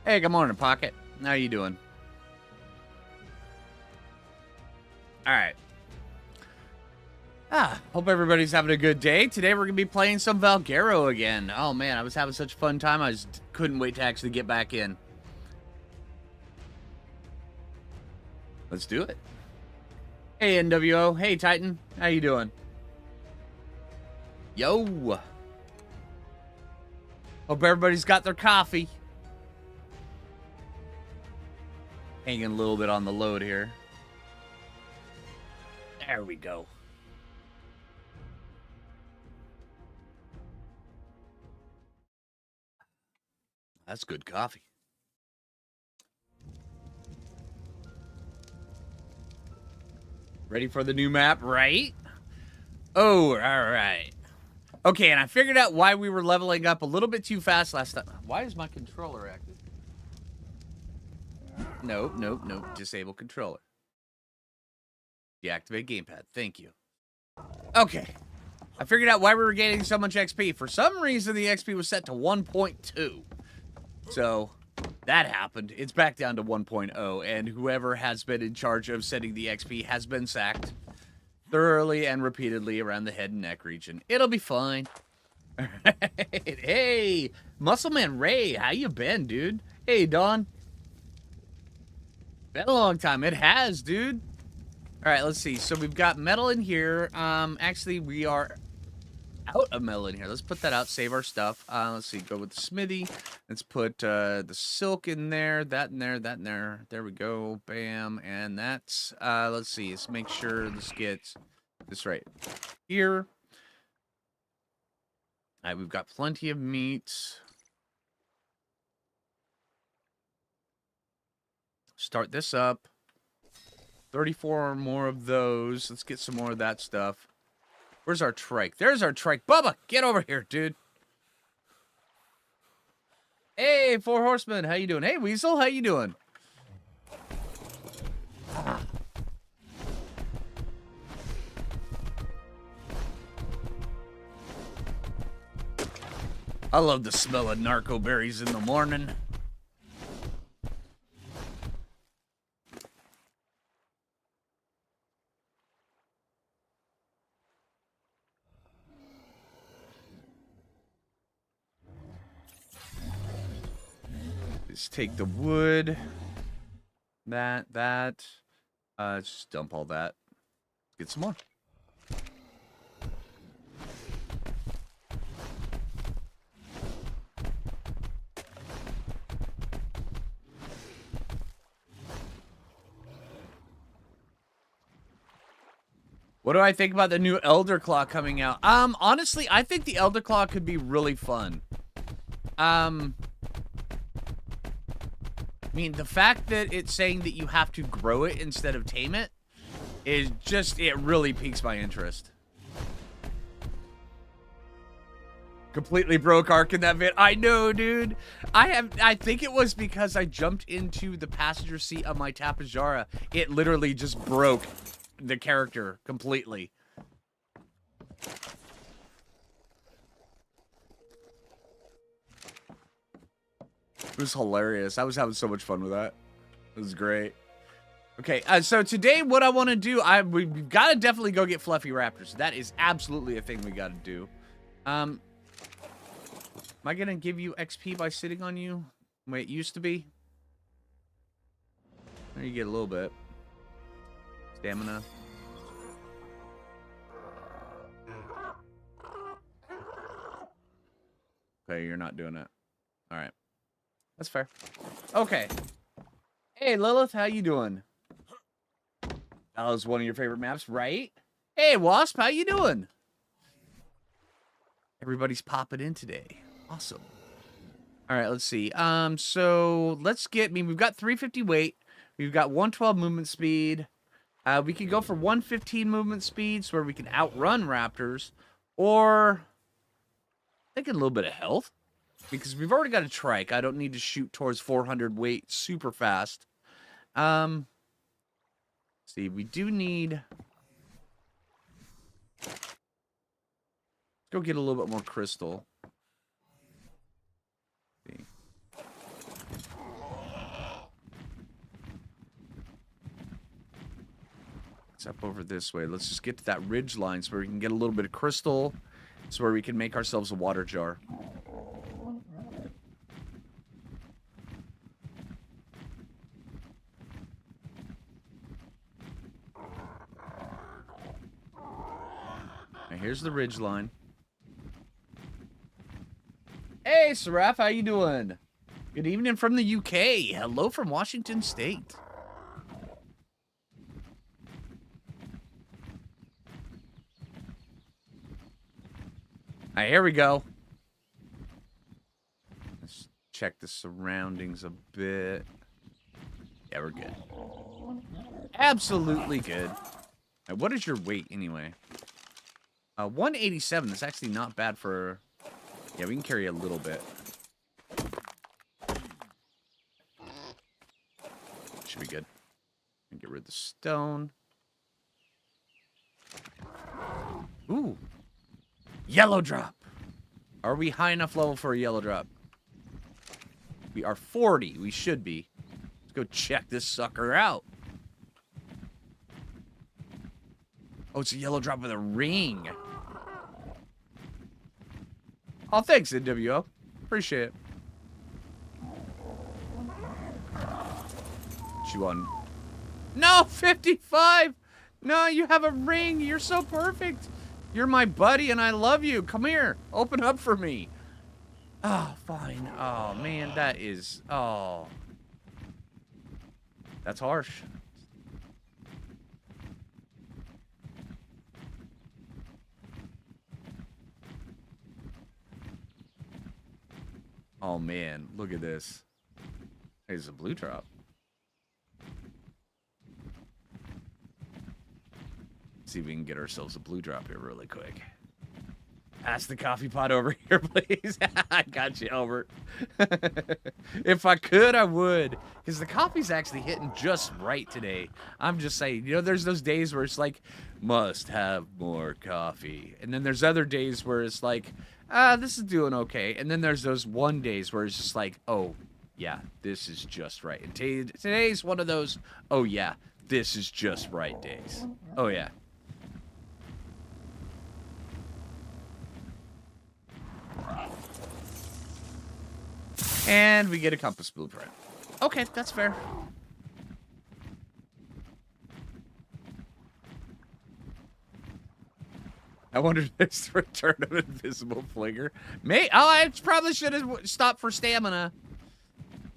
Hey, good morning, Pocket. How you doing? All right. Hope everybody's having a good day. Today we're going to be playing some Valguero again. Oh, man, I was having such a fun time. I just couldn't wait to actually get back in. Let's do it. Hey, NWO. Hey, Titan. How you doing? Yo. Hope everybody's got their coffee. Hanging a little bit on the load here. There we go. That's good coffee. Ready for the new map, right? Oh, all right. Okay, and I figured out why we were leveling up a little bit too fast last time. Why is my controller active? Nope. Disable controller. Deactivate gamepad. Thank you. Okay. I figured out why we were getting so much XP. For some reason, the XP was set to 1.2. So, that happened. It's back down to 1.0, and whoever has been in charge of setting the XP has been sacked thoroughly and repeatedly around the head and neck region. It'll be fine. Hey, Muscleman Ray, how you been, dude? Hey, Don. Been a long time. It has, dude. All right, let's see. So we've got metal in here. Actually, we are out of metal in here. Let's put that out, save our stuff. Let's see, go with the smithy. Let's put the silk in there, that in there, that in there. There we go, bam. And that's, let's see, let's make sure this gets this right here. All right, we've got plenty of meat. Start this up. 34 or more of those. Let's get some more of that stuff. Where's our trike? There's our trike. Bubba, get over here, dude. Hey, Four Horsemen, how you doing? Hey, Weasel, how you doing? I love the smell of narco berries in the morning. Let's take the wood. That. Let's just dump all that. Get some more. What do I think about the new Elder Claw coming out? Honestly, I think the Elder Claw could be really fun. I mean, the fact that it's saying that you have to grow it instead of tame it is just, it really piques my interest. Completely broke Ark in that vid. I know, dude. I think it was because I jumped into the passenger seat of my Tapajara. It literally just broke the character completely. It was hilarious. I was having so much fun with that. It was great. Okay, so today what I want to do, we've got to definitely go get fluffy raptors. That is absolutely a thing we got to do. Am I going to give you XP by sitting on you the way it used to be? There you get a little bit. Stamina. Okay, you're not doing it. All right. That's fair. Okay. Hey, Lilith, how you doing? That was one of your favorite maps, right? Hey, Wasp, how you doing? Everybody's popping in today. Awesome. All right, let's see. So let's get, we've got 350 weight. We've got 112 movement speed. We could go for 115 movement speed, so where we can outrun raptors, or thinking a little bit of health, because we've already got a trike. I don't need to shoot towards 400 weight super fast. See, we do need. Let's go get a little bit more crystal. See. over this way. Let's just get to that ridge line so we can get a little bit of crystal. So where we can make ourselves a water jar. Now here's the ridge line. Hey, Seraph, how you doing? Good evening from the UK. Hello from Washington State. All right, here we go. Let's check the surroundings a bit. Yeah, we're good. Absolutely good. Right, what is your weight anyway? 187. That's actually not bad for... Yeah, we can carry a little bit. Should be good. Get rid of the stone. Ooh. Yellow drop. Are we high enough level for a yellow drop? We are 40. We should be. Let's go check this sucker out. Oh, it's a yellow drop with a ring. Oh, thanks, NWO. Appreciate it. You on? No, 55. No, you have a ring. You're so perfect. You're my buddy, and I love you. Come here. Open up for me. Oh, fine. Oh, man, that is... Oh. That's harsh. Oh, man. Look at this. Here's a blue drop. See if we can get ourselves a blue drop here really quick. Pass the coffee pot over here, please. I got you, Albert. If I could, I would. Because the coffee's actually hitting just right today. I'm just saying, you know, there's those days where it's like, must have more coffee. And then there's other days where it's like, this is doing okay. And then there's those one days where it's just like, oh, yeah, this is just right. And today's one of those, oh, yeah, this is just right days. Oh, yeah. And we get a compass blueprint. Okay, that's fair. I wonder if it's the return of Invisible Phlinger. I probably should have stopped for stamina.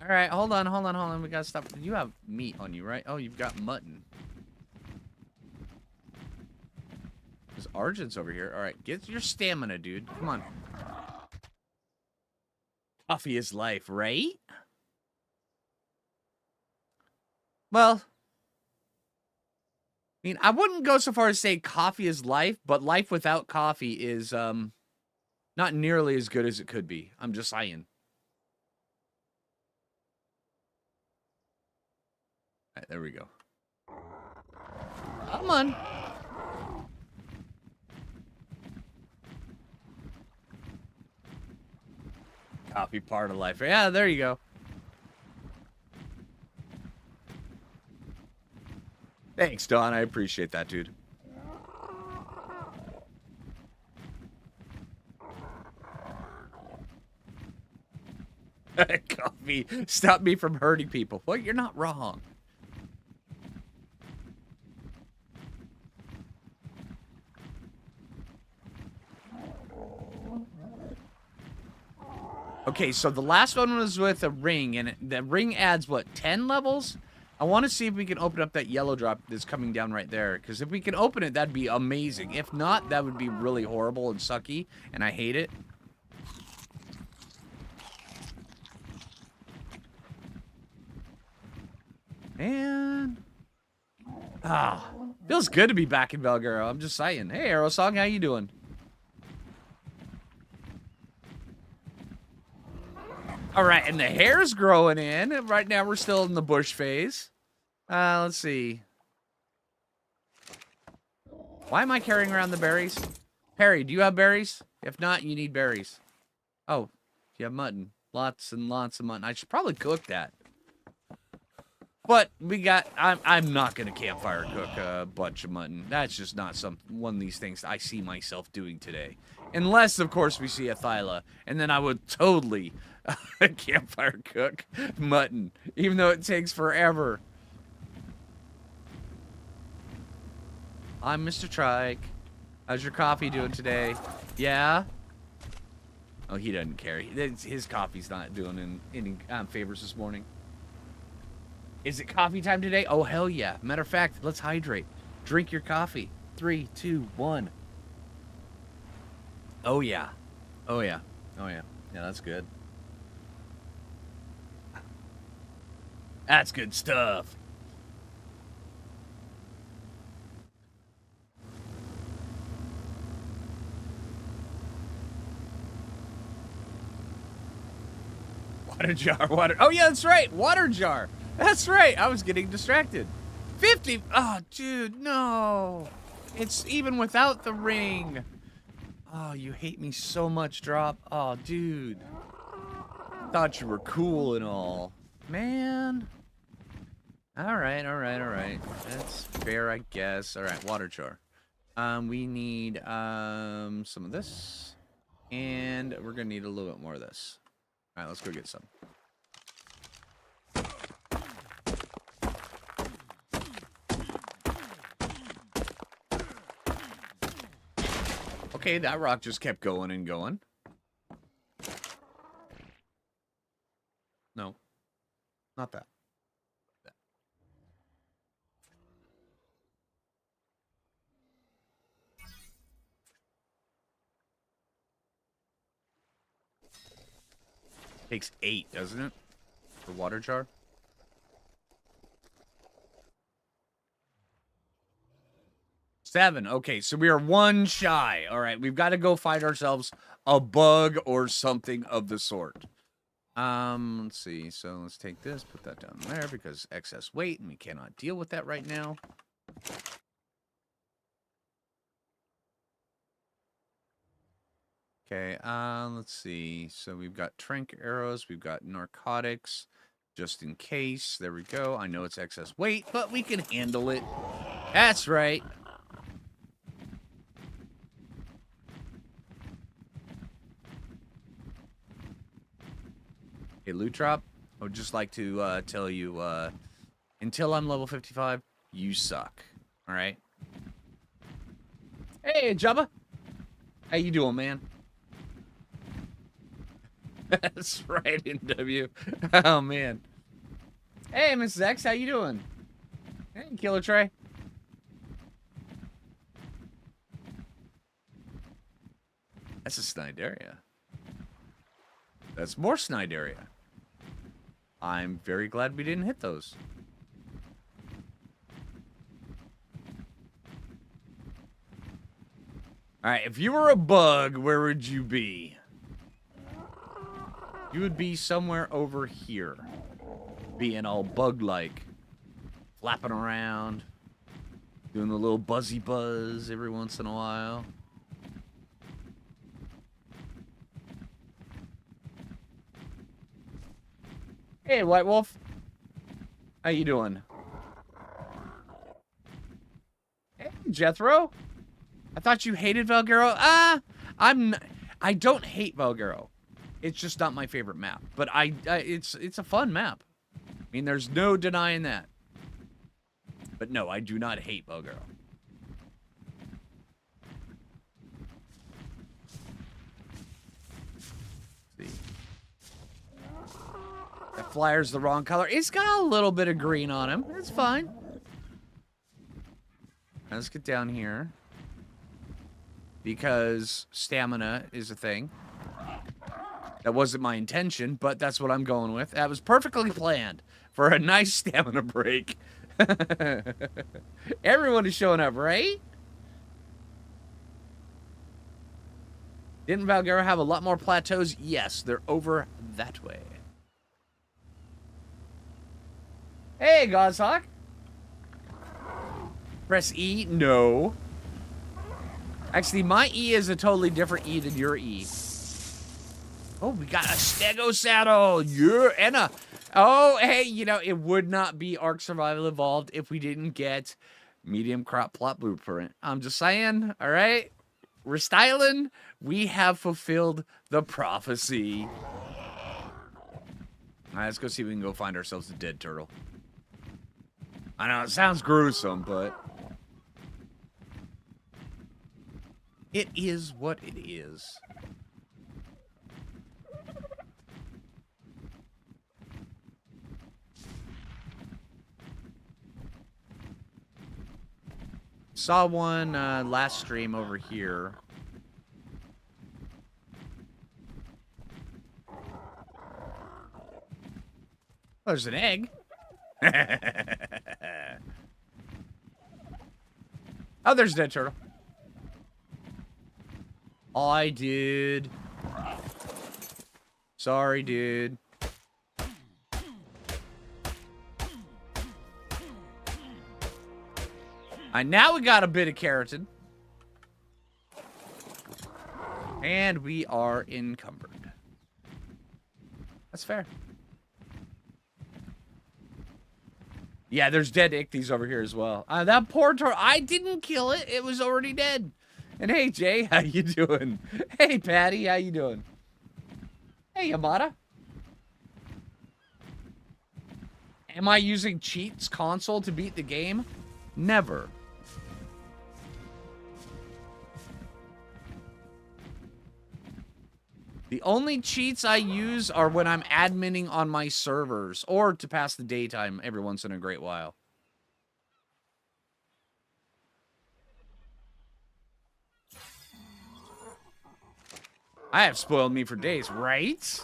All right, hold on. We gotta stop. You have meat on you, right? Oh, you've got mutton. There's Argent's over here. All right, get your stamina, dude. Come on. Coffee is life, right? Well, I mean, I wouldn't go so far as say coffee is life, but life without coffee is not nearly as good as it could be. I'm just saying. All right, there we go. Come on. Coffee part of life. Yeah, there you go. Thanks, Don. I appreciate that, dude. Coffee. Stop me from hurting people. Well, you're not wrong. Okay, so the last one was with a ring, and the ring adds, what, 10 levels? I want to see if we can open up that yellow drop that's coming down right there, because if we can open it, that'd be amazing. If not, that would be really horrible and sucky, and I hate it. Man. Feels good to be back in Valguero. I'm just saying. Hey, Aerosong, how you doing? All right, and the hair's growing in. Right now, we're still in the bush phase. Let's see. Why am I carrying around the berries? Perry, do you have berries? If not, you need berries. Oh, you have mutton. Lots and lots of mutton. I should probably cook that. But we got. I'm not gonna campfire cook a bunch of mutton. That's just not one of these things I see myself doing today. Unless, of course, we see a thyla, and then I would totally campfire cook mutton, even though it takes forever. I'm Mr. Trike. How's your coffee doing today? Yeah? Oh, he doesn't care. His coffee's not doing any favors this morning. Is it coffee time today? Oh, hell yeah. Matter of fact, let's hydrate. Drink your coffee. 3, 2, 1. Oh, yeah. Oh, yeah. Oh, yeah. Yeah, that's good. That's good stuff. Water jar, water. Oh, yeah, that's right. Water jar. That's right. I was getting distracted. 50. Oh, dude, no. It's even without the ring. Oh, you hate me so much, Drop. Oh, dude. Thought you were cool and all. Man. All right, all right, all right. That's fair, I guess. All right, water jar. We need some of this. And we're going to need a little bit more of this. All right, let's go get some. Okay, that rock just kept going and going. No, not that. Takes 8, doesn't it? For water jar? Seven. Okay, so we are 1 shy. All right, we've got to go find ourselves a bug or something of the sort. Let's see. So let's take this, put that down there because excess weight, and we cannot deal with that right now. Okay, let's see. So we've got trank arrows, we've got narcotics, just in case. There we go. I know it's excess weight, but we can handle it. That's right. Hey, loot drop. I would just like to tell you, until I'm level 55, you suck. All right? Hey, Jabba. How you doing, man? That's right, NW. Oh, man. Hey, Mrs. X, how you doing? Hey, Killer Trey. That's a snide area. That's more snide area. I'm very glad we didn't hit those. Alright, if you were a bug, where would you be? You would be somewhere over here. Being all bug-like. Flapping around. Doing the little buzzy buzz every once in a while. Hey, White Wolf. How you doing? Hey, Jethro. I thought you hated Valguero. I don't hate Valguero. It's just not my favorite map. But it's a fun map. I mean, there's no denying that. But no, I do not hate Valguero. That flyer's the wrong color. It's got a little bit of green on him. It's fine. Let's get down here. Because stamina is a thing. That wasn't my intention, but that's what I'm going with. That was perfectly planned for a nice stamina break. Everyone is showing up, right? Didn't Valguero have a lot more plateaus? Yes, they're over that way. Hey, Goshawk. Press E? No. Actually, my E is a totally different E than your E. Oh, we got a Stego saddle. Yeah, and Oh, hey, you know, it would not be Ark Survival Evolved if we didn't get medium crop plot blueprint. I'm just saying, all right? We're styling. We have fulfilled the prophecy. All right, let's go see if we can go find ourselves a dead turtle. I know, it sounds gruesome, but it is what it is. Saw one last stream over here. Oh, there's an egg. Oh, there's a dead turtle. I did. Sorry, dude. Now we got a bit of keratin. And we are encumbered. That's fair. Yeah, there's dead ichthyes over here as well. That poor turtle, I didn't kill it. It was already dead. And hey, Jay, how you doing? Hey, Patty, how you doing? Hey, Yamada. Am I using cheats console to beat the game? Never. The only cheats I use are when I'm adminning on my servers or to pass the daytime every once in a great while. I have spoiled me for days, right?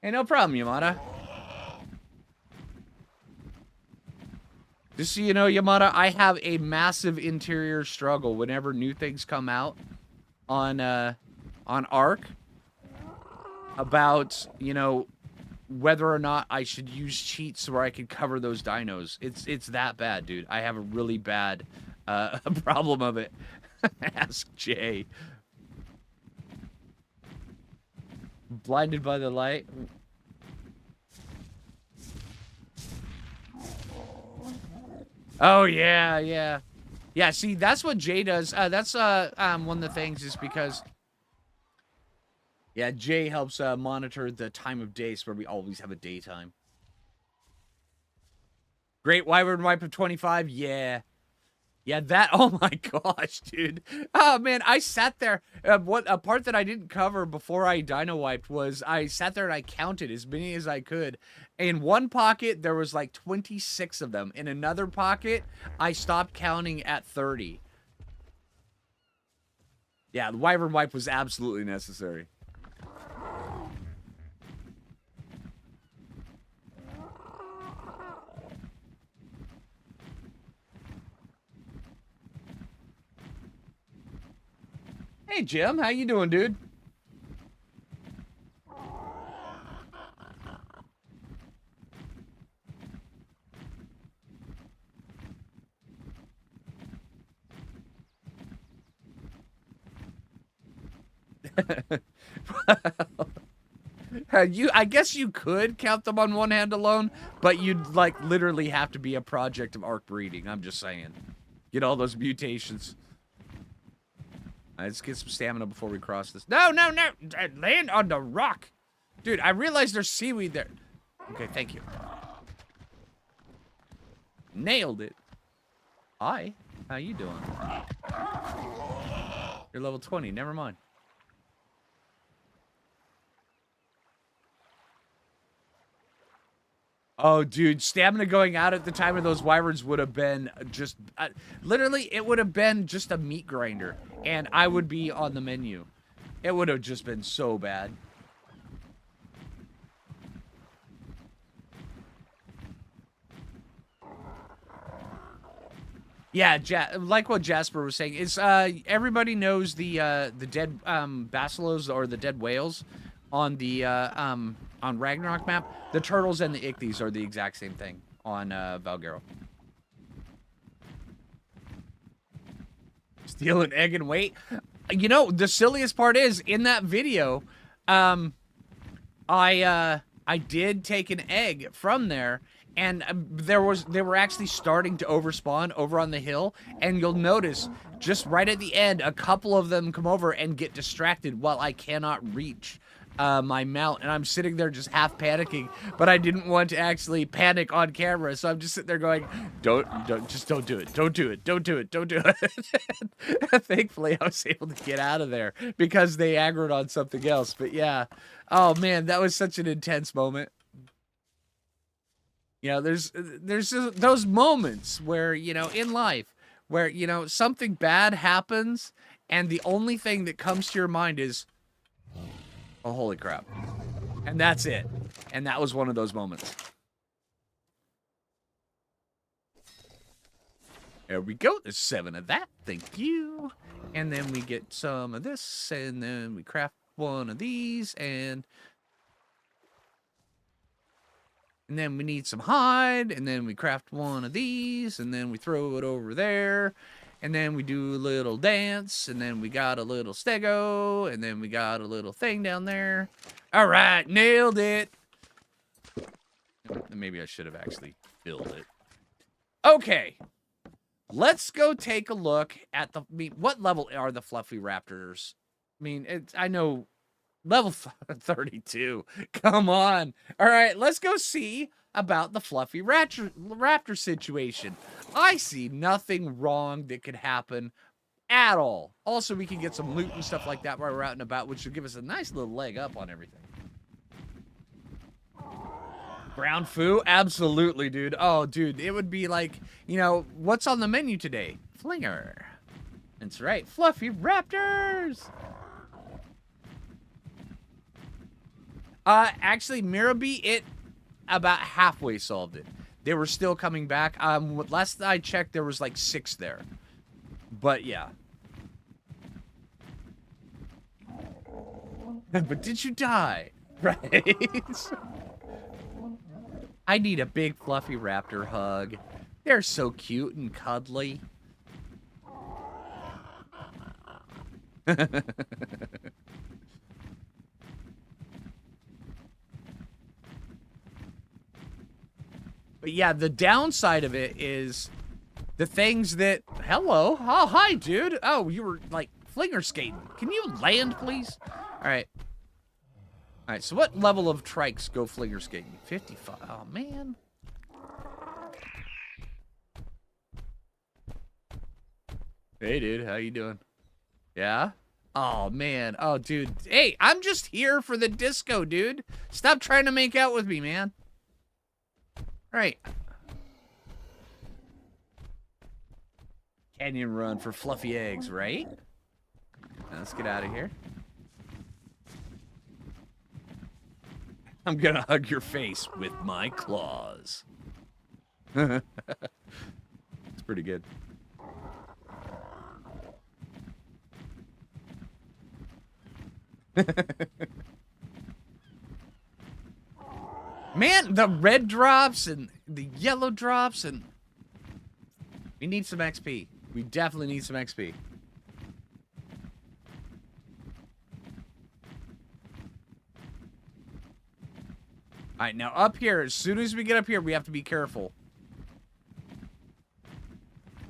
Hey, no problem, Yamada. Just so you know, Yamada, I have a massive interior struggle whenever new things come out on Ark about, you know, whether or not I should use cheats where I could cover those dinos. It's that bad, dude. I have a really bad problem of it. Ask Jay. Blinded by the light. Oh, yeah, yeah. Yeah, see, that's what Jay does. That's one of the things is because... Yeah, Jay helps monitor the time of day, so where we always have a daytime. Great Wyvern Wipe of 25, yeah. Yeah, that, oh my gosh, dude. Oh, man, I sat there. What a part that I didn't cover before I dino wiped was I sat there and I counted as many as I could. In one pocket, there was like 26 of them. In another pocket, I stopped counting at 30. Yeah, the Wyvern Wipe was absolutely necessary. Hey, Jim, how you doing, dude? I guess you could count them on one hand alone, but you'd like literally have to be a project of Ark breeding. I'm just saying. Get all those mutations. Let's get some stamina before we cross this. No, no, no! Land on the rock! Dude, I realized there's seaweed there. Okay, thank you. Nailed it. Hi. How you doing? You're level 20. Never mind. Oh, dude, stamina going out at the time of those wyverns would have been just... literally, it would have been just a meat grinder. And I would be on the menu. It would have just been so bad. Yeah, like what Jasper was saying, it's everybody knows the dead basilos or the dead whales on the on Ragnarok map. The turtles and the ichthyes are the exact same thing on Valguero. Steal an egg and wait. You know, the silliest part is, in that video, I did take an egg from there, and they were actually starting to overspawn over on the hill, and you'll notice just right at the end, a couple of them come over and get distracted while I cannot reach my mount, and I'm sitting there just half panicking, but I didn't want to actually panic on camera, so I'm just sitting there going, don't do it, don't do it, don't do it, don't do it. Thankfully, I was able to get out of there because they aggroed on something else, but yeah. Oh man, that was such an intense moment. You know, there's those moments where, you know, in life, where, you know, something bad happens, and the only thing that comes to your mind is, oh, holy crap. And that's it. And that was one of those moments. There we go. There's 7 of that. Thank you. And then we get some of this, and then we craft one of these, and then we need some hide, and then we craft one of these, and then we throw it over there. And then we do a little dance, and then we got a little stego, and then we got a little thing down there. All right, nailed it. Maybe I should have actually filled it. Okay, let's go take a look at the. I mean, what level are the fluffy raptors? I mean, I know level 32. Come on. All right, let's go see about the fluffy raptor situation. I see nothing wrong that could happen at all. Also, we can get some loot and stuff like that while we're out and about, which will give us a nice little leg up on everything. Ground foo? Absolutely, dude. Oh, dude, it would be like, you know, what's on the menu today? Phlinger. That's right, fluffy raptors! Actually, Miraby, it about halfway solved it. They were still coming back. Last I checked, there was like 6 there. But yeah. But did you die? Right? I need a big fluffy raptor hug. They're so cute and cuddly. But yeah, the downside of it is the things that... Hello. Oh, hi, dude. Oh, you were, like, flinger skating. Can you land, please? All right. All right, so what level of trikes go flinger skating? 55. Oh, man. Hey, dude. How you doing? Yeah? Oh, man. Oh, dude. Hey, I'm just here for the disco, dude. Stop trying to make out with me, man. Right. Canyon run for fluffy eggs, right? Now let's get out of here. I'm gonna hug your face with my claws. It's pretty good. Man, the red drops and the yellow drops, and we need some XP. We definitely need some XP. All right, now up here, as soon as we get up here, we have to be careful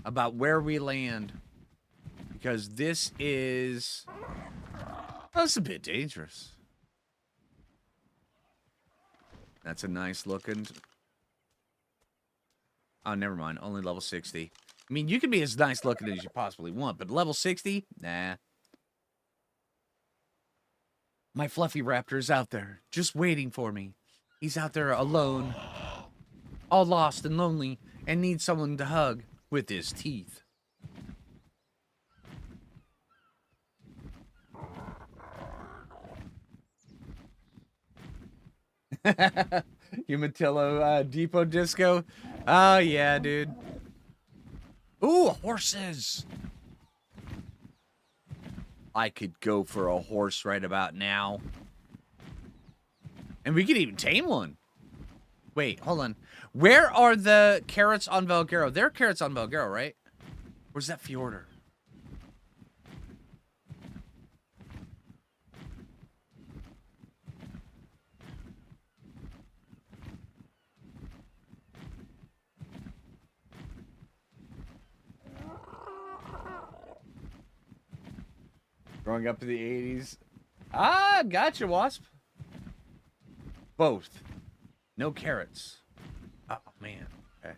about where we land, because this is... That's a bit dangerous. That's a nice looking... Oh, never mind. Only level 60. I mean, you can be as nice looking as you possibly want, but level 60? Nah. My fluffy raptor is out there, just waiting for me. He's out there alone, all lost and lonely, and needs someone to hug with his teeth. Umatillo Depot Disco. Oh, yeah, dude. Ooh, horses. I could go for a horse right about now. And we could even tame one. Wait, hold on. Where are the carrots on Valguero? There are carrots on Valguero, right? Where's that Fjorder? Growing up in the 80s. Ah, gotcha, Wasp. Both. No carrots. Oh, man. Okay.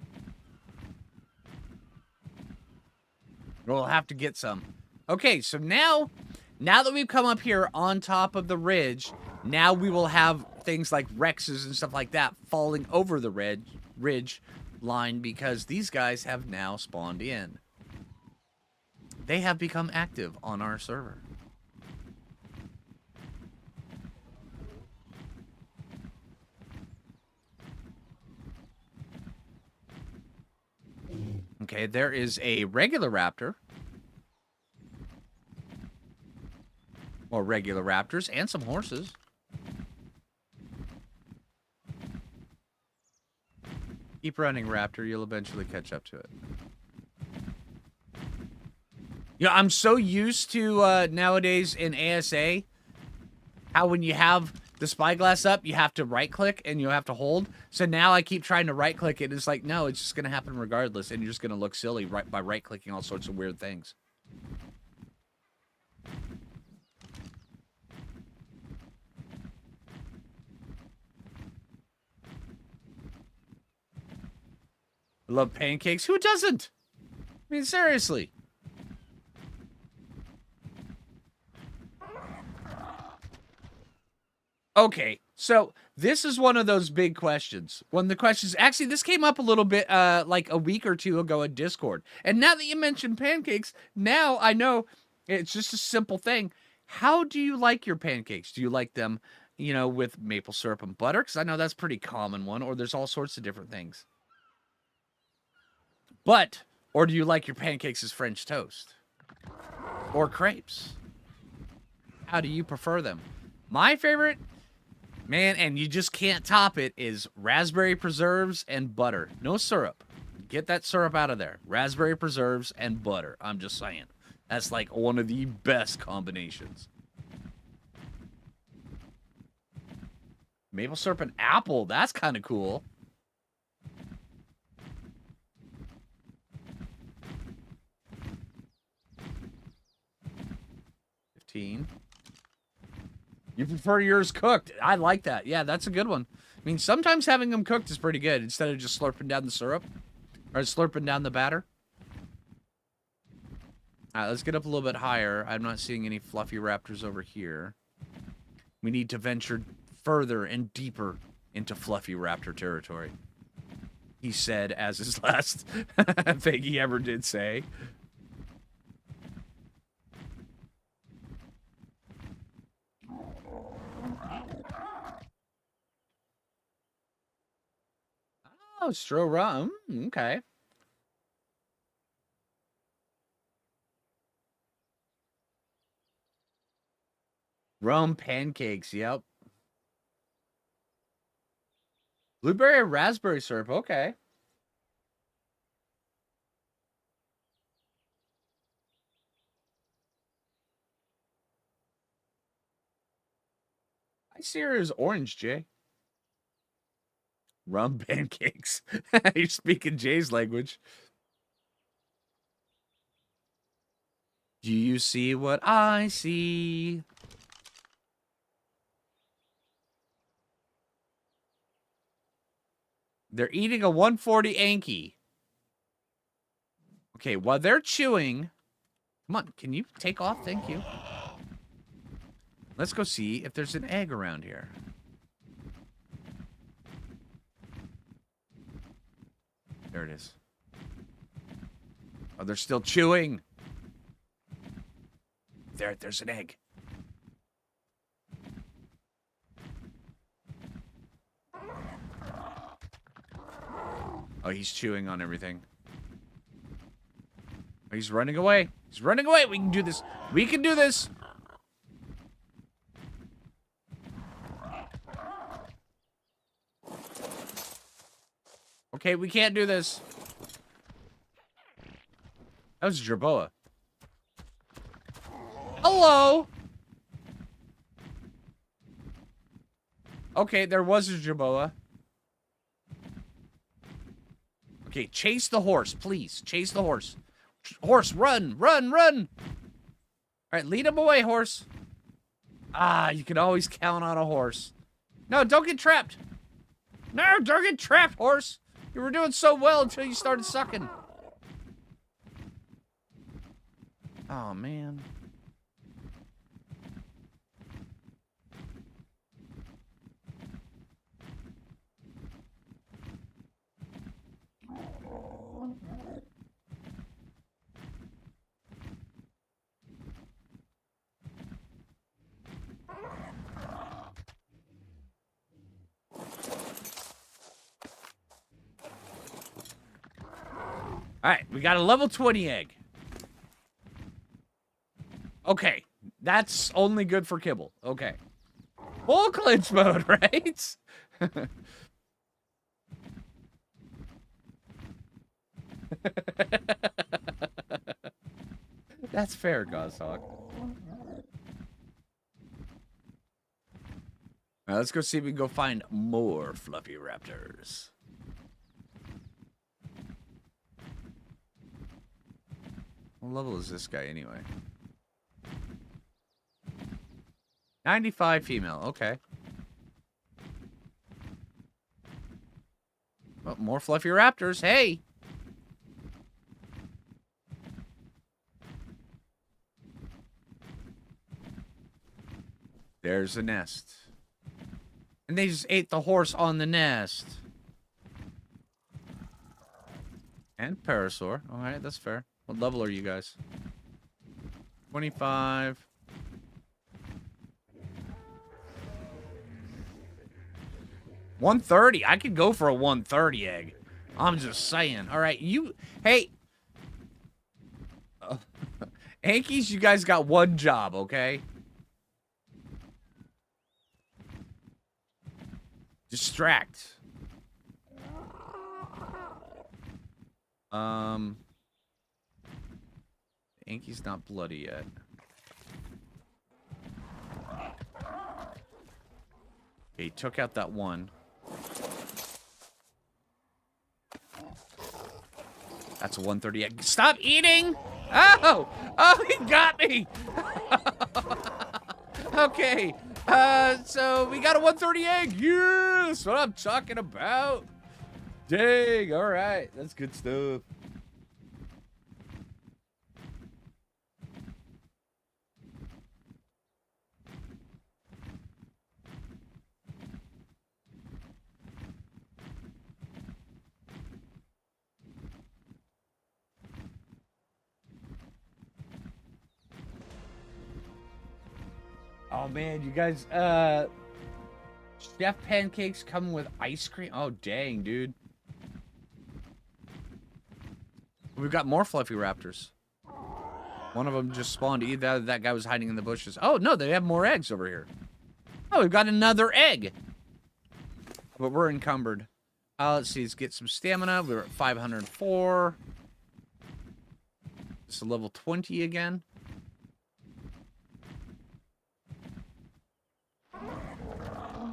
We'll have to get some. Okay, so now that we've come up here on top of the ridge, now we will have things like Rexes and stuff like that falling over the ridge line because these guys have now spawned in. They have become active on our server. Okay, there is a regular raptor. More regular raptors and some horses. Keep running, raptor. You'll eventually catch up to it. You know, I'm so used to nowadays in ASA how when you have the spyglass up, you have to right-click and you have to hold. So now I keep trying to right-click it. It's like, no, it's just going to happen regardless. And you're just going to look silly by right-clicking all sorts of weird things. I love pancakes. Who doesn't? I mean, seriously. Okay, so this is one of those big questions. One of the questions, actually, this came up a little bit like a week or two ago in Discord. And now that you mentioned pancakes, now I know it's just a simple thing. How do you like your pancakes? Do you like them, you know, with maple syrup and butter? Because I know that's a pretty common one, or there's all sorts of different things. Or do you like your pancakes as French toast? Or crepes? How do you prefer them? My favorite, man, and you just can't top it, is raspberry preserves and butter. No syrup. Get that syrup out of there. Raspberry preserves and butter. I'm just saying. That's like one of the best combinations. Maple syrup and apple. That's kind of cool. You prefer yours cooked. I like that. Yeah, that's a good one. I mean, sometimes having them cooked is pretty good instead of just slurping down the syrup or slurping down the batter. All right, let's get up a little bit higher. I'm not seeing any fluffy raptors over here. We need to venture further and deeper into fluffy raptor territory. He said as his last thing he ever did say. Oh, straw rum. Okay. Rum pancakes. Yep. Blueberry or raspberry syrup. Okay. I see her as orange, Jay. Rum pancakes. You're speaking Jay's language. Do you see what I see? They're eating a 140 Anki. Okay, while they're chewing... Come on, can you take off? Thank you. Let's go see if there's an egg around here. There it is. Oh, they're still chewing. There's an egg. Oh, he's chewing on everything. Oh, he's running away. He's running away. We can do this. We can do this. Okay, we can't do this. That was Jerboa. Hello. Okay, there was a Jerboa. Okay, chase the horse, please. Chase the horse. Horse, run, run, run. All right, lead him away, horse. Ah, you can always count on a horse. No, don't get trapped. No, don't get trapped, horse. You were doing so well until you started sucking. Oh, man. All right, we got a level 20 egg. Okay, that's only good for kibble. Okay. Full clinch mode, right? That's fair, Goshawk. Now let's go see if we can go find more fluffy raptors. What level is this guy anyway? 95 female, okay. Oh, more fluffy raptors, hey! There's a nest. And they just ate the horse on the nest. And parasaur. Alright, that's fair. What level are you guys? 25. $130. I could go for a 130 egg. I'm just saying. All right, you... Hey. Hankies, you guys got one job, okay? Distract. Hanky's not bloody yet. Okay, he took out that one. That's a 130 egg. Stop eating! Oh! Oh, he got me! Okay. So we got a 130 egg. Yeah, that's what I'm talking about. Dang, all right. That's good stuff. Oh man, you guys, chef pancakes come with ice cream. Oh dang, dude. We've got more fluffy raptors. One of them just spawned. Either that guy was hiding in the bushes. Oh no, they have more eggs over here. Oh, we've got another egg. But we're encumbered. Let's see, let's get some stamina. We're at 504. It's a level 20 again.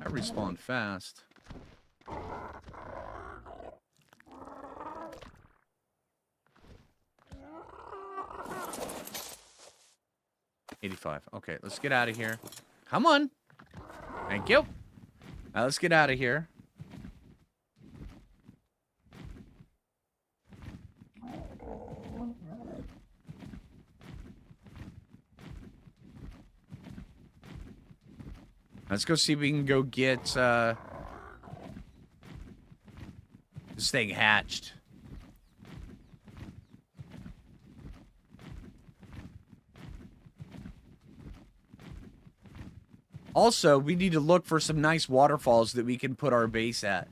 I respawn fast. $85. Okay, let's get out of here. Come on. Thank you. Now let's get out of here. Let's go see if we can go get this thing hatched. Also, we need to look for some nice waterfalls that we can put our base at.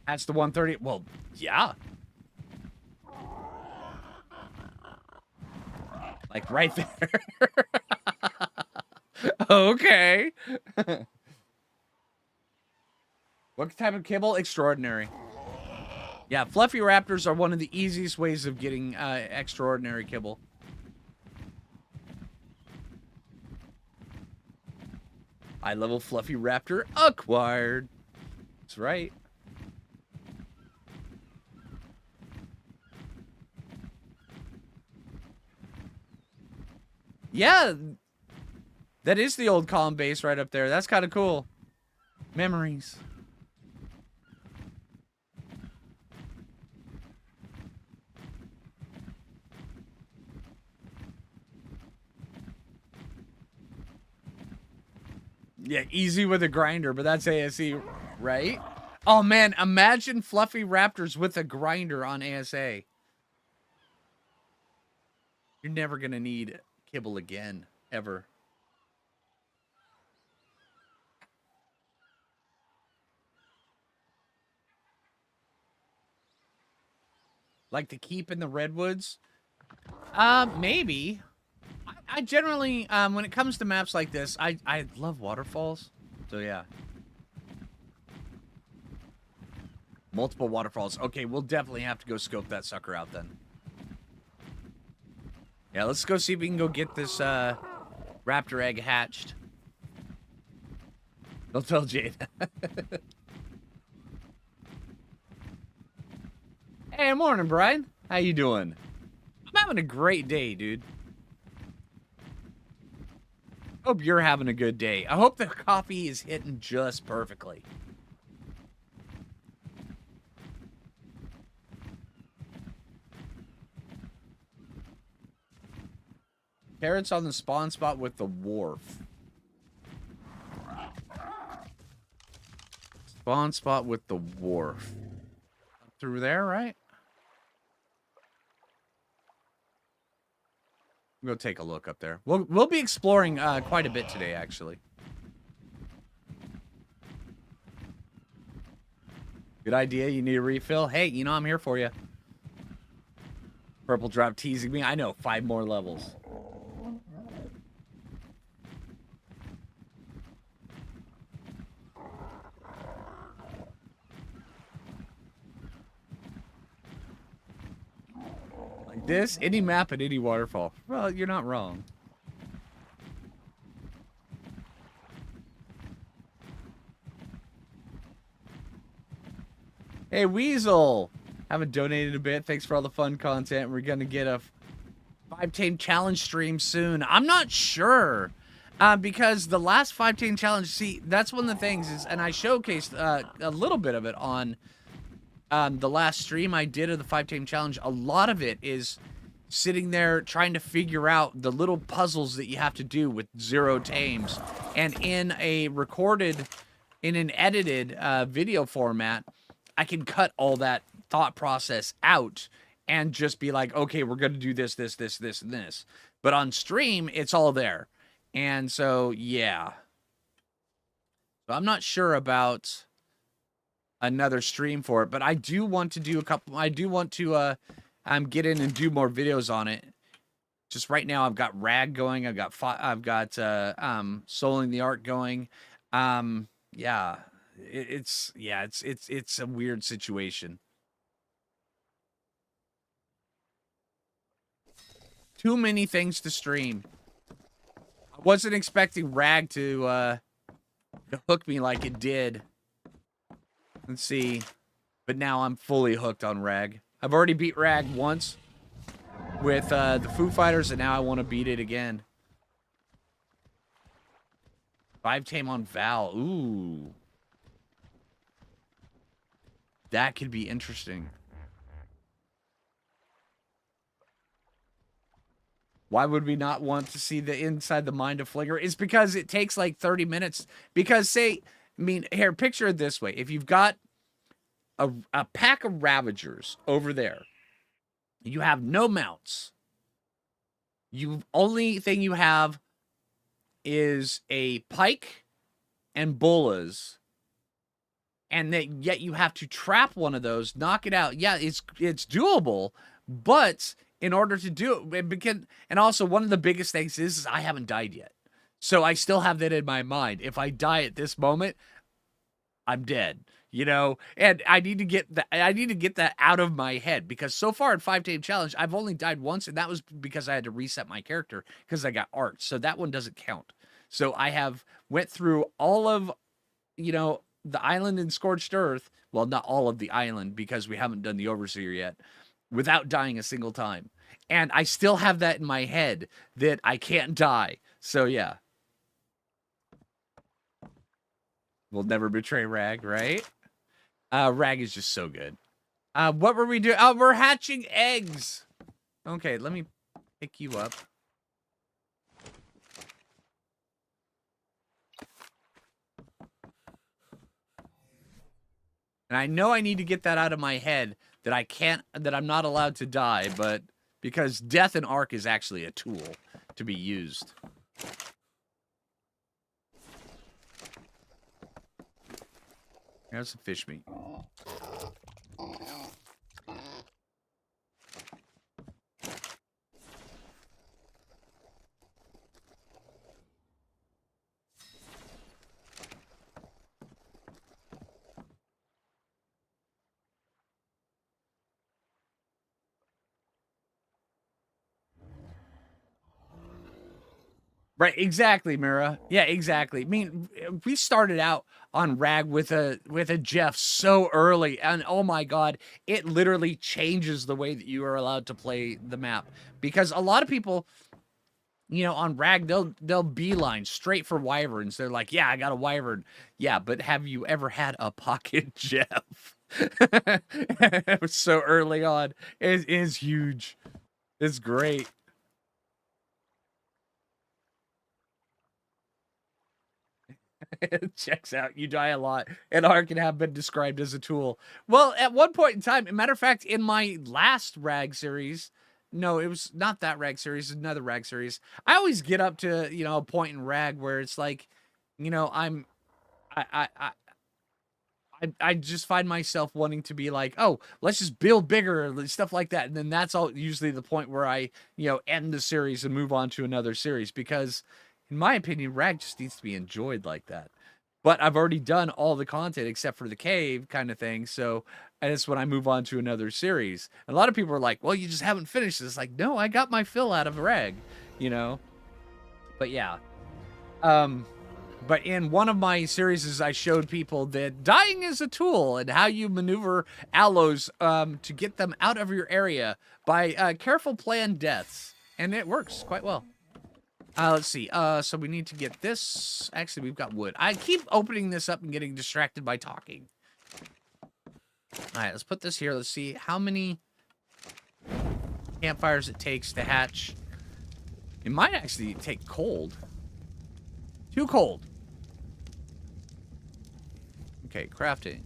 That's the 130. Well, yeah. Like right there. Okay. What type of kibble? Extraordinary. Yeah, fluffy raptors are one of the easiest ways of getting extraordinary kibble. High level fluffy raptor acquired. That's right. Yeah, that is the old column base right up there. That's kind of cool. Memories. Yeah, easy with a grinder, but that's ASE, right? Oh man, imagine fluffy raptors with a grinder on ASA. You're never gonna need kibble again, ever. Like to keep in the redwoods? Maybe. I generally, when it comes to maps like this, I love waterfalls. So yeah. Multiple waterfalls. Okay, we'll definitely have to go scope that sucker out then. Yeah, let's go see if we can go get this raptor egg hatched. Don't tell Jade. Hey, morning, Brian. How you doing? I'm having a great day, dude. Hope you're having a good day. I hope the coffee is hitting just perfectly. Carrots on the spawn spot with the wharf. Spawn spot with the wharf. Through there, right? We'll go take a look up there. We'll be exploring quite a bit today, actually. Good idea. You need a refill? Hey, you know I'm here for you. Purple drop teasing me. I know, 5 more levels. Like this, any map and any waterfall. Well, you're not wrong. Hey, Weasel! Haven't donated a bit. Thanks for all the fun content. We're going to get a 5-tame challenge stream soon. I'm not sure. Because the last 5-tame challenge, see, that's one of the things is, and I showcased a little bit of it on the last stream I did of the 5-tame challenge. A lot of it is sitting there trying to figure out the little puzzles that you have to do with 0 tames. And in an edited video format, I can cut all that thought process out and just be like, okay, we're going to do this, this, this, this, and this. But on stream, it's all there. And so, yeah. So I'm not sure about another stream for it, but I do want to do get in and do more videos on it. Just right now I've got Rag going, I've got Souling the Ark going. Yeah. It's a weird situation. Too many things to stream. I wasn't expecting Rag to hook me like it did. Let's see. But now I'm fully hooked on Rag. I've already beat Rag once with the Foo Fighters, and now I want to beat it again. 5-tame on Val. Ooh. That could be interesting. Why would we not want to see the inside the mind of Phlinger? It's because it takes like 30 minutes. Because here, picture it this way. If you've got a pack of Ravagers over there, you have no mounts. Only thing you have is a pike and bolas. And yet you have to trap one of those, knock it out. Yeah, it's doable, but in order to do it, and also one of the biggest things is I haven't died yet. So I still have that in my mind. If I die at this moment, I'm dead, and I need to get that out of my head, because so far in 5-tame challenge, I've only died once, and that was because I had to reset my character because I got art. So that one doesn't count. So I have went through all of, the island in Scorched Earth. Well, not all of the island, because we haven't done the Overseer yet, without dying a single time. and I still have that in my head that I can't die. So yeah. We'll never betray Rag, right? Rag is just so good. What were we doing? Oh, we're hatching eggs. Okay, let me pick you up. And I know I need to get that out of my head that I'm not allowed to die, but because death in Ark is actually a tool to be used. Here's some fish meat. Right, exactly, Mira. Yeah, exactly. I mean, we started out on Rag with a Jeff so early, and oh my god, it literally changes the way that you are allowed to play the map. Because a lot of people, you know, on Rag, they'll beeline straight for wyverns. They're like, yeah, I got a wyvern. Yeah, but have you ever had a pocket Jeff? It was so early on. It is huge. It's great. It checks out. You die a lot, and Ark can have been described as a tool. Well, at one point in time, matter of fact, in my last Rag series, no, it was not that Rag series, another Rag series. I always get up to, you know, a point in Rag where it's like, you know, I just find myself wanting to be like, oh, let's just build bigger, stuff like that. And then that's all usually the point where I, you know, end the series and move on to another series because, in my opinion, Rag just needs to be enjoyed like that. But I've already done all the content except for the cave kind of thing. So and it's when I move on to another series. And a lot of people are like, well, you just haven't finished this. Like, no, I got my fill out of Rag, you know? But yeah. But in one of my series, I showed people that dying is a tool and how you maneuver allos to get them out of your area by careful planned deaths. And it works quite well. Let's see. So we need to get this. Actually, we've got wood. I keep opening this up and getting distracted by talking. All right, let's put this here. Let's see how many campfires it takes to hatch. It might actually take cold. Too cold. Okay, crafting.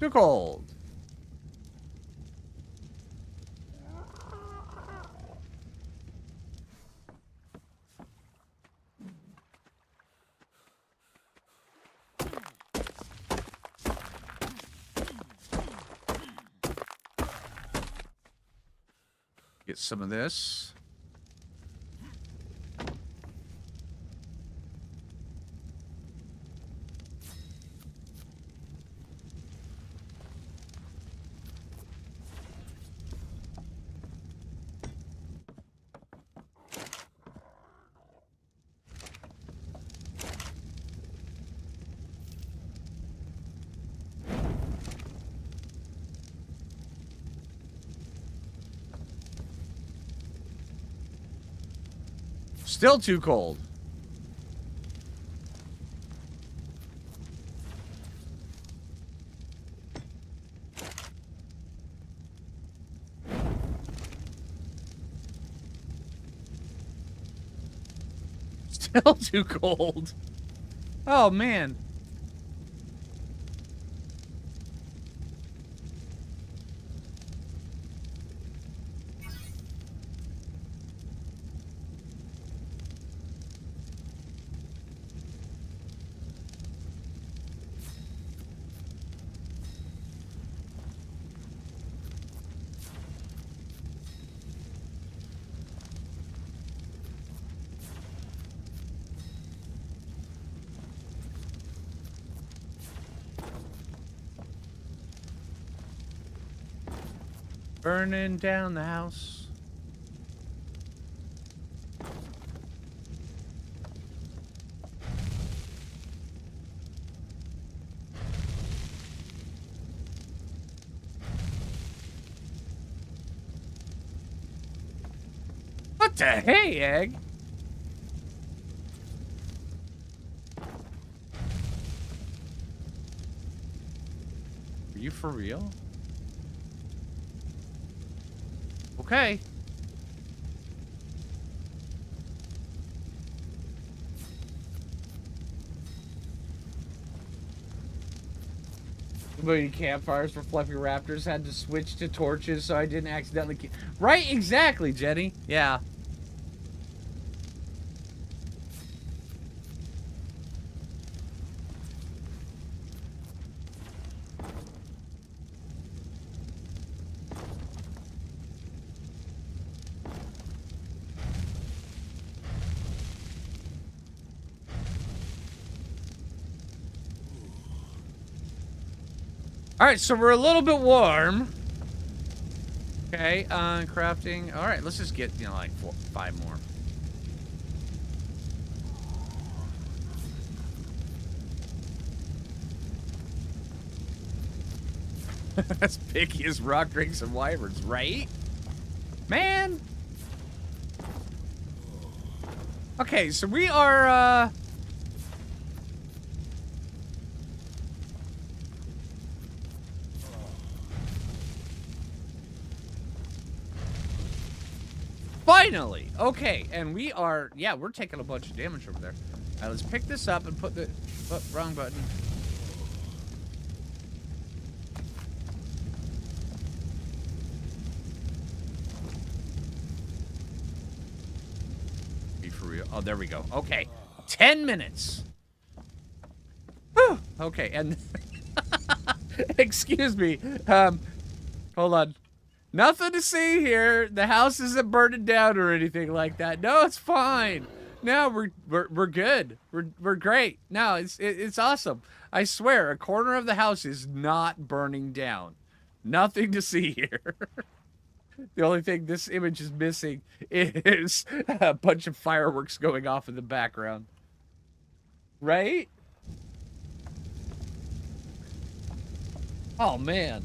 Too cold. Get some of this. Still too cold. Still too cold. Oh, man. Burning down the house. What the hey, egg? Are you for real? Okay. Moving campfires for fluffy raptors, had to switch to torches so I didn't accidentally right, exactly, Jenny. Yeah. All right, so we're a little bit warm. Okay, crafting. All right, let's just get, you know, like 5 more. As picky as rock drakes and wyverns, right? Man. Okay, so we are, finally! Okay, and we are... Yeah, we're taking a bunch of damage over there. Alright, let's pick this up and put the... Oh, wrong button. Be for real. Oh, there we go. Okay. 10 minutes. Whew. Okay, and... Excuse me. Hold on. Nothing to see here. The house isn't burning down or anything like that. No, it's fine. No, we're good. We're great. No, it's awesome. I swear, a corner of the house is not burning down. Nothing to see here. The only thing this image is missing is a bunch of fireworks going off in the background. Right? Oh, man.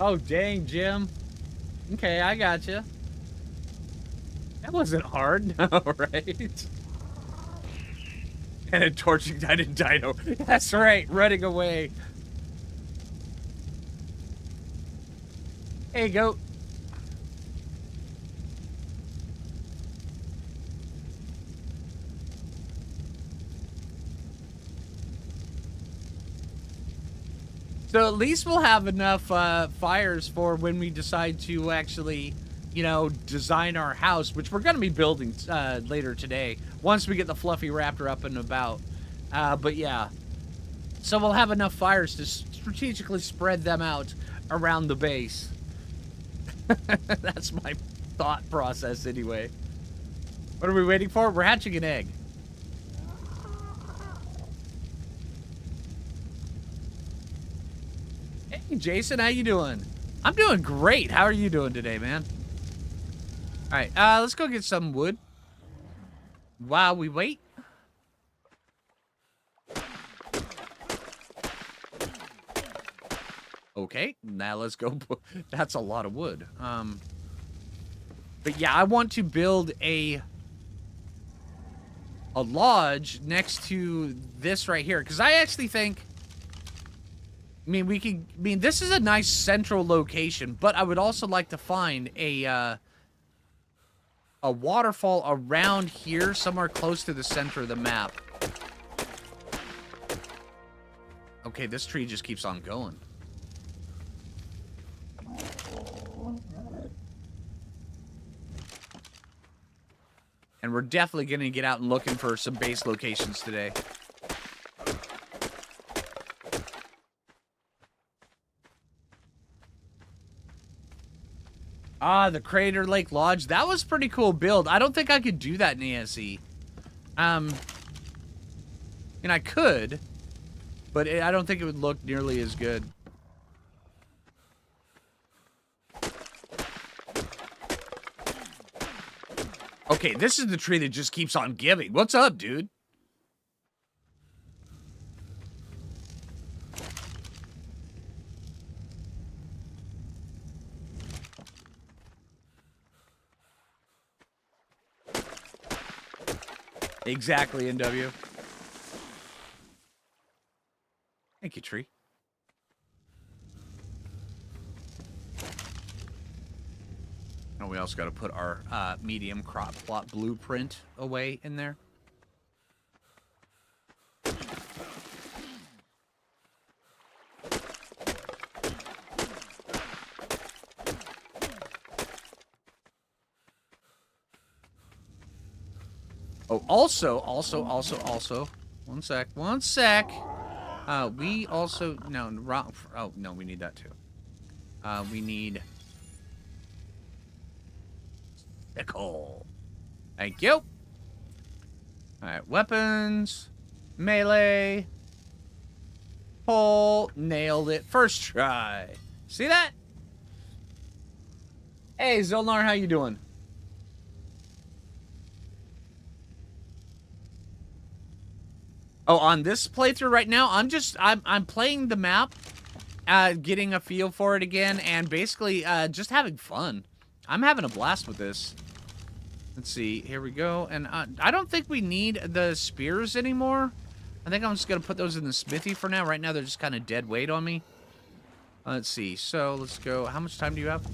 Oh, dang, Jim. Okay, I got you. That wasn't hard, no, right? And a torching died in Dino. That's right, running away. Hey, goat. So at least we'll have enough fires for when we decide to actually, you know, design our house, which we're going to be building later today, once we get the fluffy raptor up and about. But yeah, so we'll have enough fires to strategically spread them out around the base. That's my thought process anyway. What are we waiting for? We're hatching an egg. Hey, Jason, how you doing? I'm doing great. How are you doing today, man? All right, let's go get some wood while we wait. Okay, now let's go. That's a lot of wood. But yeah, I want to build a lodge next to this right here, because I actually think, I mean, this is a nice central location, but I would also like to find a waterfall around here, somewhere close to the center of the map. Okay, this tree just keeps on going. And we're definitely going to get out and looking for some base locations today. Ah, the Crater Lake Lodge. That was pretty cool build. I don't think I could do that in ASE. And I could, but I don't think it would look nearly as good. Okay, this is the tree that just keeps on giving. What's up, dude? Exactly, NW. Thank you, tree. And we also got to put our medium crop plot blueprint away in there. Oh, also. One sec. We also, no, oh, no, we need that too. We need sickle. Thank you. All right, weapons, melee, pull, nailed it. First try. See that? Hey, Zolnar, how you doing? Oh, on this playthrough right now, I'm playing the map, getting a feel for it again, and basically just having fun. I'm having a blast with this. Let's see, here we go. And I don't think we need the spears anymore. I think I'm just gonna put those in the smithy for now. Right now, they're just kind of dead weight on me. Let's see. So let's go. How much time do you have?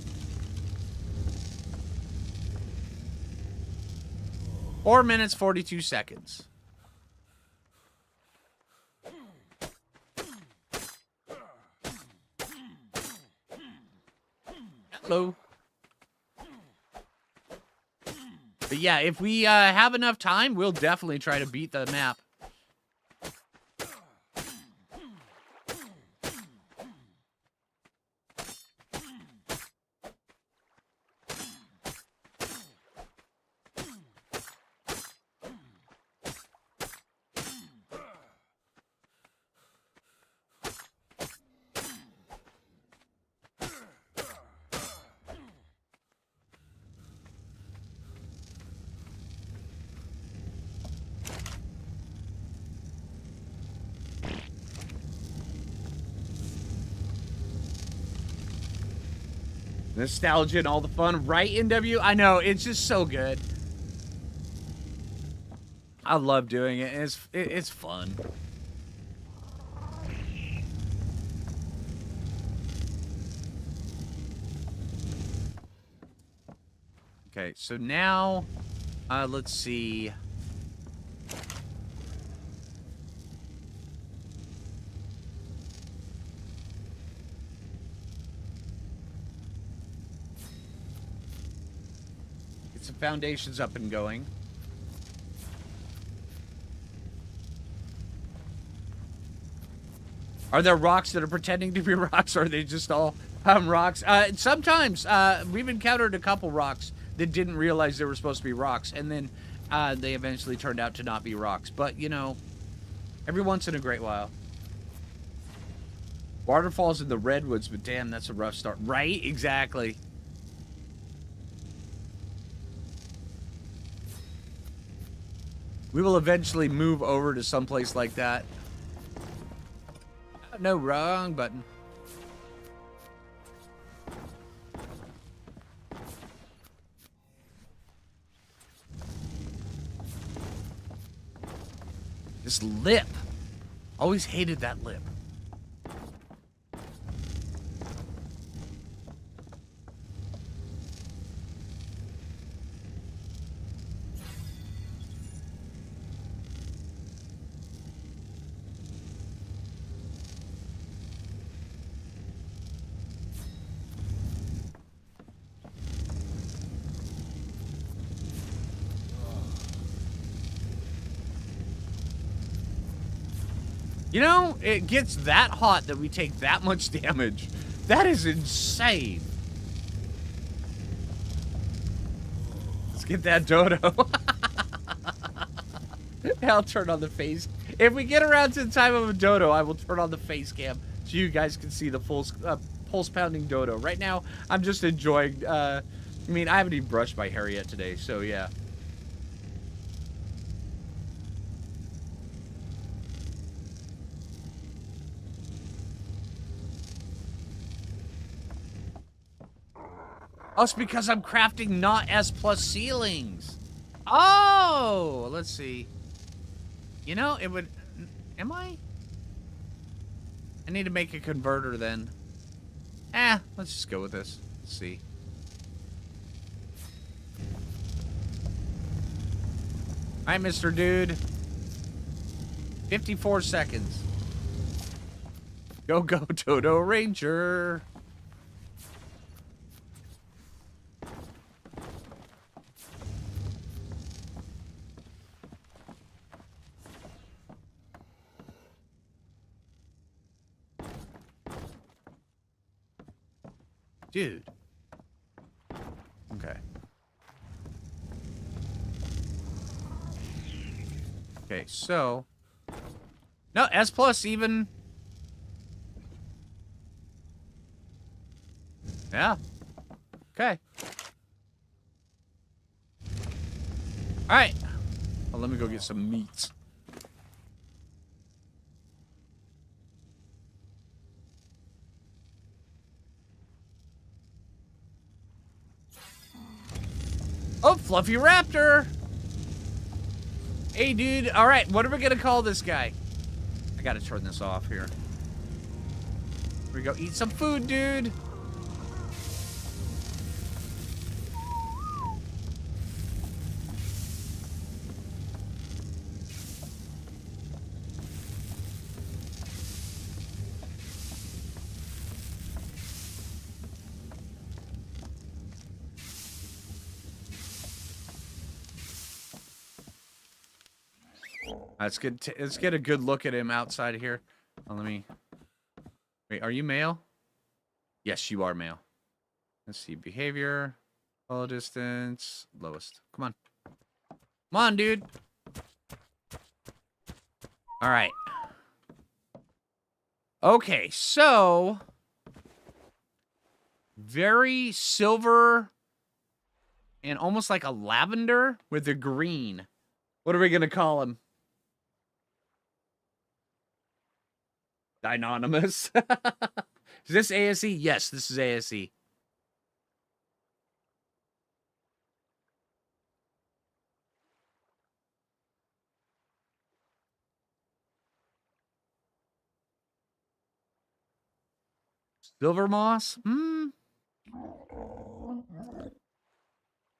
4 minutes, 42 seconds. Hello. But yeah, if we have enough time, we'll definitely try to beat the map. Nostalgia and all the fun, right, NW? I know, it's just so good. I love doing it. It's fun. Okay, so now, let's see. Get some foundations up and going. Are there rocks that are pretending to be rocks, or are they just all rocks? Sometimes we've encountered a couple rocks that didn't realize they were supposed to be rocks, and then they eventually turned out to not be rocks. But, you know, every once in a great while. Waterfalls in the redwoods, but damn, that's a rough start. Right? Exactly. We will eventually move over to someplace like that. No, wrong button. This lip. Always hated that lip. You know, it gets that hot that we take that much damage. That is insane. get that dodo. I'll turn on the face. If we get around to the time of a dodo, I will turn on the face cam so you guys can see the full pulse pounding dodo. Right now, I'm just enjoying. I mean, I haven't even brushed my hair yet today, so yeah. Oh, it's because I'm crafting not S+ ceilings. Oh, let's see. You know, it would... Am I? I need to make a converter then. Let's just go with this. Let's see. Alright, Mr. Dude. 54 seconds. Go, go, Dodo Ranger. Dude. Okay. Okay, so... No, S+ even... Yeah. Okay. Alright. Well, let me go get some meats. Oh, Fluffy Raptor! Hey, dude. Alright, what are we gonna call this guy? I gotta turn this off here. Here we go. Eat some food, dude. Let's get a good look at him outside of here. Oh, let me... Wait, are you male? Yes, you are male. Let's see. Behavior. Follow distance. Lowest. Come on. Come on, dude. All right. Okay, so... Very silver and almost like a lavender with a green. What are we going to call him? Anonymous. Is this ASE? Yes, this is ASE. Silver moss?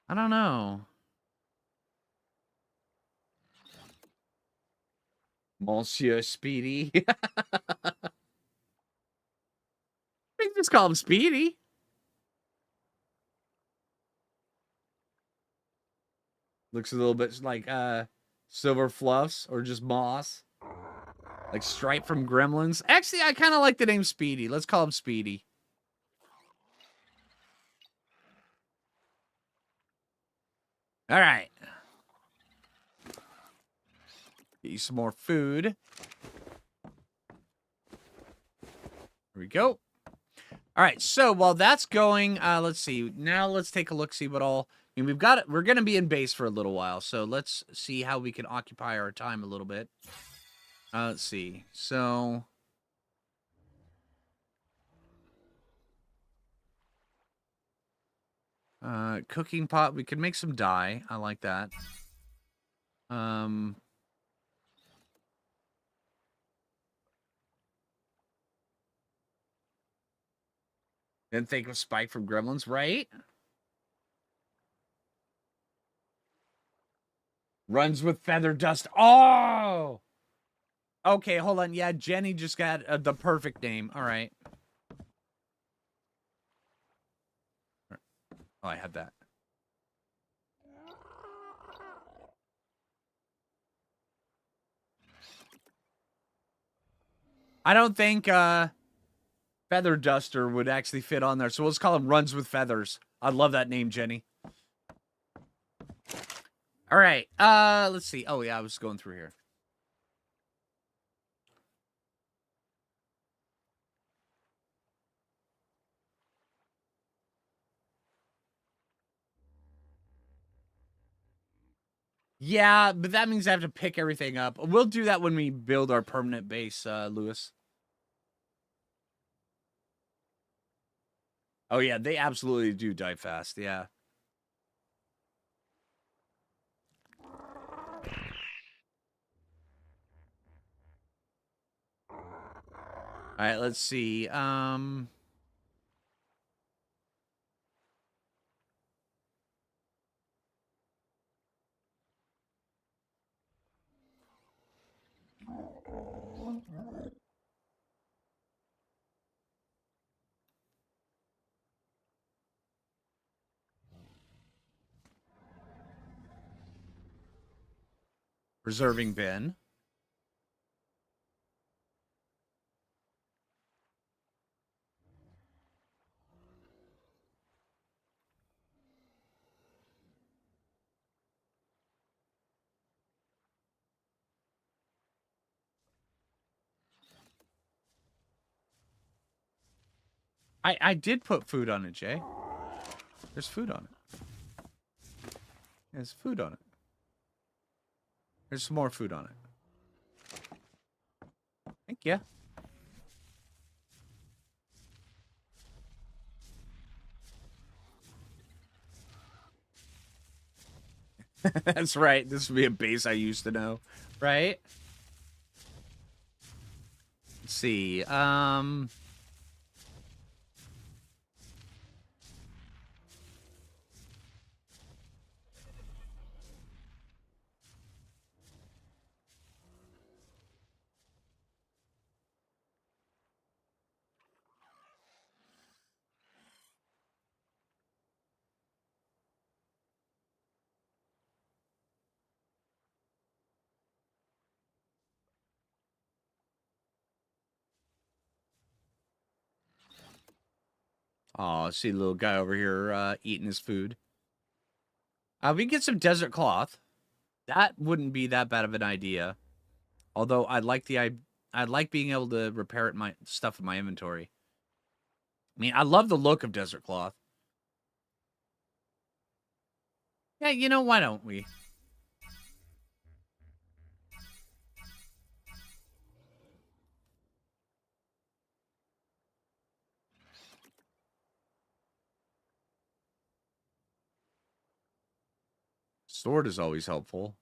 I don't know. Monsieur Speedy. We can just call him Speedy. Looks a little bit like Silver Fluffs or just moss. Like Stripe from Gremlins. Actually, I kind of like the name Speedy. Let's call him Speedy. All right. Get you some more food. Here we go. All right, so while that's going, let's see. Now let's take a look, see what all... I mean, we're going to be in base for a little while, so let's see how we can occupy our time a little bit. Let's see. So... cooking pot. We could make some dye. I like that. Didn't think of Spike from Gremlins, right? Runs with feather dust. Oh! Okay, hold on. Yeah, Jenny just got the perfect name. All right. Oh, I had that. I don't think Feather Duster would actually fit on there, so let's call him Runs with Feathers. I love that name, Jenny. All right. Let's see. Oh yeah, I was going through here. Yeah, but that means I have to pick everything up. We'll do that when we build our permanent base, Lewis. Oh yeah, they absolutely do die fast. Yeah. All right, let's see. Reserving bin. I did put food on it, Jay. There's food on it. There's food on it. There's some more food on it. Thank you. That's right. This would be a base I used to know. Right? Let's see. Oh, see the little guy over here eating his food. We can get some desert cloth. That wouldn't be that bad of an idea. Although I like being able to repair it my stuff in my inventory. I mean, I love the look of desert cloth. Yeah, you know, why don't we? Sword is always helpful.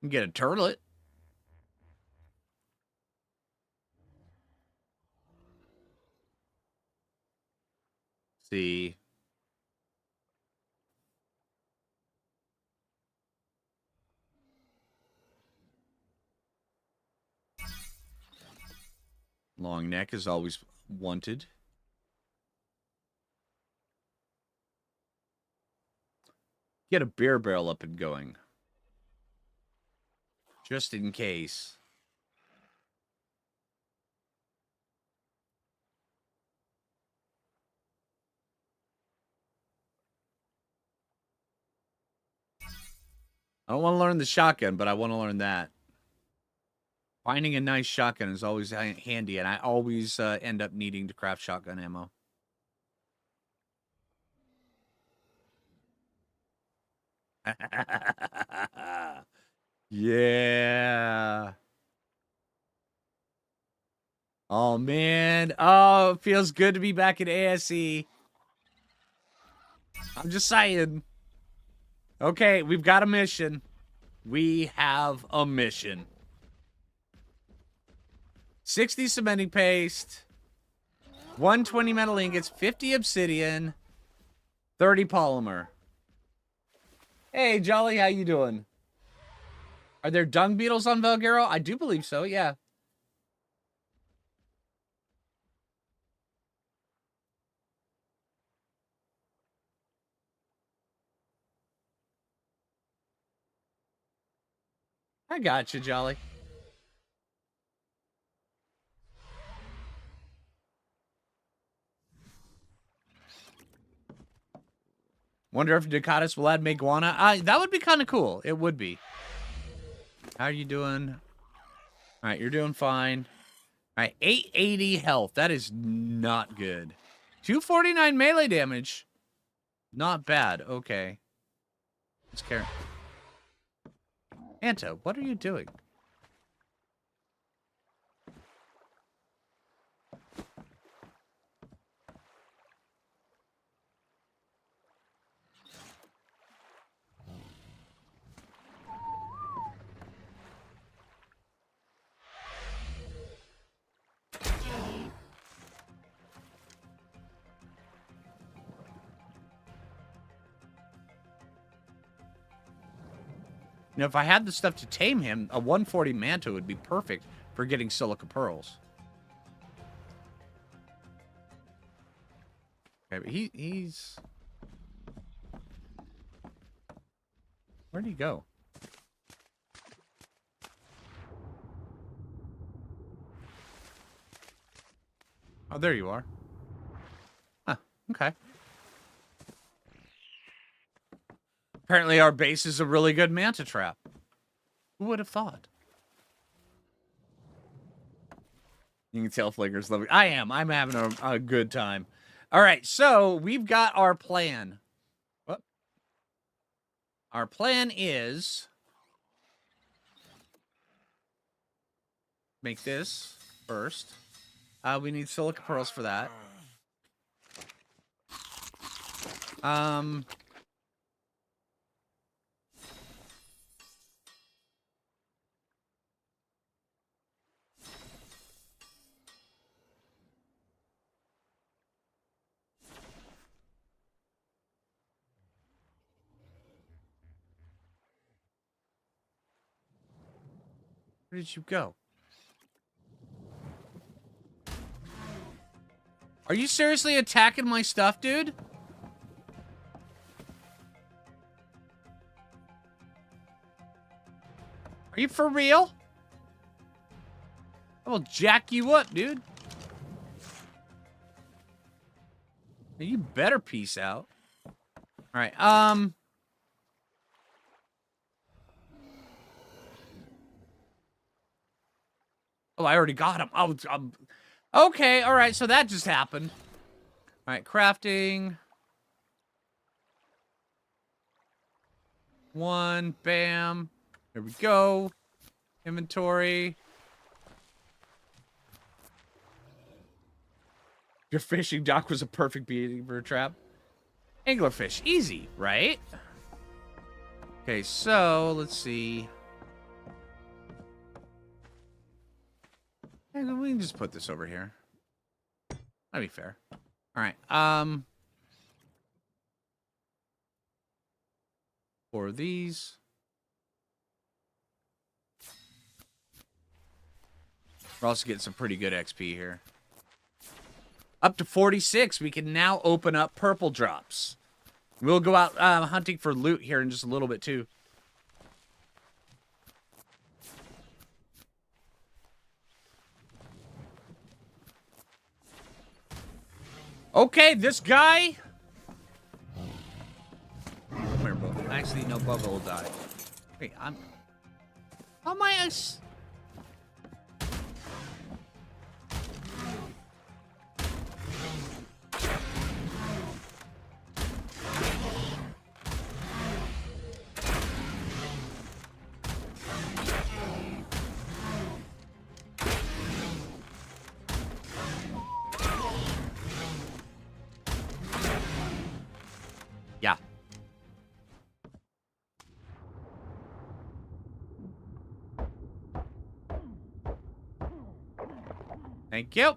You can get a turlet. See. Long neck is always wanted. Get a beer barrel up and going. Just in case. I don't want to learn the shotgun, but I want to learn that. Finding a nice shotgun is always handy, and I always end up needing to craft shotgun ammo. Yeah. Oh, man. Oh, it feels good to be back in ASE. I'm just saying. Okay, we've got a mission. We have a mission. 60 cementing paste, 120 metal ingots, 50 obsidian, 30 polymer. Hey, Jolly, how you doing? Are there dung beetles on Valguero? I do believe so, yeah. I got you, Jolly. Wonder if Ducatus will add Meguana. That would be kind of cool. It would be. How are you doing? All right, you're doing fine. All right, 880 health. That is not good. 249 melee damage. Not bad. Okay. Let's carry. Anto, what are you doing? You know, if I had the stuff to tame him, a 140 Manto would be perfect for getting Silica Pearls. Okay, but he's... Where'd he go? Oh, there you are. Huh, okay. Apparently our base is a really good manta trap. Who would have thought? You can tell Flinger's loving. I am. I'm having a good time. All right, so we've got our plan. What? Our plan is... Make this first. We need Silica Pearls for that. Where did you go? Are you seriously attacking my stuff, dude? Are you for real? I will jack you up, dude. You better peace out. All right, Oh, I already got him. Oh, okay, all right, so that just happened. All right, crafting. One, bam. There we go. Inventory. Your fishing dock was a perfect beaver trap. Anglerfish, easy, right? Okay, so let's see. Hey, we can just put this over here. That'd be fair. All right. For these. We're also getting some pretty good XP here. Up to 46. We can now open up purple drops. We'll go out hunting for loot here in just a little bit, too. Okay, this guy... Come here, Bubba. Actually, no, Bubba will die. Wait, How am I... Yeah. Thank you.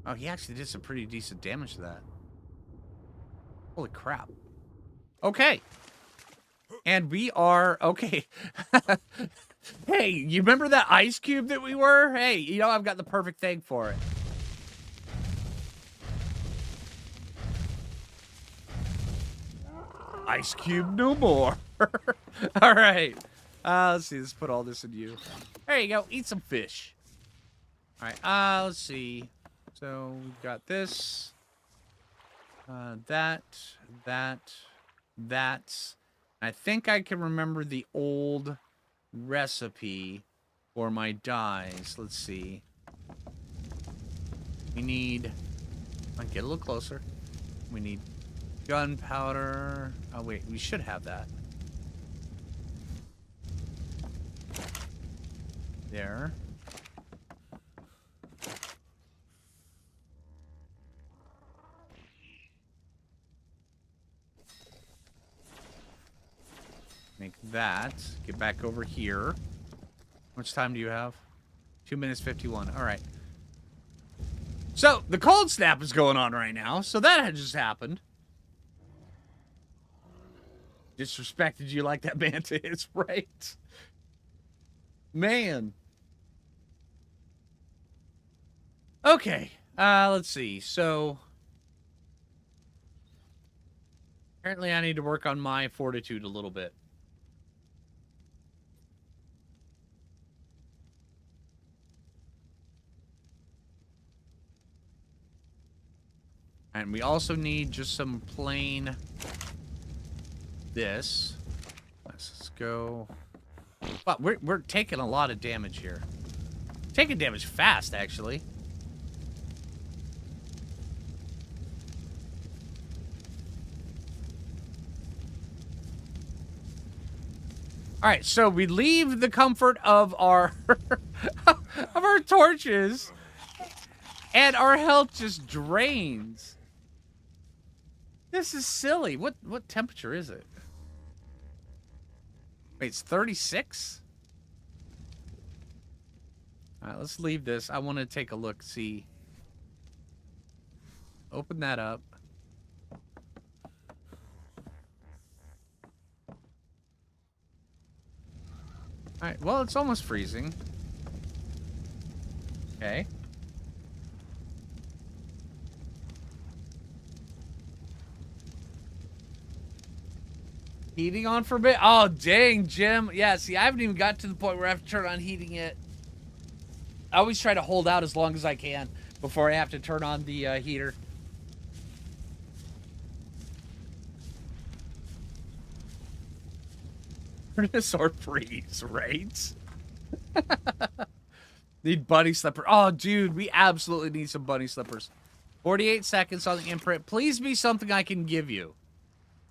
Oh, he actually did some pretty decent damage to that. Holy crap. Okay. And we are... Okay. Hey, you remember that ice cube that we were? Hey, you know, I've got the perfect thing for it. Ice cube no more. All right. Let's see. Let's put all this in you. There you go. Eat some fish. All right. Let's see. So we've got this. That, that, that. I think I can remember the old recipe for my dyes. Let's see. We need... I'll get a little closer. We need gunpowder. Oh, wait. We should have that. There. Make that. Get back over here. How much time do you have? 2 minutes 51. All right. So, the cold snap is going on right now. So that had just happened. Disrespected you like that manta is, right? Man. Okay. Let's see. So, apparently I need to work on my fortitude a little bit. And we also need just some plain this. Let's go. But we're taking a lot of damage here. Taking damage fast, actually. All right, so we leave the comfort of our of our torches, and our health just drains. This is silly. What temperature is it? Wait, it's 36? All right, let's leave this. I want to take a look, see. Open that up. All right, well, it's almost freezing. Okay. Heating on for a bit? Oh, dang, Jim. Yeah, see, I haven't even got to the point where I have to turn on heating yet. I always try to hold out as long as I can before I have to turn on the heater. Furnace or freeze, right? Need bunny slipper. Oh, dude, we absolutely need some bunny slippers. 48 seconds on the imprint. Please be something I can give you.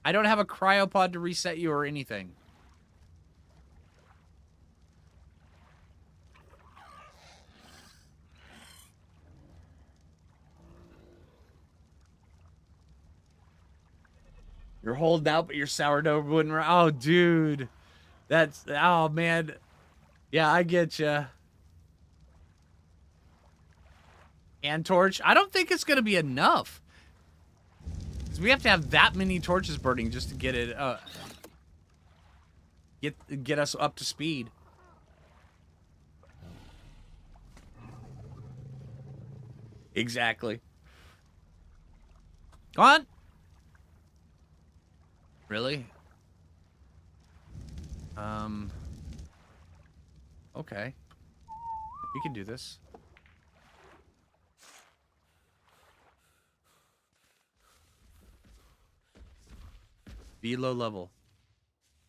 I don't have a cryopod to reset you or anything. You're holding out, but your sourdough wouldn't... Oh, dude. That's... Oh, man. Yeah, I get you. And torch. I don't think it's going to be enough. We have to have that many torches burning just to get it, get us up to speed. Exactly. Go on. Really? Okay. We can do this. Be low level.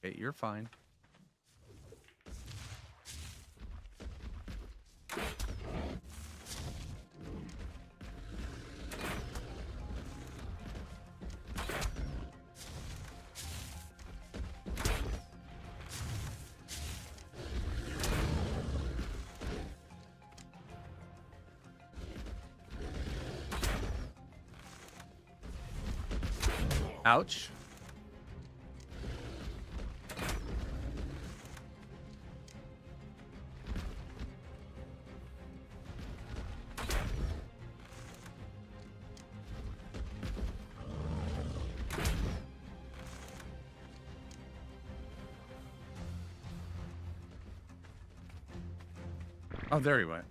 Okay, you're fine. Ouch. Oh, there he went.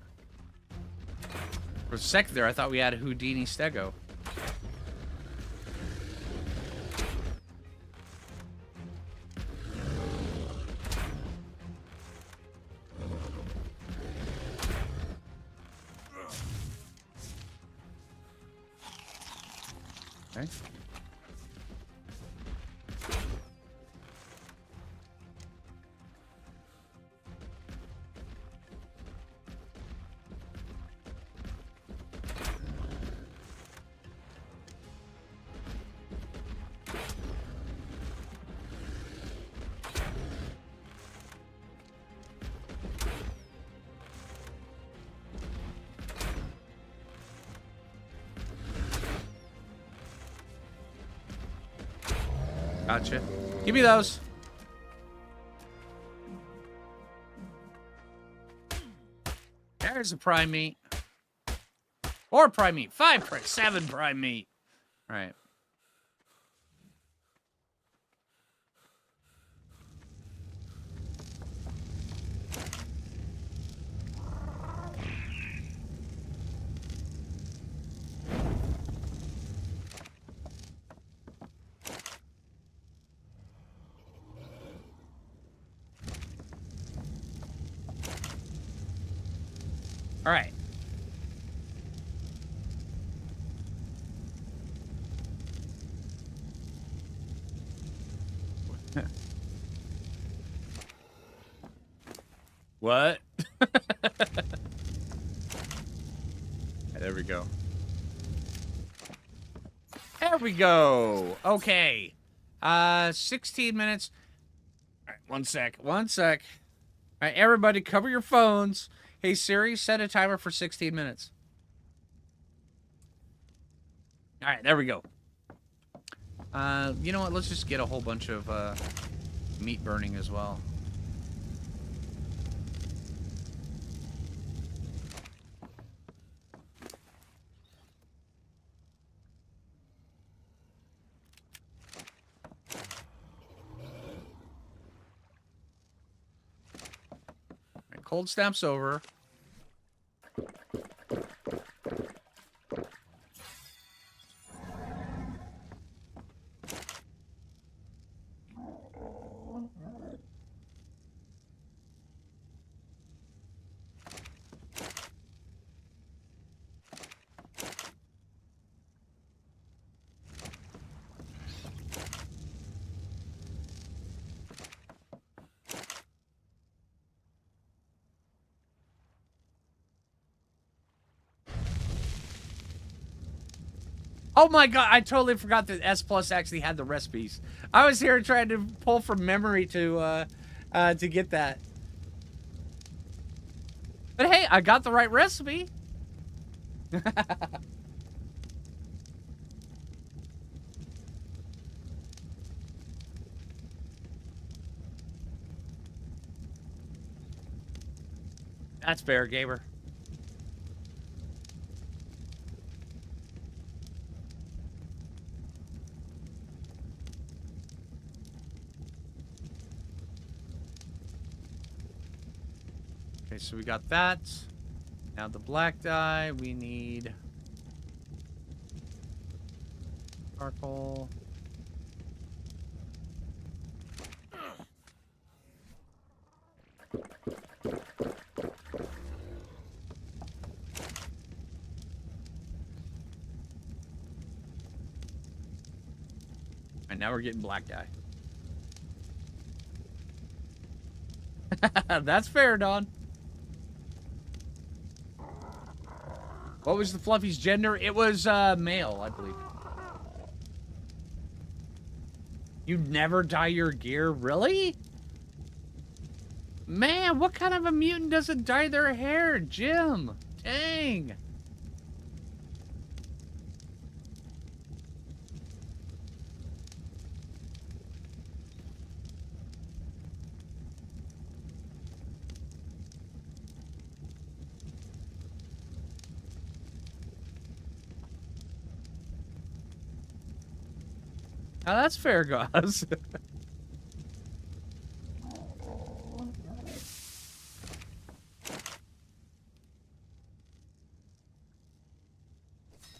For a second there, I thought we had a Houdini Stego. Okay. Gotcha. Give me those. There's a prime meat. Or prime meat. 7 prime meat. All right. All right. What? There we go. There we go. Okay. 16 minutes. All right, one sec. All right, everybody cover your phones. Hey, Siri, set a timer for 16 minutes. All right, there we go. You know what? Let's just get a whole bunch of meat burning as well. All right, cold snap's over. Oh my god, I totally forgot that S Plus actually had the recipes. I was here trying to pull from memory to get that. But hey, I got the right recipe. That's fair, gamer. Okay, so we got that. Now the black dye, we need charcoal. And now we're getting black dye. That's fair, Don. What was the Fluffy's gender? It was male, I believe. You never dye your gear? Really? Man, what kind of a mutant doesn't dye their hair, Jim? Dang. Now that's fair, guys.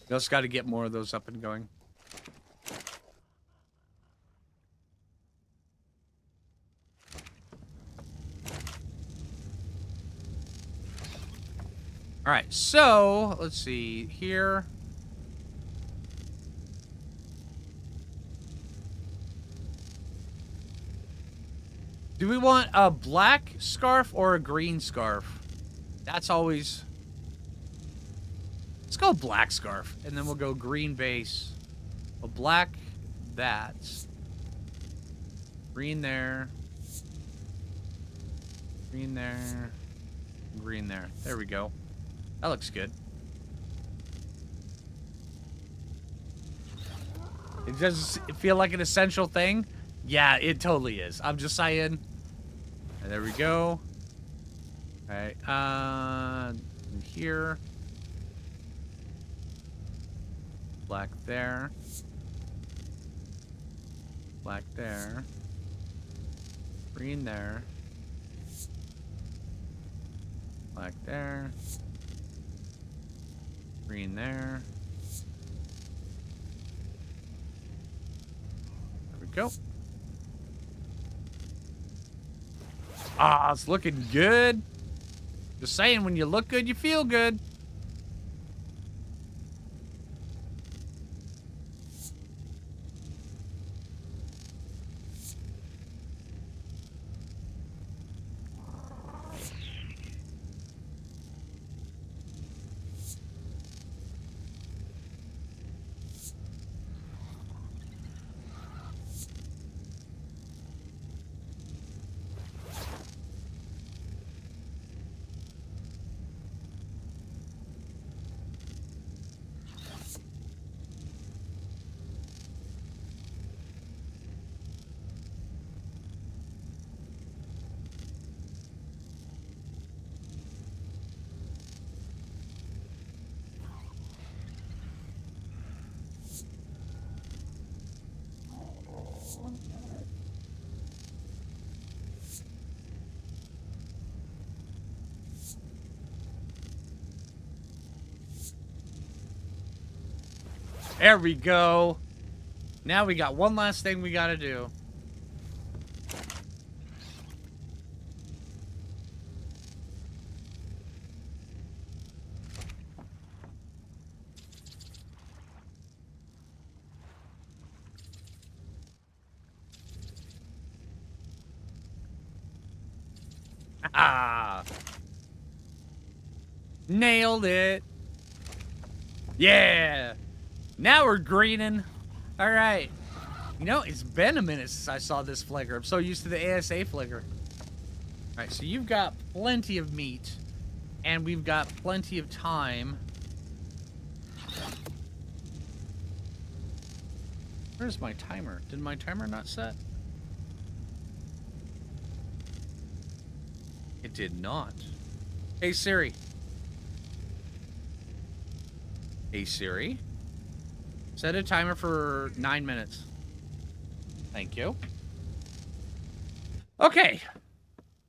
Just got to get more of those up and going. All right, so let's see here. Do we want a black scarf or a green scarf? That's always... Let's go black scarf. And then we'll go green base. A black, that. Green there. Green there. Green there. There we go. That looks good. It does feel like an essential thing. Yeah, it totally is. I'm just saying. And there we go. All right. Here. Black there. Black there. Green there. Black there. Green there. There we go. Ah, it's looking good. Just saying, when you look good, you feel good. There we go. Now we got one last thing we gotta do. Ah! Nailed it. Yeah! Now we're greening. All right. You know, it's been a minute since I saw this Phlinger. I'm so used to the ASA Phlinger. All right, so you've got plenty of meat. And we've got plenty of time. Where's my timer? Did my timer not set? It did not. Hey, Siri. Hey, Siri. Set a timer for 9 minutes. Thank you. Okay.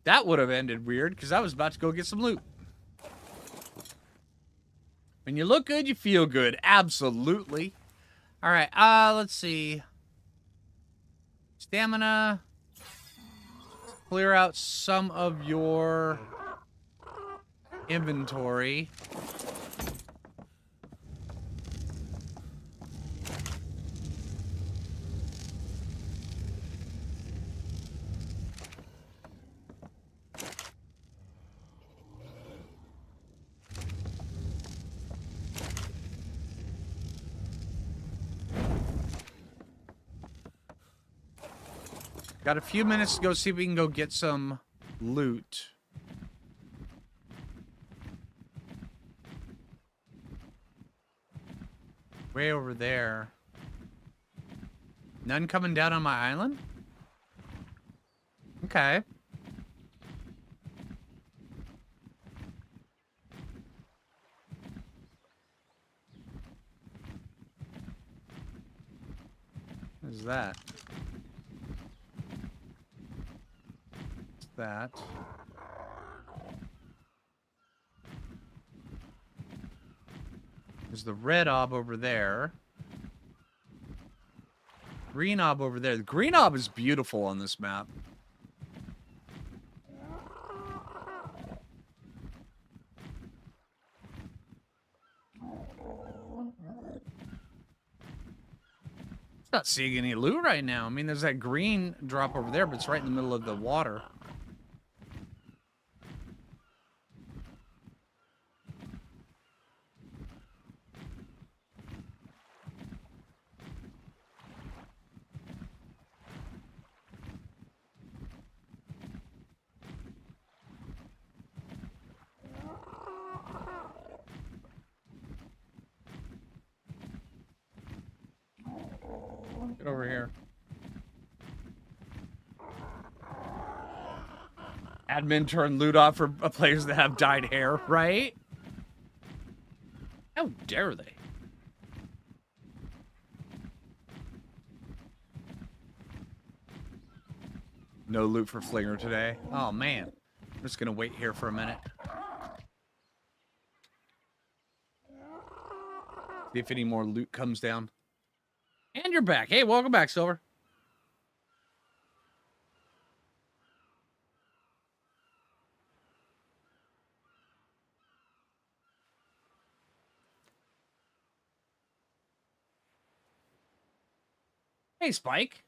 That would have ended weird, because I was about to go get some loot. When you look good, you feel good. Absolutely. All right. Let's see. Stamina. Clear out some of your inventory. Got a few minutes to go see if we can go get some loot. Way over there. None coming down on my island? Okay. What is that? That. There's the red ob over there. Green ob over there. The green ob is beautiful on this map. Not seeing any loot right now. I mean, there's that green drop over there, but it's right in the middle of the water. Get over here. Admin turn loot off for players that have dyed hair, right? How dare they? No loot for Phlinger today. Oh, man. I'm just going to wait here for a minute. See if any more loot comes down. And you're back. Hey, welcome back, Silver. Hey, Spike.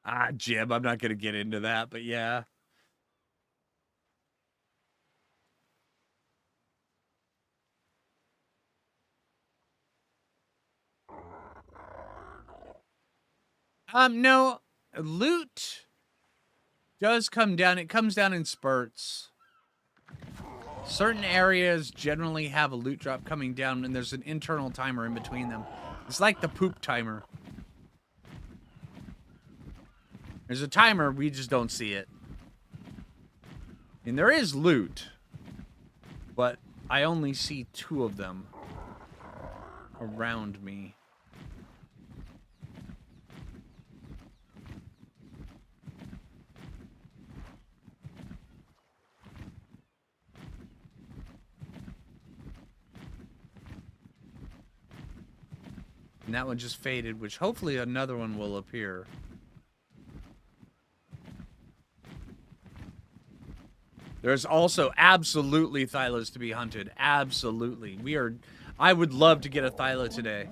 Ah, Jim, I'm not going to get into that, but yeah. No, loot does come down. It comes down in spurts. Certain areas generally have a loot drop coming down, and there's an internal timer in between them. It's like the poop timer. There's a timer, we just don't see it. And there is loot, but I only see 2 of them around me. And that one just faded, which hopefully another one will appear. There's also absolutely thylas to be hunted. Absolutely. I would love to get a thyla today.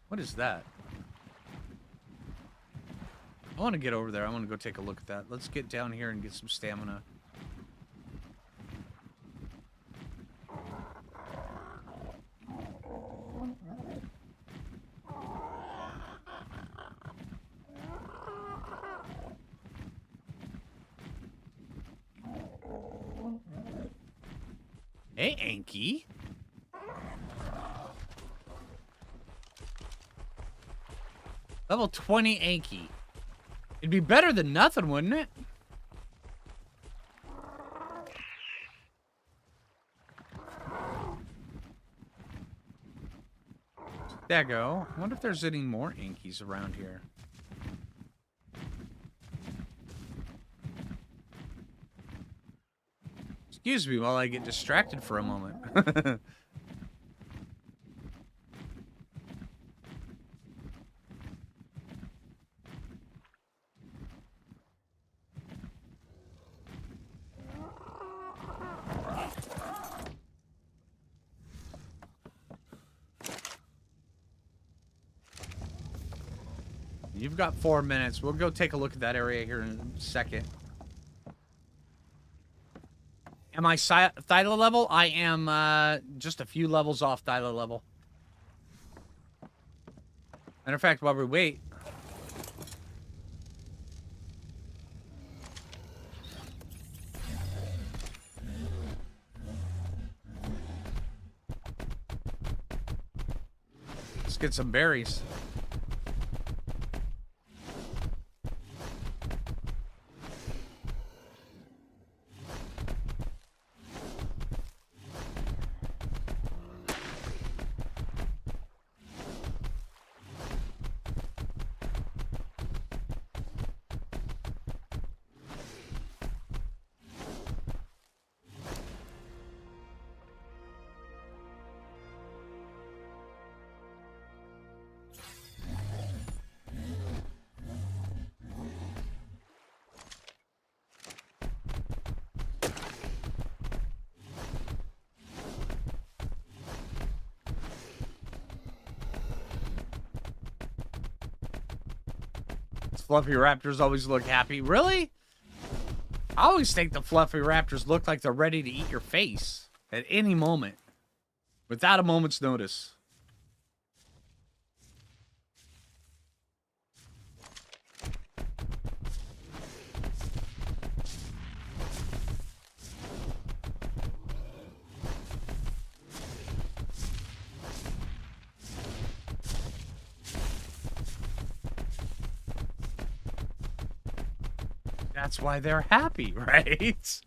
What is that? I want to get over there. I want to go take a look at that. Let's get down here and get some stamina. Hey, Anki. Level 20 Anki. It'd be better than nothing, wouldn't it? There you go. I wonder if there's any more Ankies around here. Excuse me while I get distracted for a moment. You've got 4 minutes. We'll go take a look at that area here in a second. Am I Thyla level? I am just a few levels off Thyla level. Matter of fact, while we wait... let's get some berries. fluffy raptors always look happy. Really? I always think the fluffy raptors look like they're ready to eat your face at any moment, without a moment's notice. That's why they're happy, right?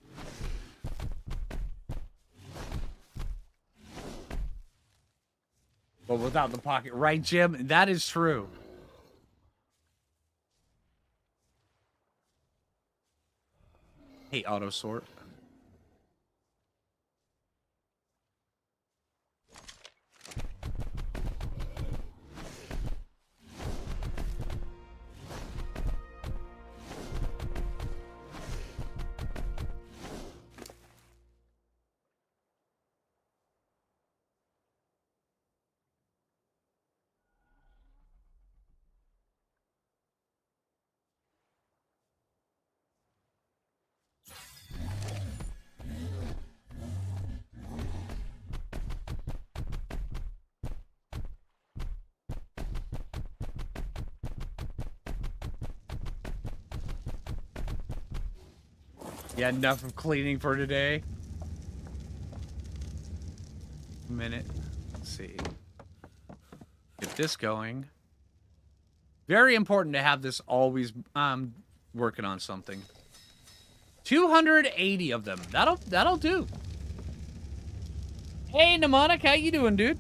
But without the pocket, right, Jim? That is true. Hey, auto sort. Yeah, enough of cleaning for today. A minute. Let's see. Get this going. Very important to have this always working on something. 280 of them. That'll do. Hey, Mnemonic, how you doing, dude?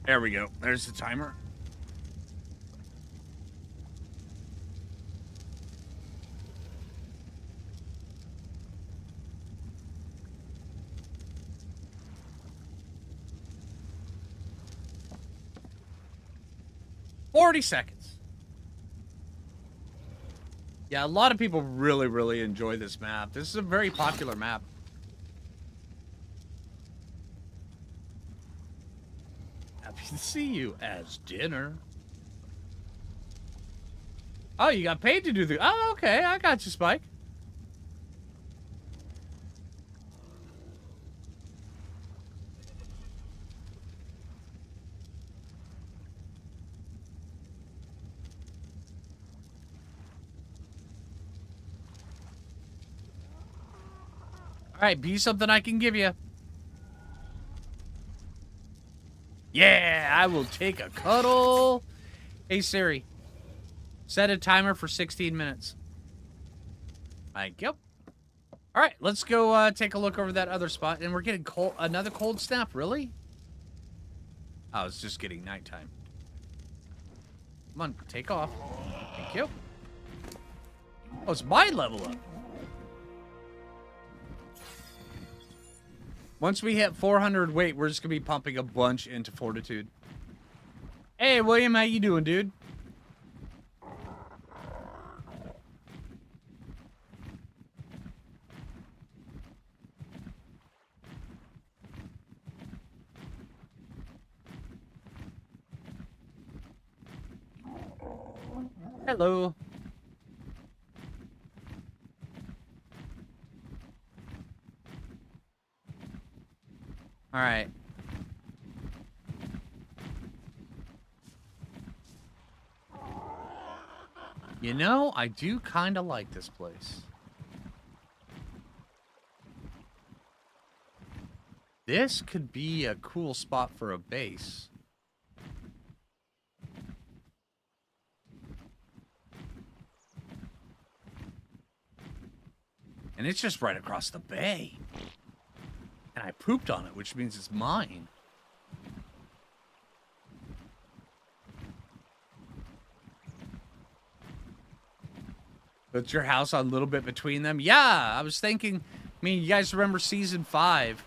There we go. There's the timer. $40 seconds. Yeah, a lot of people really, really enjoy this map. This is a very popular map. Happy to see you as dinner. Oh, you got paid to do the... Oh, okay. I got you, Spike. All right, be something I can give you. Yeah, I will take a cuddle. Hey, Siri. Set a timer for 16 minutes. Thank you. All right, let's go take a look over that other spot. And we're getting cold, another cold snap, really? Oh, it's just getting nighttime. Come on, take off. Thank you. Oh, it's my level up. Once we hit 400 weight, we're just going to be pumping a bunch into fortitude. Hey, William, how you doing, dude? Hello. All right. You know, I do kind of like this place. This could be a cool spot for a base. And it's just right across the bay. And I pooped on it, which means it's mine. Put your house a little bit between them. Yeah, I was thinking, I mean, you guys remember season 5?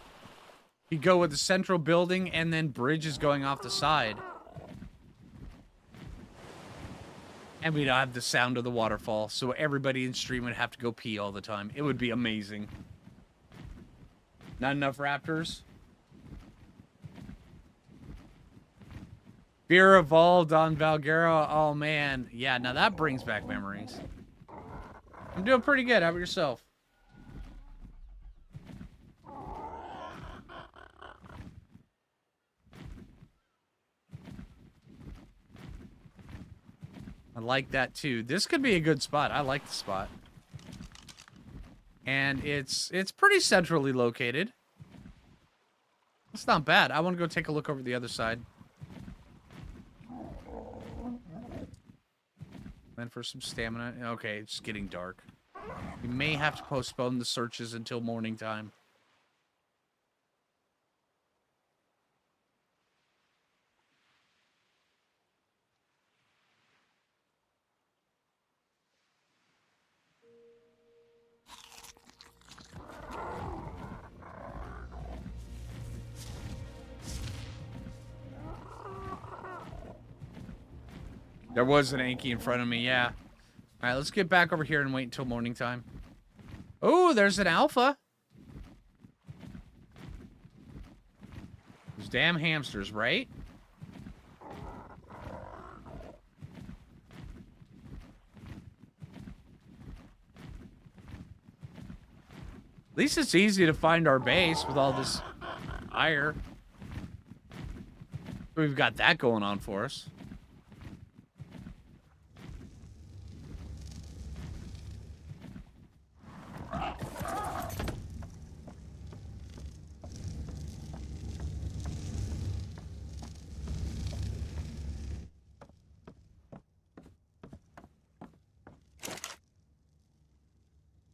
You go with the central building and then bridges going off the side. And we'd have the sound of the waterfall, so everybody in stream would have to go pee all the time. It would be amazing. Not enough raptors? Fear evolved on Valguero. Oh, man. Yeah, now that brings back memories. I'm doing pretty good. How about yourself? I like that, too. This could be a good spot. I like the spot. And it's pretty centrally located. It's not bad. I want to go take a look over the other side. Then for some stamina. Okay, it's getting dark. We may have to postpone the searches until morning time. There was an Anki in front of me, yeah. All right, let's get back over here and wait until morning time. Oh, there's an alpha. Those damn hamsters, right? At least it's easy to find our base with all this ire. We've got that going on for us.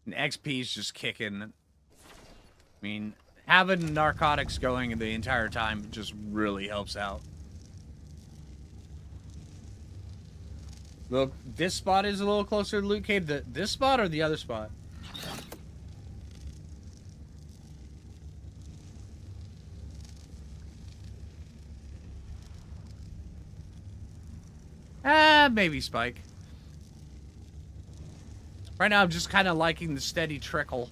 And XP is just kicking. I mean, having narcotics going the entire time just really helps out. Look, this spot is a little closer to the loot cave. This spot or the other spot? Maybe Spike. Right now, I'm just kind of liking the steady trickle.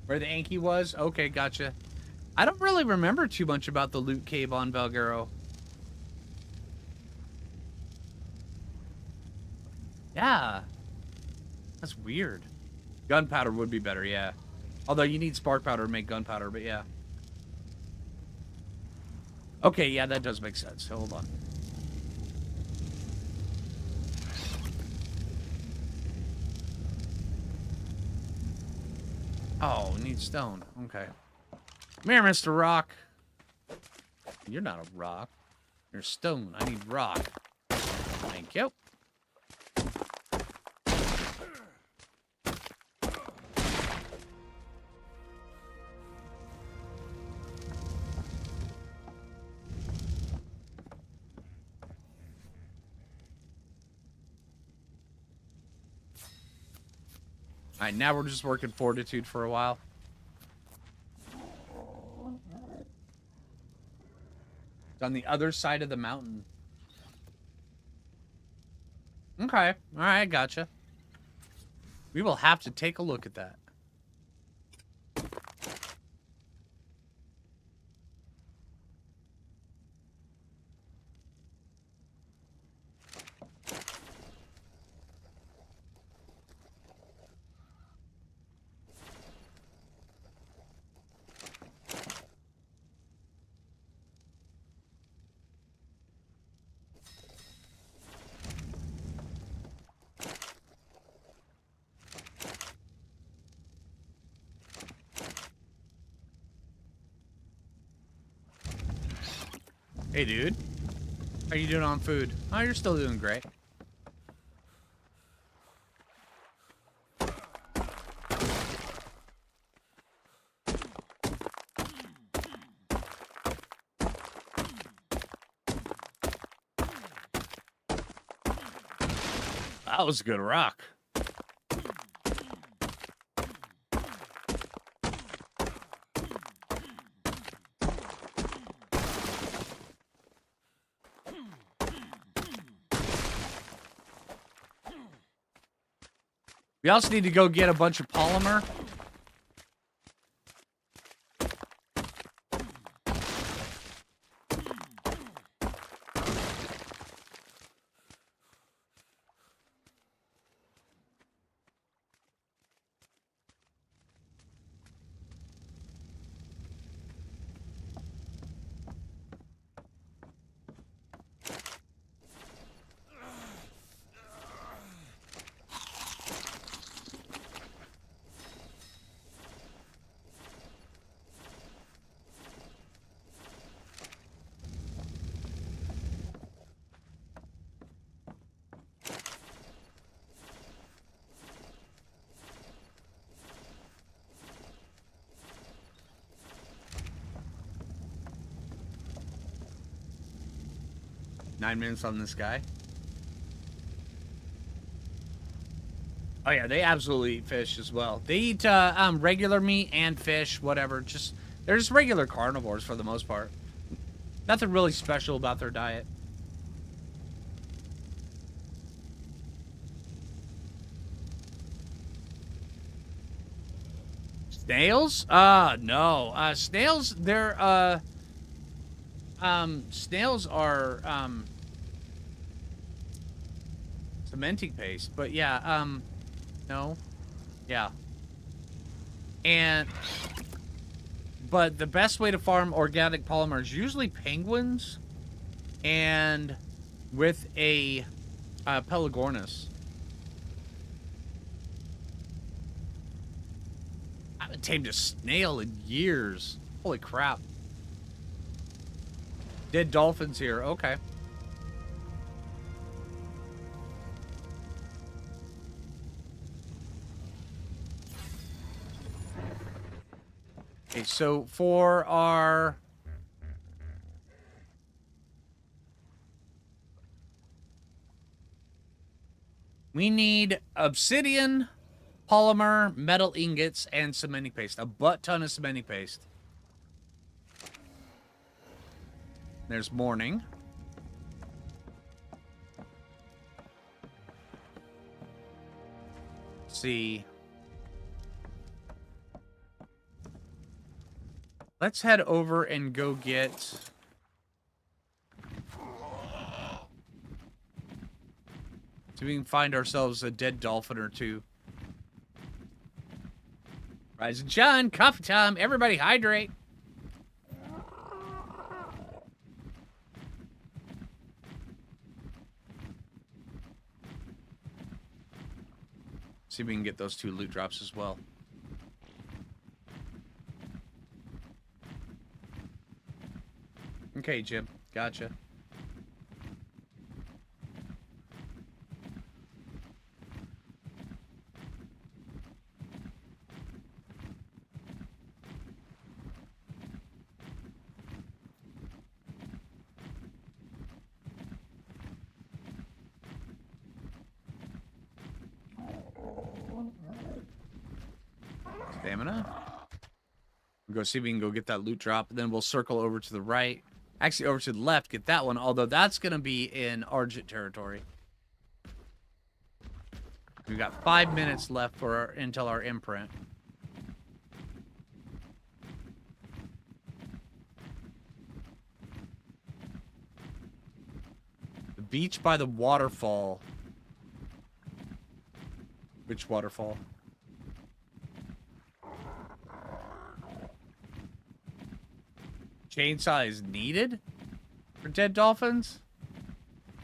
Where the Anki was? Okay, gotcha. I don't really remember too much about the loot cave on Valguero. Yeah. That's weird. Gunpowder would be better, yeah. Although you need spark powder to make gunpowder, but yeah. Okay, yeah, that does make sense. Hold on. Oh, we need stone. Okay. Come here, Mr. Rock. You're not a rock. You're stone. I need rock. Thank you. Alright, now we're just working fortitude for a while. It's on the other side of the mountain. Okay. Alright, gotcha. We will have to take a look at that. Hey, dude. How you doing on food? Oh, you're still doing great. That was a good rock. We also need to go get a bunch of polymer. 9 minutes on this guy. Oh yeah, they absolutely eat fish as well. They eat regular meat and fish, whatever. They're just regular carnivores for the most part. Nothing really special about their diet. Snails? No. Snails, snails are, cementing paste. But yeah, no. Yeah. But the best way to farm organic polymer is usually penguins and with a Pelagornis. I haven't tamed a snail in years. Holy crap. Dead dolphins here. Okay. Okay, so for our... We need obsidian, polymer, metal ingots, and cementing paste. A butt ton of cementing paste. There's morning. Let's see. Let's head over and go get... So we can find ourselves a dead dolphin or two. Rise and shine, coffee time. Everybody hydrate. See if we can get those 2 loot drops as well. Okay, Jim. Gotcha. Stamina. We'll go see if we can go get that loot drop, and then we'll circle over to the right. Actually, over to the left, get that one, although that's going to be in Argent territory. We've got 5 minutes left for until our imprint. The beach by the waterfall. Which waterfall? Chainsaw is needed for dead dolphins?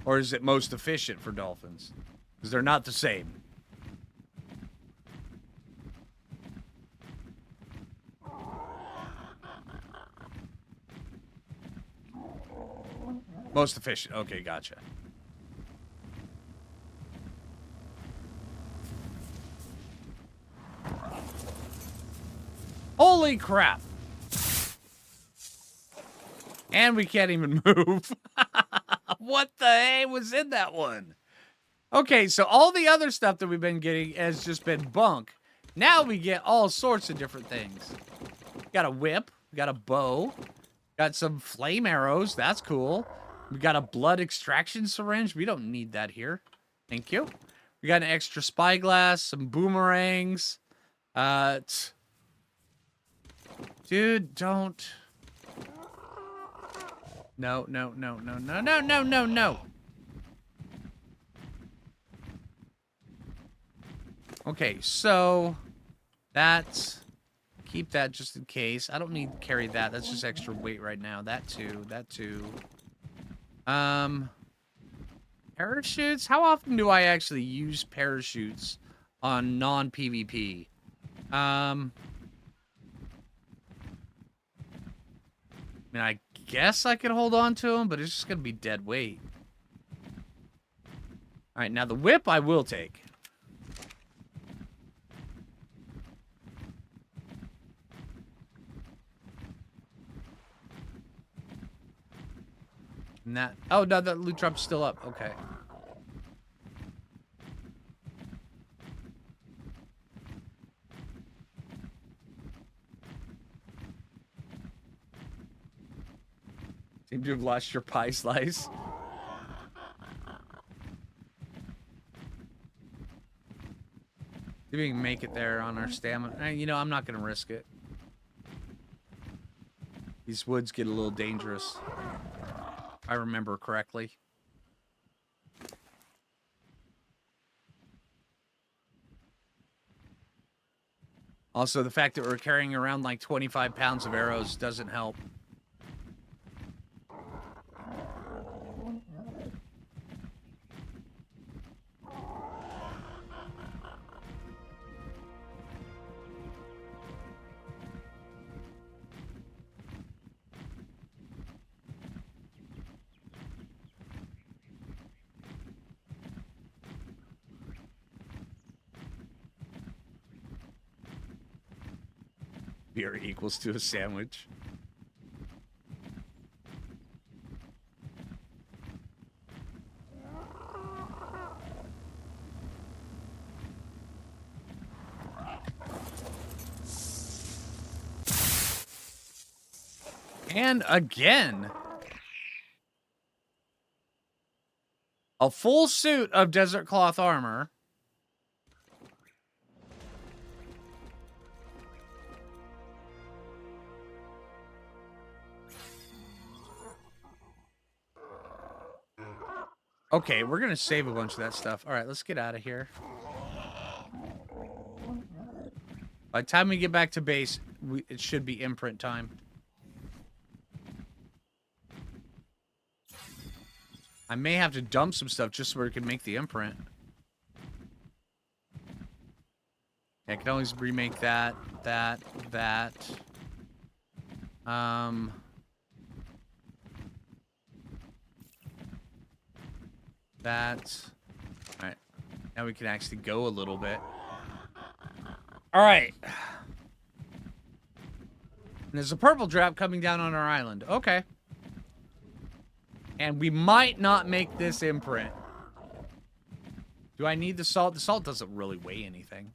Or is it most efficient for dolphins? Because they're not the same. Most efficient. Okay, gotcha. Holy crap. And we can't even move. What the hey was in that one? Okay, so all the other stuff that we've been getting has just been bunk. Now we get all sorts of different things. Got a whip. We got a bow. Got some flame arrows. That's cool. We got a blood extraction syringe. We don't need that here. Thank you. We got an extra spyglass. Some boomerangs. Dude, don't... No, no, no, no, no, no, no, no, no. Okay, so that's... Keep that just in case. I don't need to carry that. That's just extra weight right now. That too. That too. Parachutes? How often do I actually use parachutes on non-PvP? I mean, I guess I could hold on to them, but it's just going to be dead weight. All right, now the whip I will take. And that... Oh, no, that loot drop's still up. Okay. Seem to have lost your pie slice. See if we can make it there on our stamina. You know, I'm not going to risk it. These woods get a little dangerous. If I remember correctly. Also, the fact that we're carrying around like 25 pounds of arrows doesn't help. Beer equals to a sandwich. And again. A full suit of desert cloth armor. Okay, we're going to save a bunch of that stuff. All right, let's get out of here. By the time we get back to base, it should be imprint time. I may have to dump some stuff just so we can make the imprint. I can always remake that. That. Alright. Now we can actually go a little bit. Alright. There's a purple drop coming down on our island. Okay. And we might not make this imprint. Do I need the salt? The salt doesn't really weigh anything.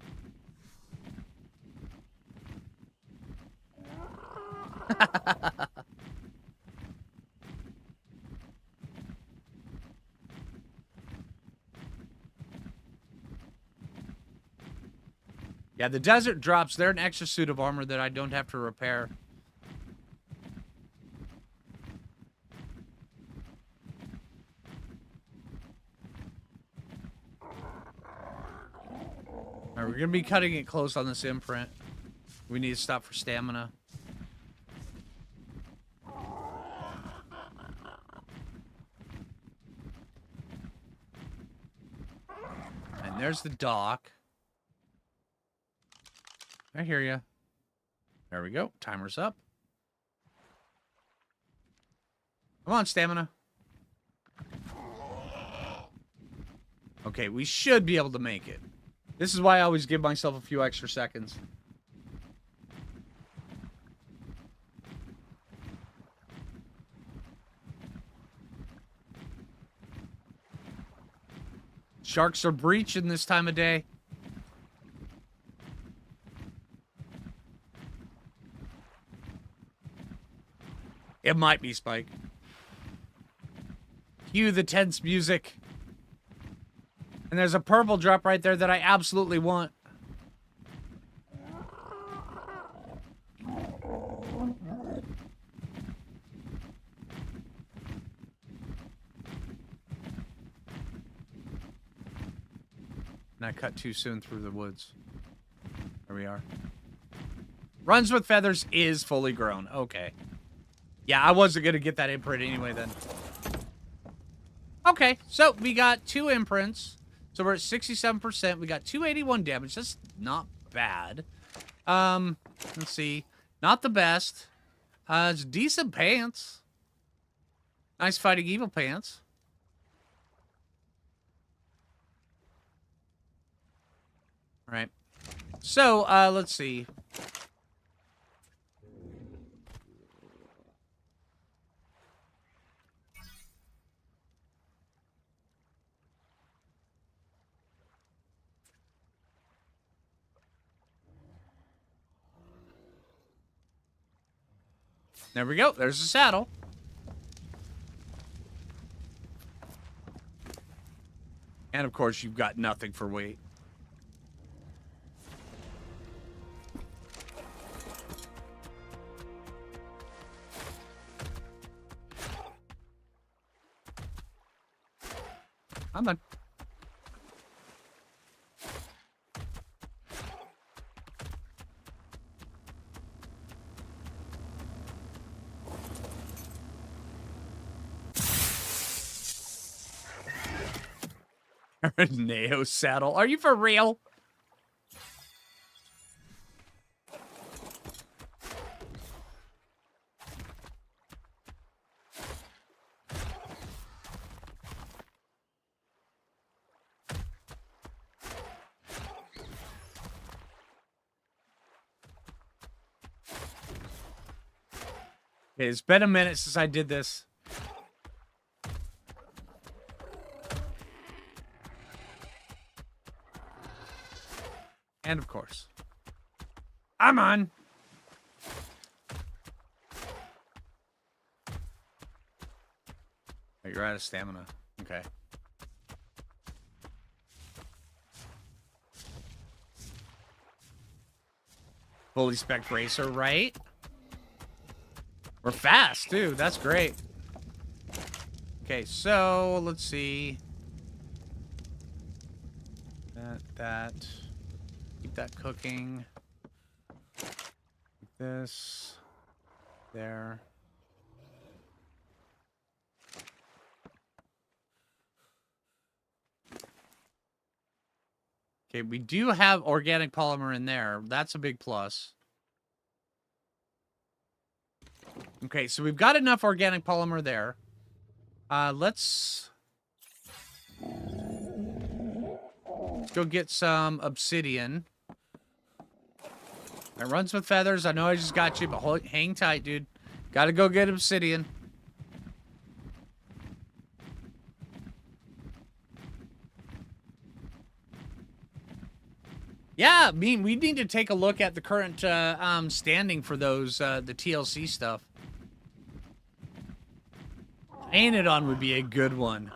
Yeah, the desert drops. They're an extra suit of armor that I don't have to repair. Alright, we're going to be cutting it close on this imprint. We need to stop for stamina. And there's the dock. I hear ya. There we go. Timer's up. Come on, stamina. Okay, we should be able to make it. This is why I always give myself a few extra seconds. Sharks are breaching this time of day. It might be Spike. Cue the tense music. And there's a purple drop right there that I absolutely want. And I cut too soon through the woods. There we are. Runs with feathers is fully grown. Okay. Yeah, I wasn't going to get that imprint anyway then. Okay, so we got 2 imprints. So we're at 67%. We got 281 damage. That's not bad. Let's see. Not the best. It's decent pants. Nice fighting evil pants. All right. So, let's see. There we go. There's the saddle. And, of course, you've got nothing for weight. I'm done. Neo saddle. Are you for real? It's been a minute since I did this. And of course, I'm on. Oh, you're out of stamina. Okay. Fully spec racer, right? We're fast, too. That's great. Okay, so let's see. That. Keep that cooking. Keep this. There. Okay, we do have organic polymer in there. That's a big plus. Okay, so we've got enough organic polymer there. Let's go get some obsidian. It runs with feathers. I know I just got you, but hang tight, dude. Gotta go get obsidian. Yeah, I mean, we need to take a look at the current standing for those, the TLC stuff. Anodon would be a good one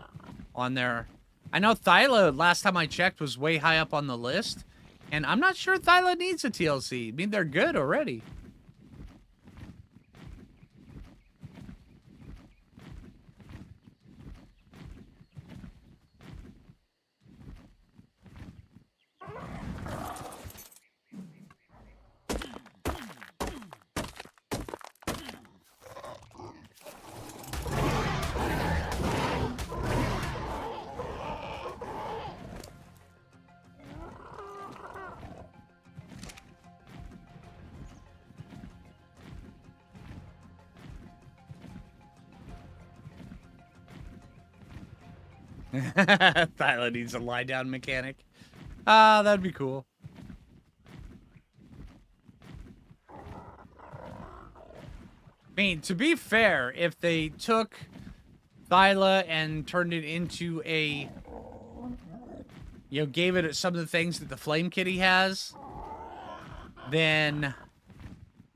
on there. I know Thyla, last time I checked, was way high up on the list. And I'm not sure Thyla needs a TLC. I mean, they're good already. Thyla needs a lie-down mechanic. Ah, that'd be cool. I mean, to be fair, if they took Thyla and turned it into a... You know, gave it some of the things that the Flame Kitty has, then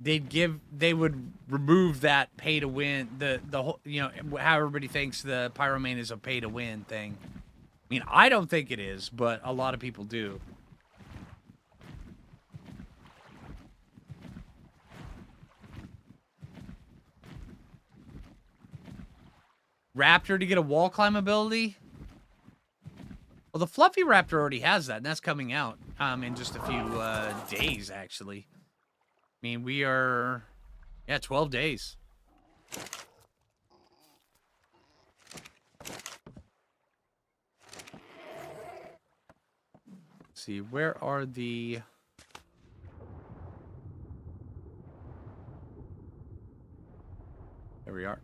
they would remove that pay to win, the whole, you know, how everybody thinks the Pyromane is a pay to win thing. I mean, I don't think it is, but a lot of people do. Raptor to get a wall climb ability? Well, the Fluffy Raptor already has that, and that's coming out in just a few days, actually. I mean, we are... Yeah, 12 days. Let's see, where are the... There we are.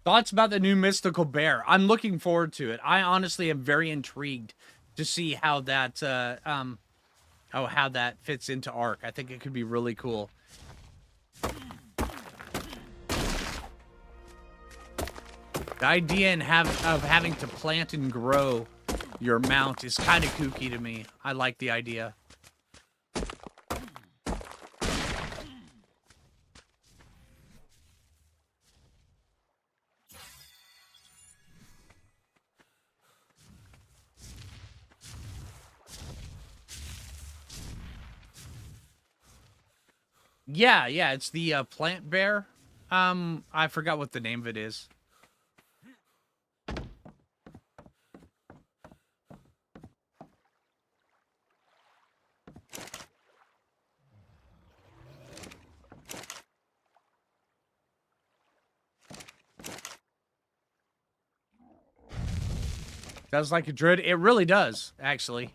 Thoughts about the new mystical bear? I'm looking forward to it. I honestly am very intrigued to see how that how that fits into Arc. I think it could be really cool. The idea of having to plant and grow your mount is kind of kooky to me. I like the idea. Yeah, it's the plant bear. I forgot what the name of it is. Does like a druid? It really does, actually.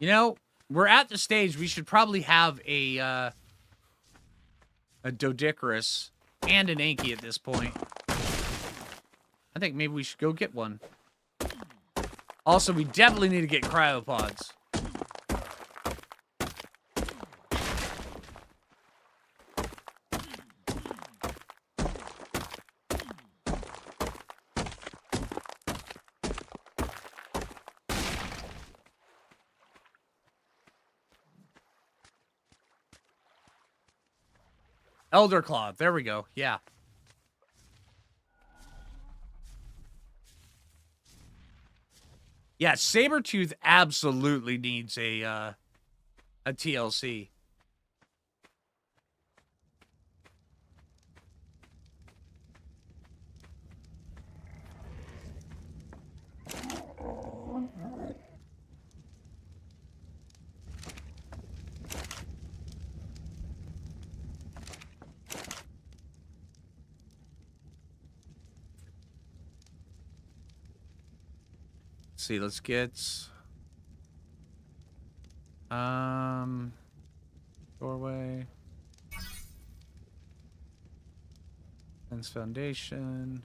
You know, we're at the stage we should probably have a Doedicurus and an Anki at this point. I think maybe we should go get one. Also, we definitely need to get cryopods. Elder Claw. There we go. Yeah. Yeah, Sabretooth absolutely needs a TLC. See, let's get doorway, fence foundation.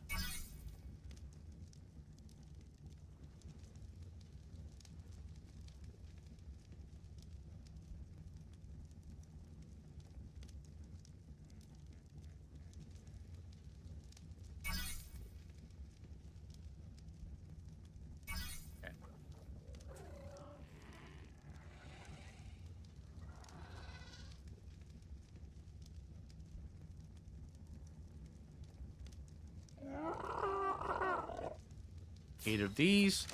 Eight of these.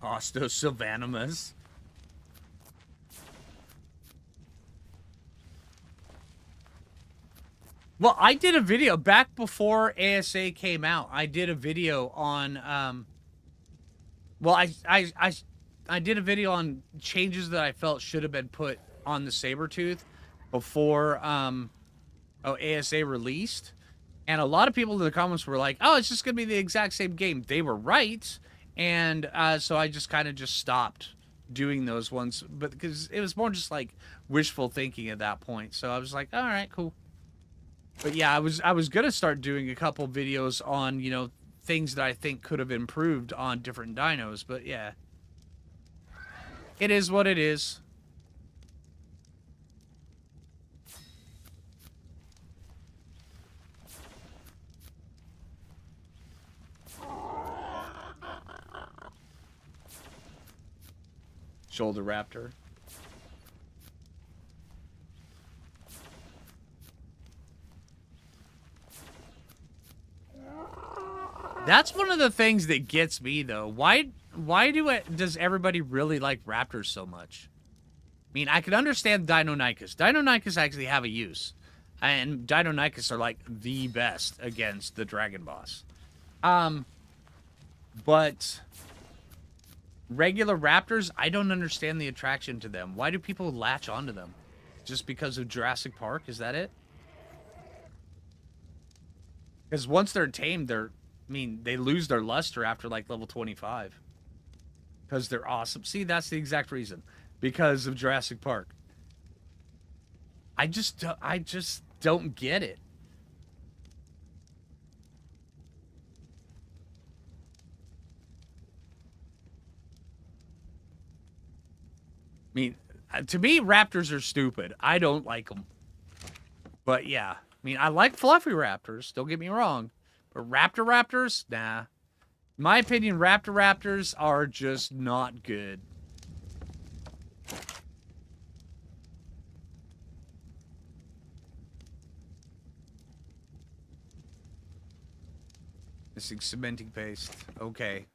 Ostosylvanimus. Well, I did a video back before ASA came out. I did a video on well, I did a video on changes that I felt should have been put on the Sabretooth before ASA released. And a lot of people in the comments were like, "Oh, it's just going to be the exact same game." They were right. And so I just kind of just stopped doing those ones, but because it was more just like wishful thinking at that point. So I was like, all right, cool. But yeah, I was gonna start doing a couple videos on, you know, things that I think could have improved on different dinos. But yeah, it is what it is. Shoulder Raptor. That's one of the things that gets me, though. Why does everybody really like raptors so much? I mean, I could understand Deinonychus. Deinonychus actually have a use. And Deinonychus are like the best against the dragon boss. But regular raptors, I don't understand the attraction to them. Why do people latch onto them? Just because of Jurassic Park? Is that it? Because once they're tamed, they lose their luster after like level 25. Because they're awesome. See, that's the exact reason. Because of Jurassic Park. I just don't get it. I mean, to me, raptors are stupid. I don't like them. But yeah, I mean, I like fluffy raptors. Don't get me wrong. But raptors, nah. In my opinion, raptors are just not good. Missing cementing paste. Okay.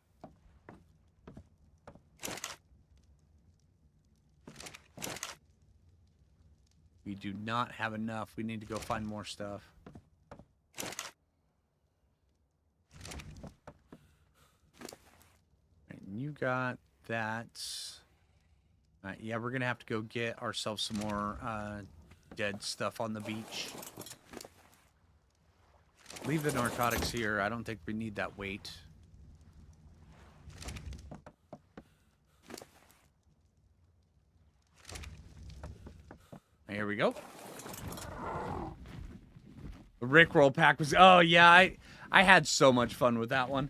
We do not have enough. We need to go find more stuff. And you got that. Yeah, we're going to have to go get ourselves some more dead stuff on the beach. Leave the narcotics here. I don't think we need that weight. Here we go. The Rickroll pack was... Oh, yeah, I had so much fun with that one.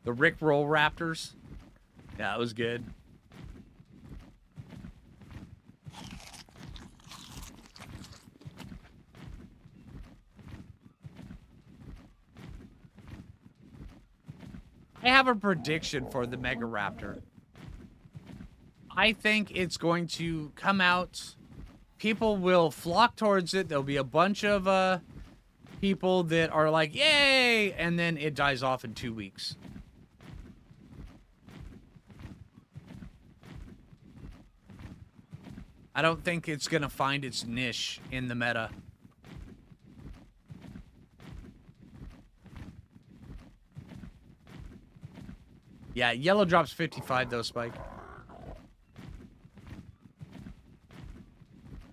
The Rickroll Raptors. Yeah, that was good. I have a prediction for the Mega Raptor. I think it's going to come out. People will flock towards it. There'll be a bunch of people that are like, yay! And then it dies off in 2 weeks. I don't think it's going to find its niche in the meta. Yeah, yellow drops 55 though, Spike.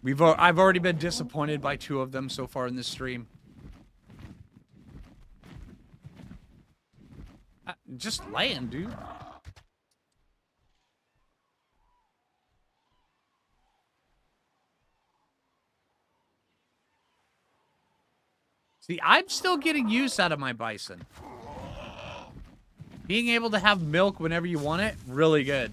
I've already been disappointed by 2 of them so far in this stream. Just land, dude. See, I'm still getting use out of my bison. Being able to have milk whenever you want it, really good.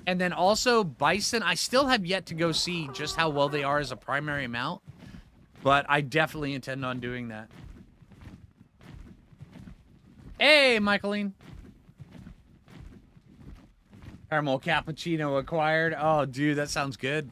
And then also, bison, I still have yet to go see just how well they are as a primary mount. But I definitely intend on doing that. Hey, Michaeline. Caramel cappuccino acquired. Oh, dude, that sounds good.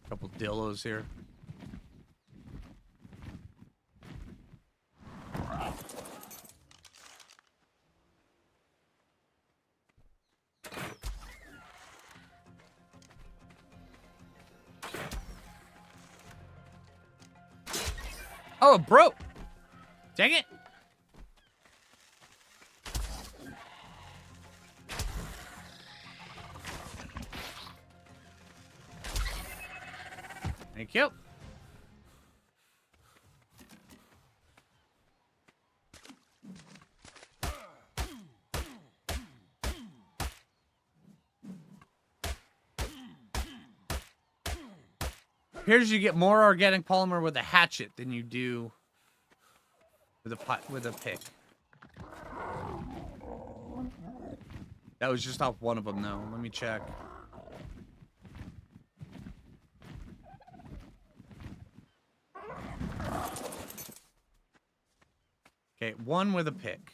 Couple dillos here. Oh, it broke. Dang it. Thank you. appears you get more organic polymer with a hatchet than you do with a pick. That was just off one of them, though. Let me check. Okay, one with a pick.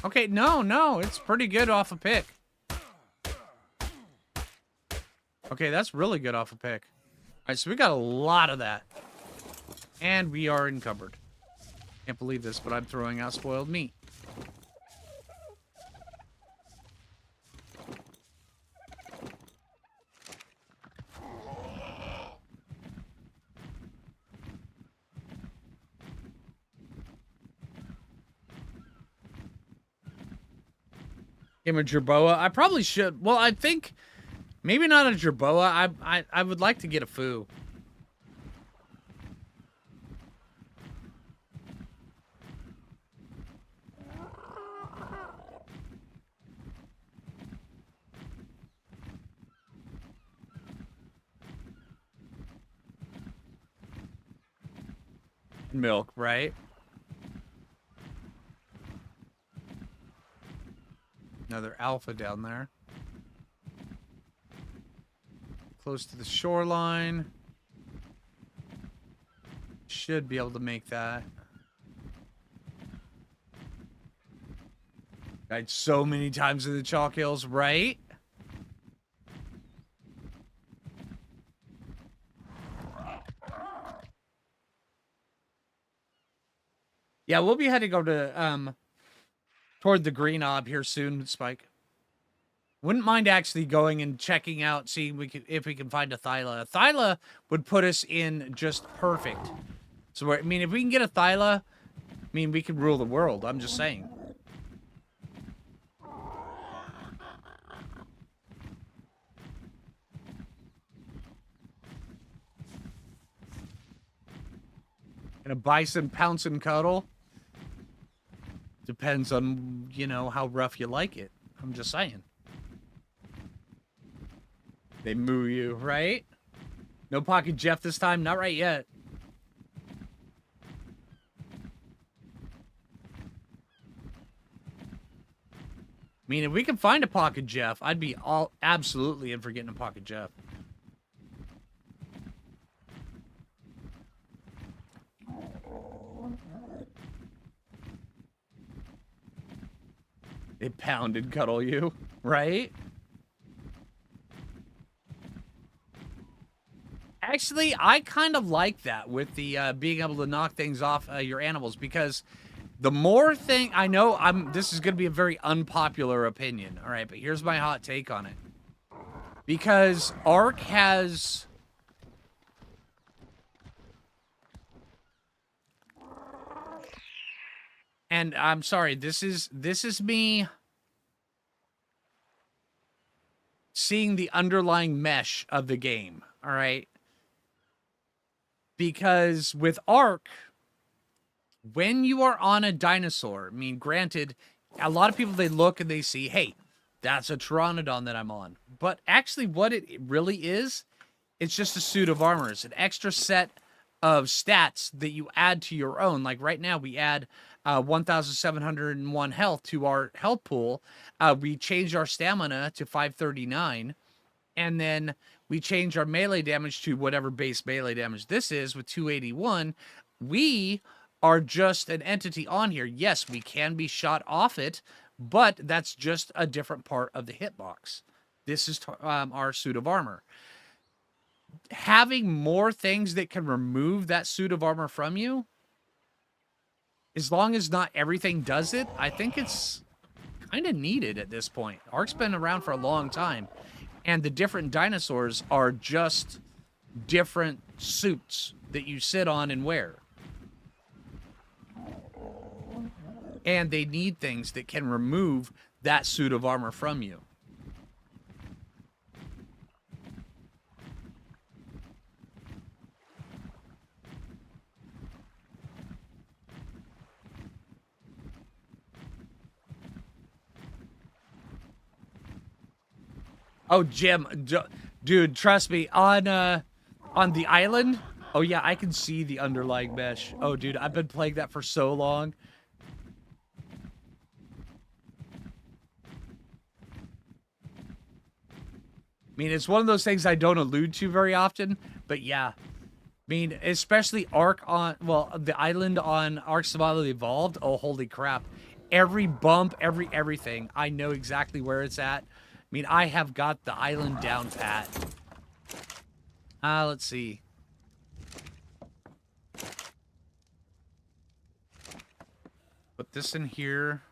Okay, no, it's pretty good off a pick. Okay, that's really good off a pick. All right, so we got a lot of that. And we are encumbered. Can't believe this, but I'm throwing out spoiled meat. Game of Jerboa. I probably should. Well, I think maybe not a Jerboa. I would like to get a Phoo. Milk, right? Another alpha down there. Close to the shoreline. Should be able to make that. Died so many times in the chalk hills, right? Yeah, we'll be heading over to toward the green ob here soon, Spike. Wouldn't mind actually going and checking out, seeing if we can find a Thyla. A Thyla would put us in just perfect. So, I mean, if we can get a Thyla, I mean, we could rule the world. I'm just saying. And a bison pounce and cuddle. Depends on, you know, how rough you like it. I'm just saying. They moo you, right? No Pocket Jeff this time? Not right yet. I mean, if we can find a Pocket Jeff, I'd be all absolutely in for getting a Pocket Jeff. They pound and cuddle you, right? Actually, I kind of like that with the being able to knock things off your animals, because the more thing I know, this is going to be a very unpopular opinion, all right? But here's my hot take on it. Because Ark has... And I'm sorry, this is me seeing the underlying mesh of the game, all right? Because with Ark, when you are on a dinosaur, I mean, granted, a lot of people, they look and they see, hey, that's a Pteranodon that I'm on. But actually what it really is, it's just a suit of armor. It's an extra set of stats that you add to your own. Like right now, we add 1,701 health to our health pool. We changed our stamina to 539. And then we change our melee damage to whatever base melee damage this is with 281. We are just an entity on here. Yes, we can be shot off it, but that's just a different part of the hitbox. This is our suit of armor. Having more things that can remove that suit of armor from you, as long as not everything does it, I think it's kind of needed at this point. Ark's been around for a long time, and the different dinosaurs are just different suits that you sit on and wear. And they need things that can remove that suit of armor from you. Oh, Jim, Dude, trust me, on the island, oh yeah, I can see the underlying mesh. Oh, dude, I've been playing that for so long. I mean, it's one of those things I don't allude to very often, but yeah. I mean, especially Ark on, well, the island on Ark Survival Evolved. Oh, holy crap. Every bump, everything. I know exactly where it's at. I mean, I have got the island down pat. Let's see. Put this in here.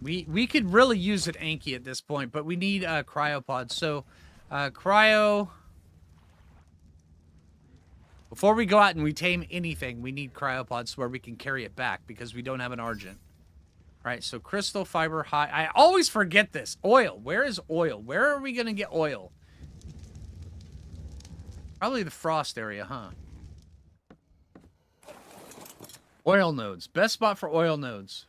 We could really use an Anki at this point, but we need cryopods. So, cryo. Before we go out and we tame anything, we need cryopods where we can carry it back because we don't have an Argent. All right, so crystal fiber high. I always forget this. Oil. Where is oil? Where are we going to get oil? Probably the frost area, huh? Oil nodes. Best spot for oil nodes.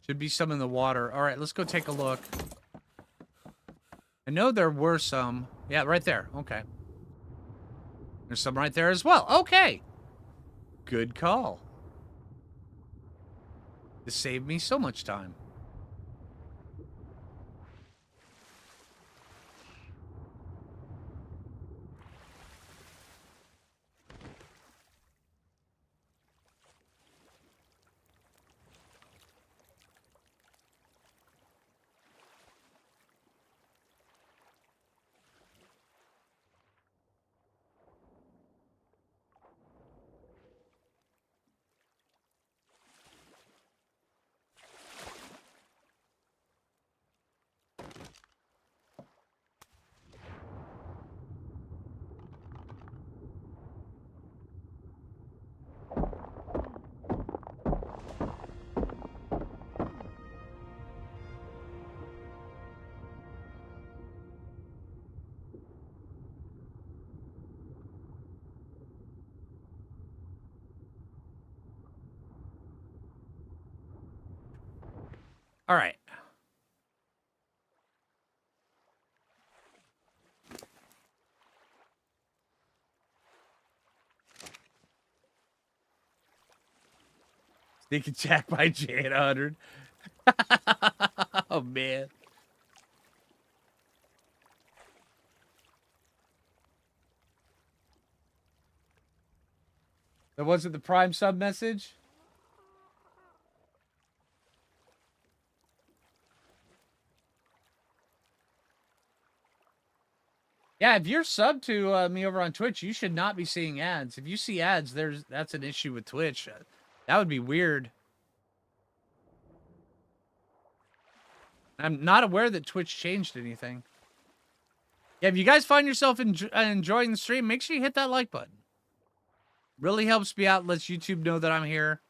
Should be some in the water. All right, let's go take a look. I know there were some. Yeah, right there. Okay. There's some right there as well. Okay. Good call. This saved me so much time. All right. Sneak attack by J at 100. Oh, man. That wasn't the Prime sub message? Yeah, if you're sub to me over on Twitch, you should not be seeing ads. If you see ads, that's an issue with Twitch. That would be weird. I'm not aware that Twitch changed anything. Yeah, if you guys find yourself enjoying the stream, make sure you hit that like button. Really helps me out, lets YouTube know that I'm here.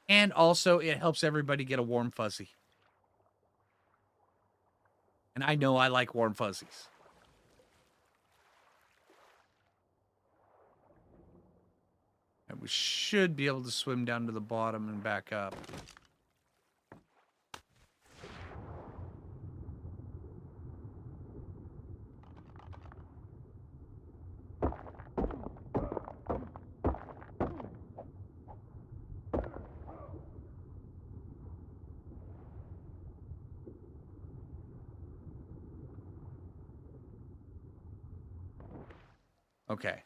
And also, it helps everybody get a warm fuzzy. And I know I like warm fuzzies. And we should be able to swim down to the bottom and back up. Okay.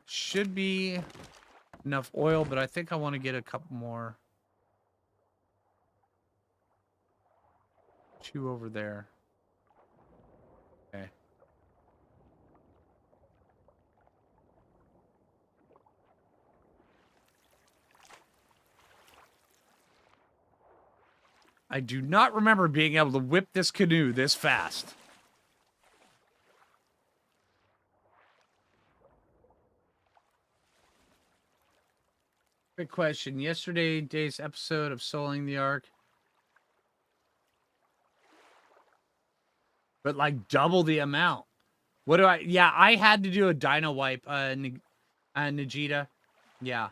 Should be enough oil, but I think I want to get a couple more. 2 over there. Okay. I do not remember being able to whip this canoe this fast. Quick question. Yesterday's episode of Souling the Ark. But like double the amount. What do I... Yeah, I had to do a dino wipe, Najita. Yeah.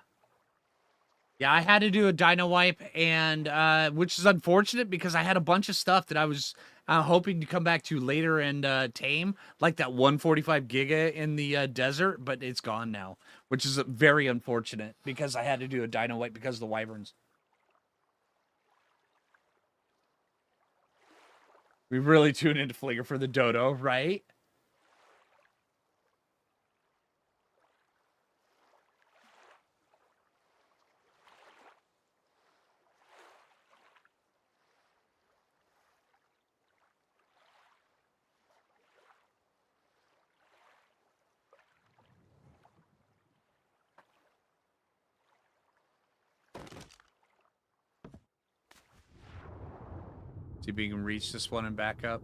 Yeah, I had to do a dino wipe, and which is unfortunate because I had a bunch of stuff that I was hoping to come back to later and tame, like that 145 giga in the desert, but it's gone now, which is very unfortunate because I had to do a dino wipe because of the wyverns. We really tune into Phlinger for the dodo, right? See if we can reach this one and back up.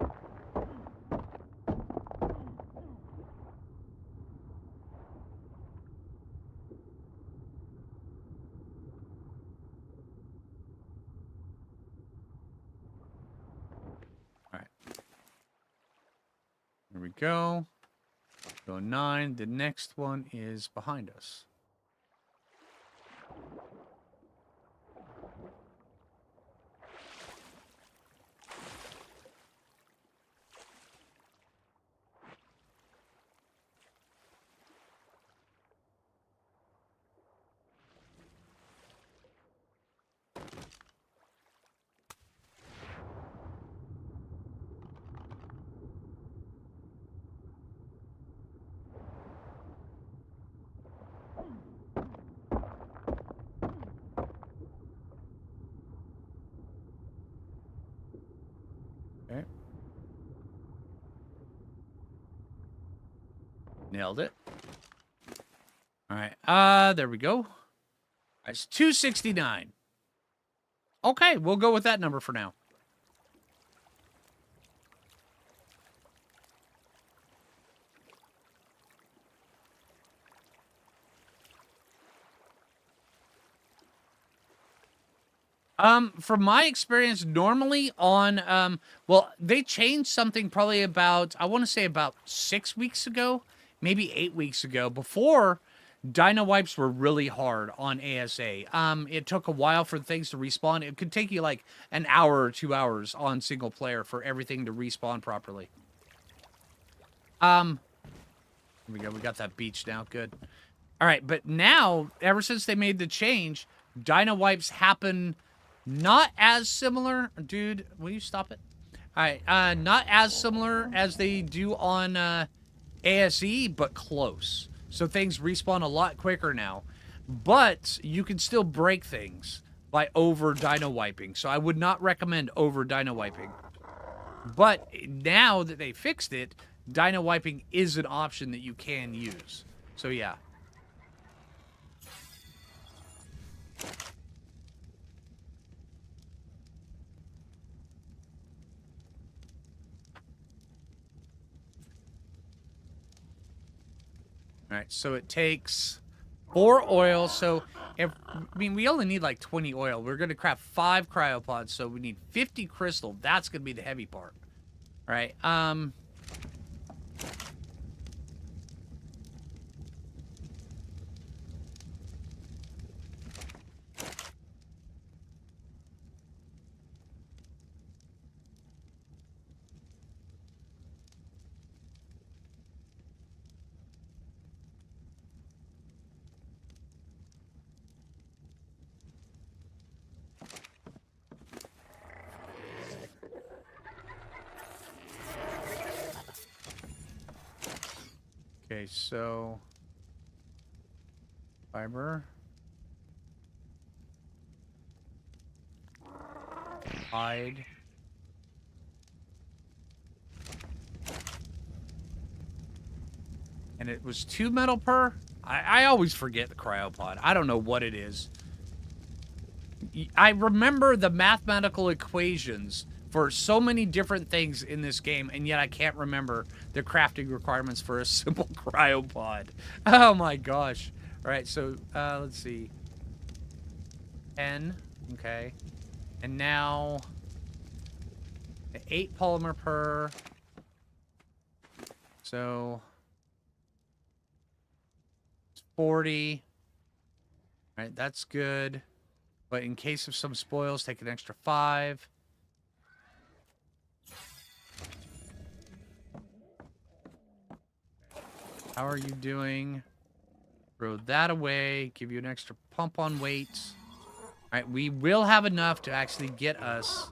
All right. Here we go. Go 9. The next one is behind us. Okay. Nailed it. All right. There we go. It's 269. Okay, we'll go with that number for now. From my experience, normally on, well, they changed something probably about, I want to say about 6 weeks ago, maybe 8 weeks ago. Before, Dino wipes were really hard on ASA. It took a while for things to respawn. It could take you like an hour or 2 hours on single player for everything to respawn properly. Here we go. We got that beach now. Good. All right, but now, ever since they made the change, Dino wipes happen not as similar. Dude, will you stop it? All right, not as similar as they do on ASE, but close. So things respawn a lot quicker now. But you can still break things by over dino wiping. So I would not recommend over dino wiping. But now that they fixed it, dino wiping is an option that you can use. So yeah. All right, so it takes 4 oil. So, I mean, we only need like 20 oil. We're going to craft 5 cryopods, so we need 50 crystal. That's going to be the heavy part. All right, okay, so fiber, hide, and it was 2 metal per. I always forget the cryopod. I don't know what it is. I remember the mathematical equations for so many different things in this game, and yet I can't remember the crafting requirements for a simple cryopod. Oh my gosh. All right, so let's see. 10, okay. And now 8 polymer per. So 40. All right, that's good. But in case of some spoils, take an extra 5. How are you doing? Throw that away. Give you an extra pump on weight. All right, we will have enough to actually get us.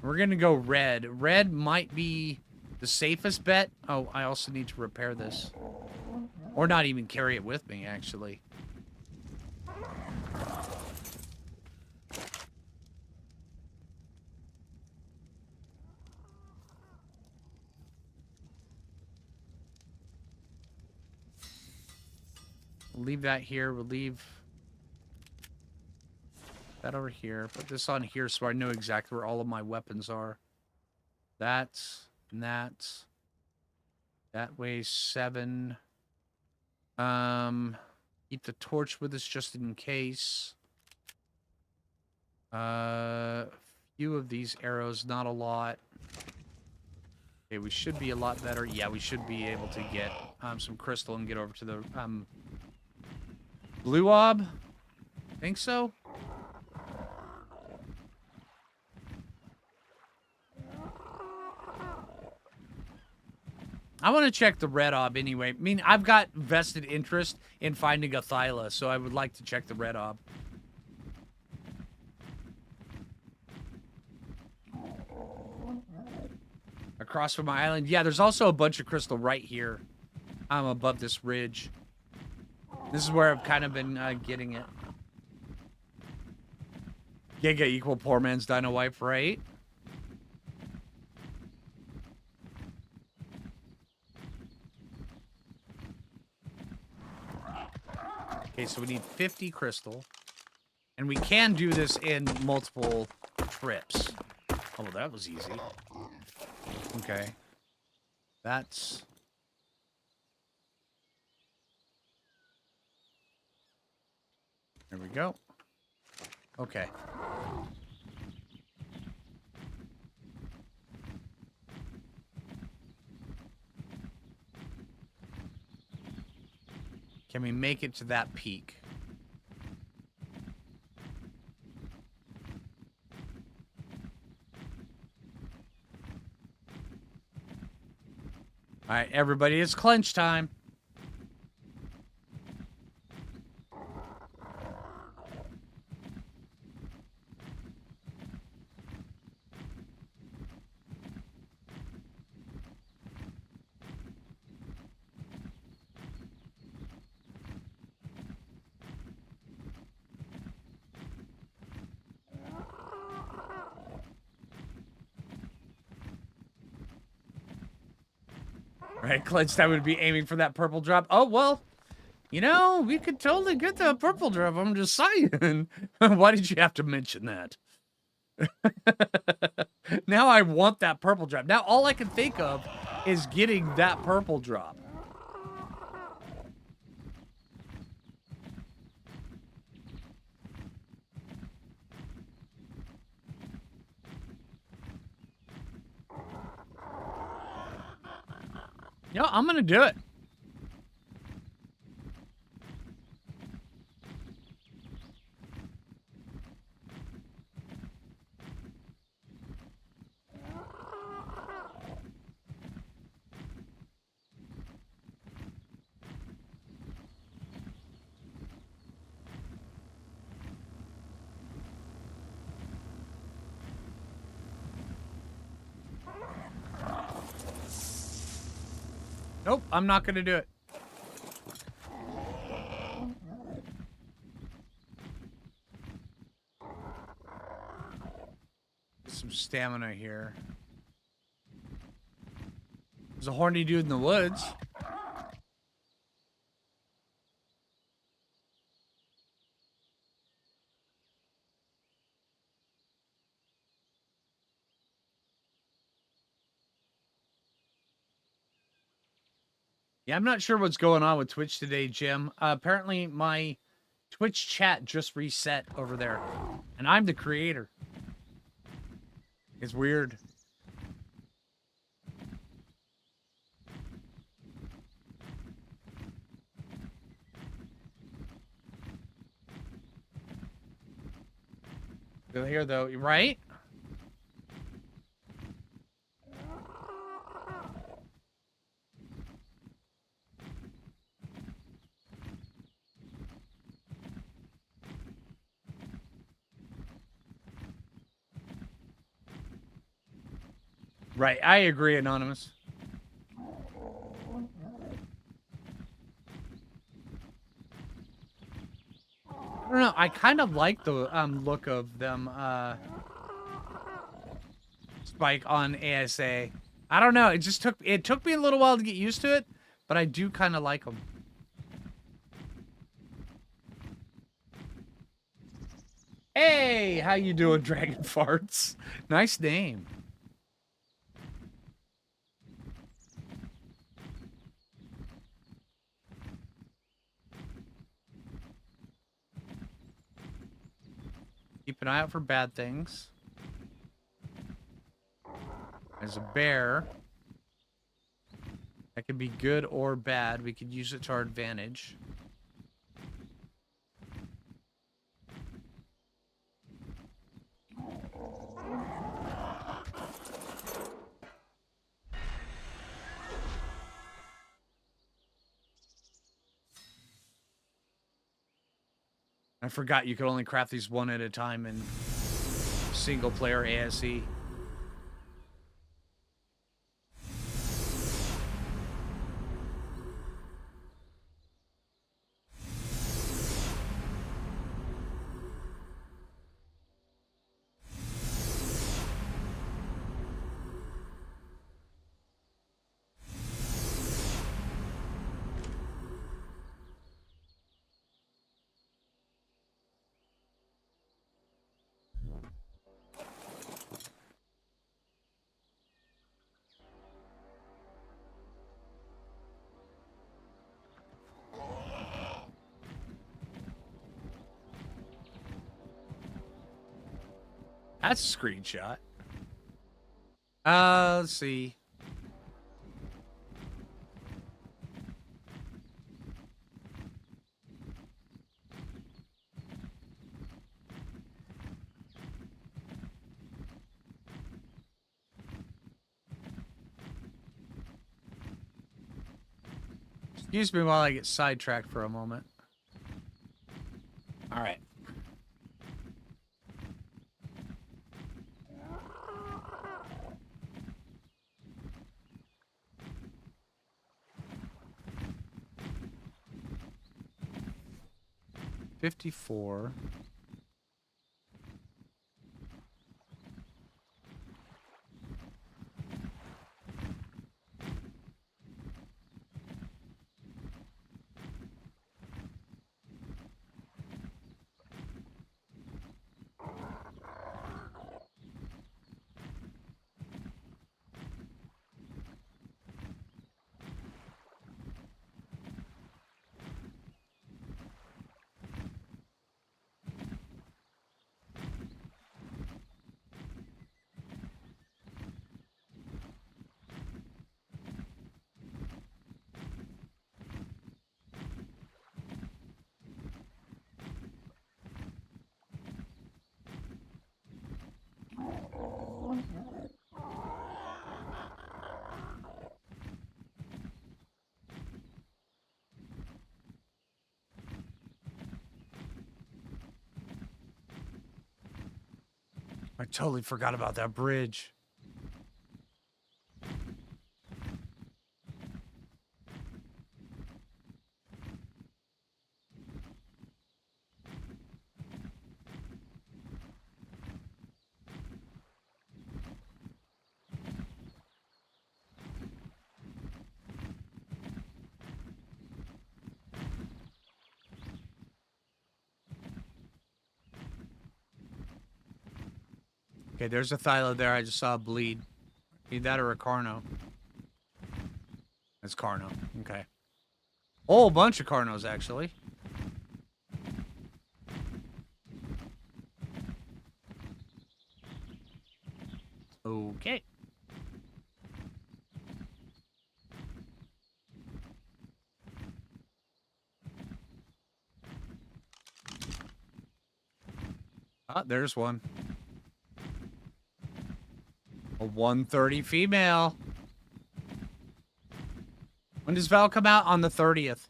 We're going to go red. Red might be the safest bet. Oh, I also need to repair this. Or not even carry it with me, actually. We'll leave that here. We'll leave that over here. Put this on here so I know exactly where all of my weapons are. That's and that's. That weighs 7. Keep the torch with us just in case. Few of these arrows, not a lot. Okay, we should be a lot better. Yeah, we should be able to get some crystal and get over to the blue ob. Think so? I want to check the red ob anyway. I mean, I've got vested interest in finding a Thyla, so I would like to check the red ob. Across from my island. Yeah, there's also a bunch of crystal right here. I'm above this ridge. This is where I've kind of been getting it. Giga equal poor man's dino wipe, right? Okay, so we need 50 crystal. And we can do this in multiple trips. Oh, well, that was easy. Okay. That's... There we go. Okay. Can we make it to that peak? All right, everybody, it's clench time. Right, clench time would be aiming for that purple drop. Oh, well, you know, we could totally get that purple drop. I'm just saying. Why did you have to mention that? Now I want that purple drop. Now all I can think of is getting that purple drop. You know, I'm going to do it. Nope, I'm not going to do it. Some stamina here. There's a horny dude in the woods. Yeah, I'm not sure what's going on with Twitch today, Jim. Apparently, my Twitch chat just reset over there, and I'm the creator. It's weird. Here, though, right? Right, I agree, Anonymous. I don't know. I kind of like the look of them Spike on ASA. I don't know. It took me a little while to get used to it, but I do kind of like them. Hey, how you doing, Dragon Farts? Nice name. Keep an eye out for bad things. There's a bear. That could be good or bad. We could use it to our advantage. I forgot you could only craft these one at a time in single player ASE. That's a screenshot. Let's see. Excuse me while I get sidetracked for a moment. All right. $54. I totally forgot about that bridge. Okay, there's a Thyla there. I just saw a bleed. Need that or a Carno? That's Carno. Okay. Whole bunch of Carnos, actually. Okay. Ah, there's one. A 130 female. When does Val come out? On the 30th.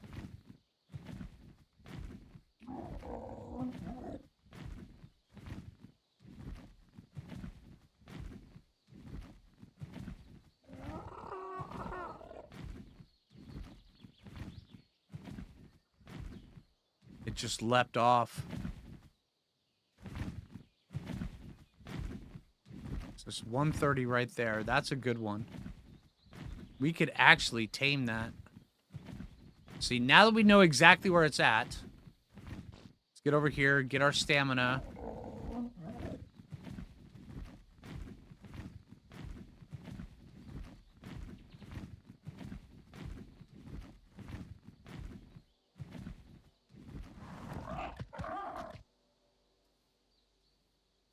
It just leapt off. So it's 130 right there. That's a good one. We could actually tame that. See, now that we know exactly where it's at, let's get over here, get our stamina.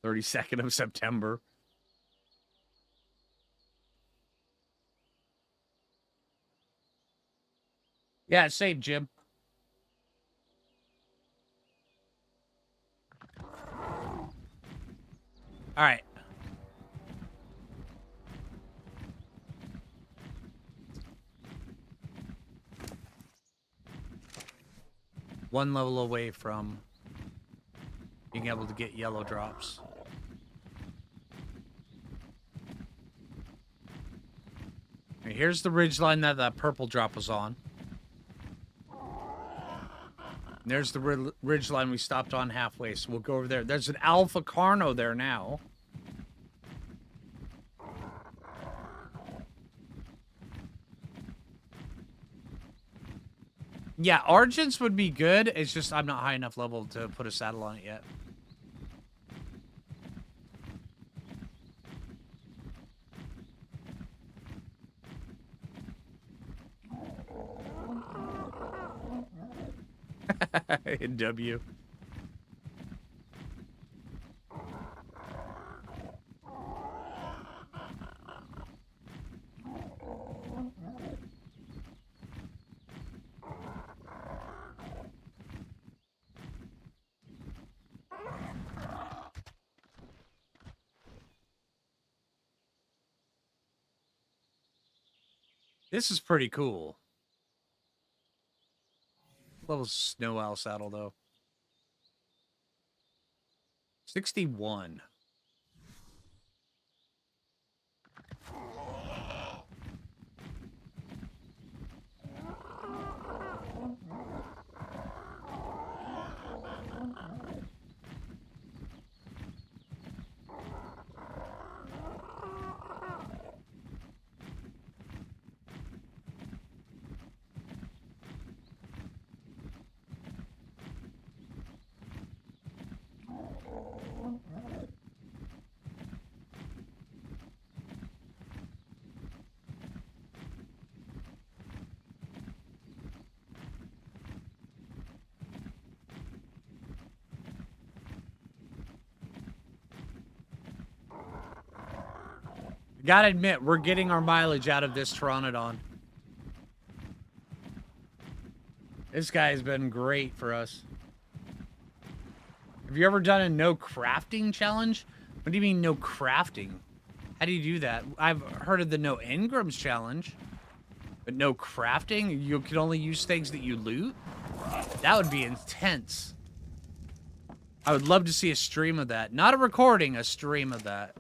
"32nd of September. Yeah, same, Jim. All right. One level away from being able to get yellow drops. Okay, here's the ridgeline that that purple drop was on. And there's the ridgeline we stopped on halfway, so we'll go over there. There's an Alpha Carno there now. Yeah, Argents would be good. It's just I'm not high enough level to put a saddle on it yet. W. This is pretty cool. Level snow owl saddle though. 61. Gotta admit, we're getting our mileage out of this Pteranodon. This guy's been great for us. Have you ever done a no crafting challenge? What do you mean no crafting? How do you do that? I've heard of the no engrams challenge, but no crafting? You can only use things that you loot? That would be intense. I would love to see a stream of that. Not a recording, a stream of that.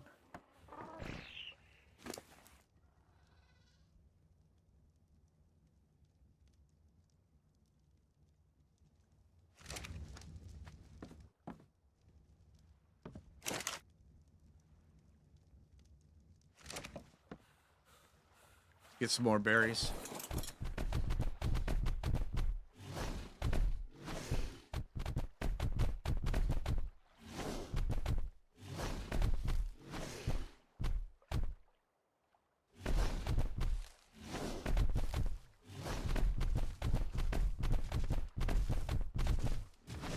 Get some more berries.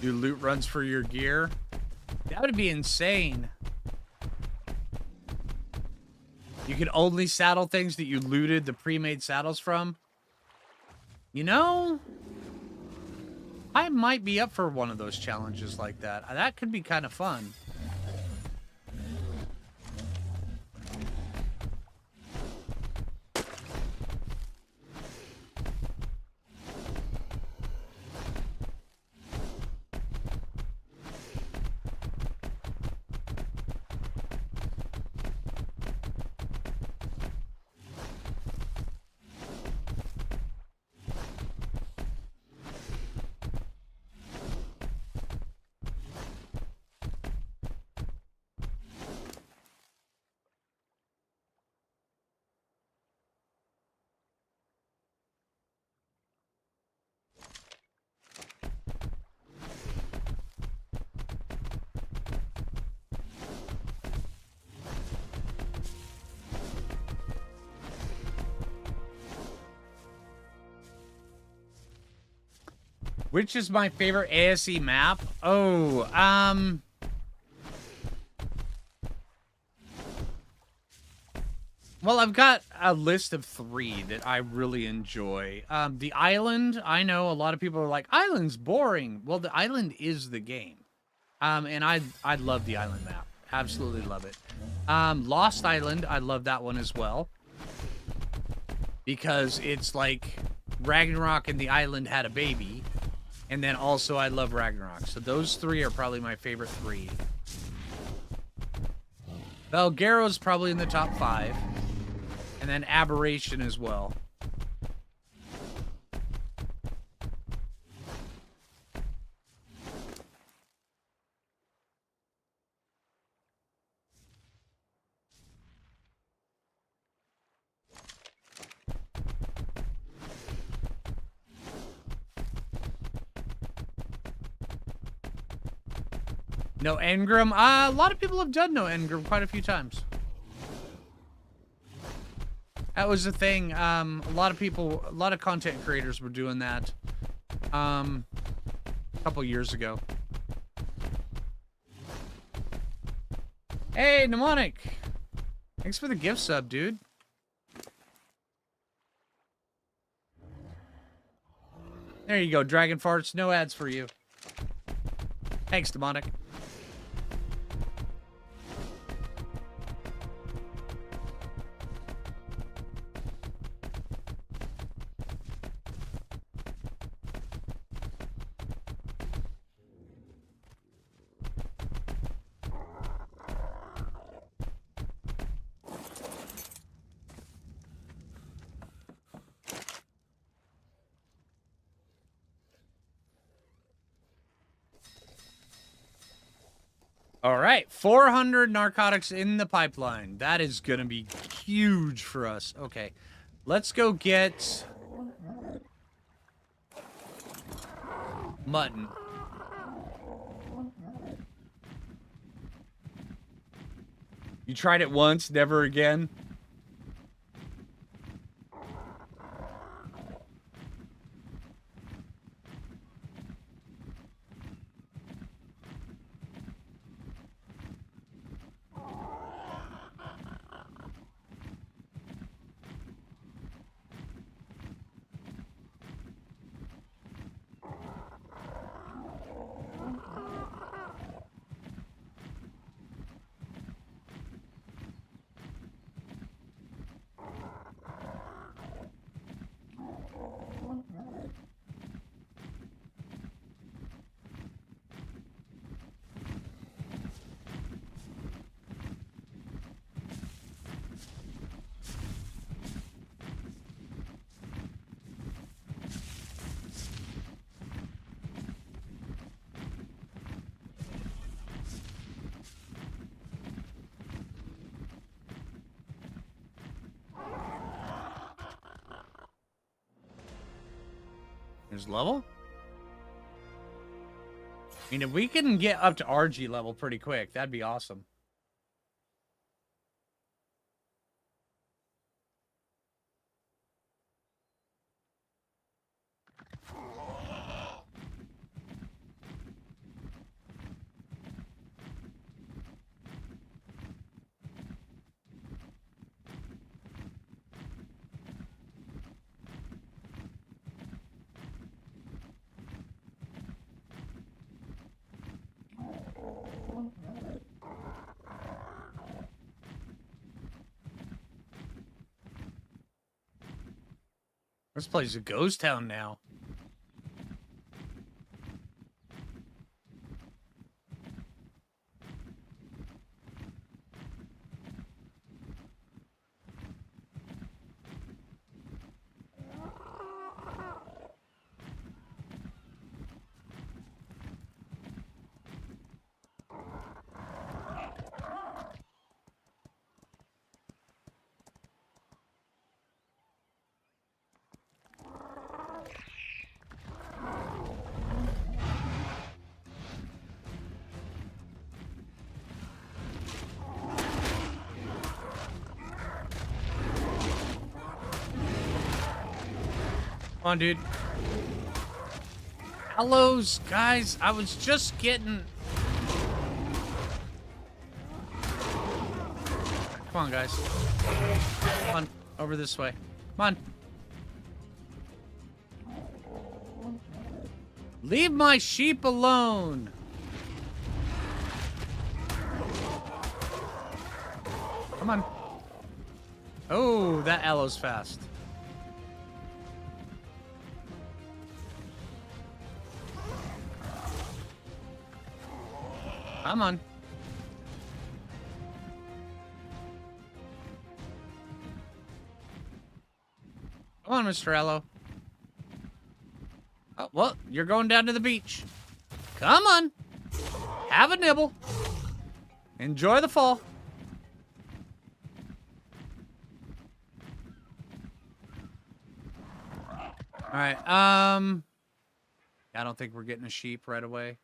Do loot runs for your gear. That would be insane. You can only saddle things that you looted the pre-made saddles from. You know, I might be up for one of those challenges like that. That could be kind of fun. Which is my favorite ASE map? Oh, well, I've got a list of 3 that I really enjoy. The island, I know a lot of people are like, island's boring. Well, the island is the game. And I love the island map. Absolutely love it. Lost Island, I love that one as well. Because it's like Ragnarok and the island had a baby. And then also I love Ragnarok. So those 3 are probably my favorite 3. Valguero's probably in the top 5. And then Aberration as well. No Engram? A lot of people have done No Engram quite a few times. That was the thing. A lot of content creators were doing that a couple years ago. Hey, Mnemonic! Thanks for the gift sub, dude. There you go, Dragon Farts. No ads for you. Thanks, Mnemonic. All right, 400 narcotics in the pipeline. That is going to be huge for us. Okay, let's go get mutton. You tried it once, never again? There's level? I mean, if we can get up to RG level pretty quick, that'd be awesome. This place is a ghost town now. Come on, dude. Hellos, guys. I was just getting... Come on, guys. Come on. Over this way. Come on. Leave my sheep alone. Come on. Oh, that aloe's fast. Come on. Come on, Mr. Aloe. Oh, well, you're going down to the beach. Come on. Have a nibble. Enjoy the fall. All right. I don't think we're getting a sheep right away.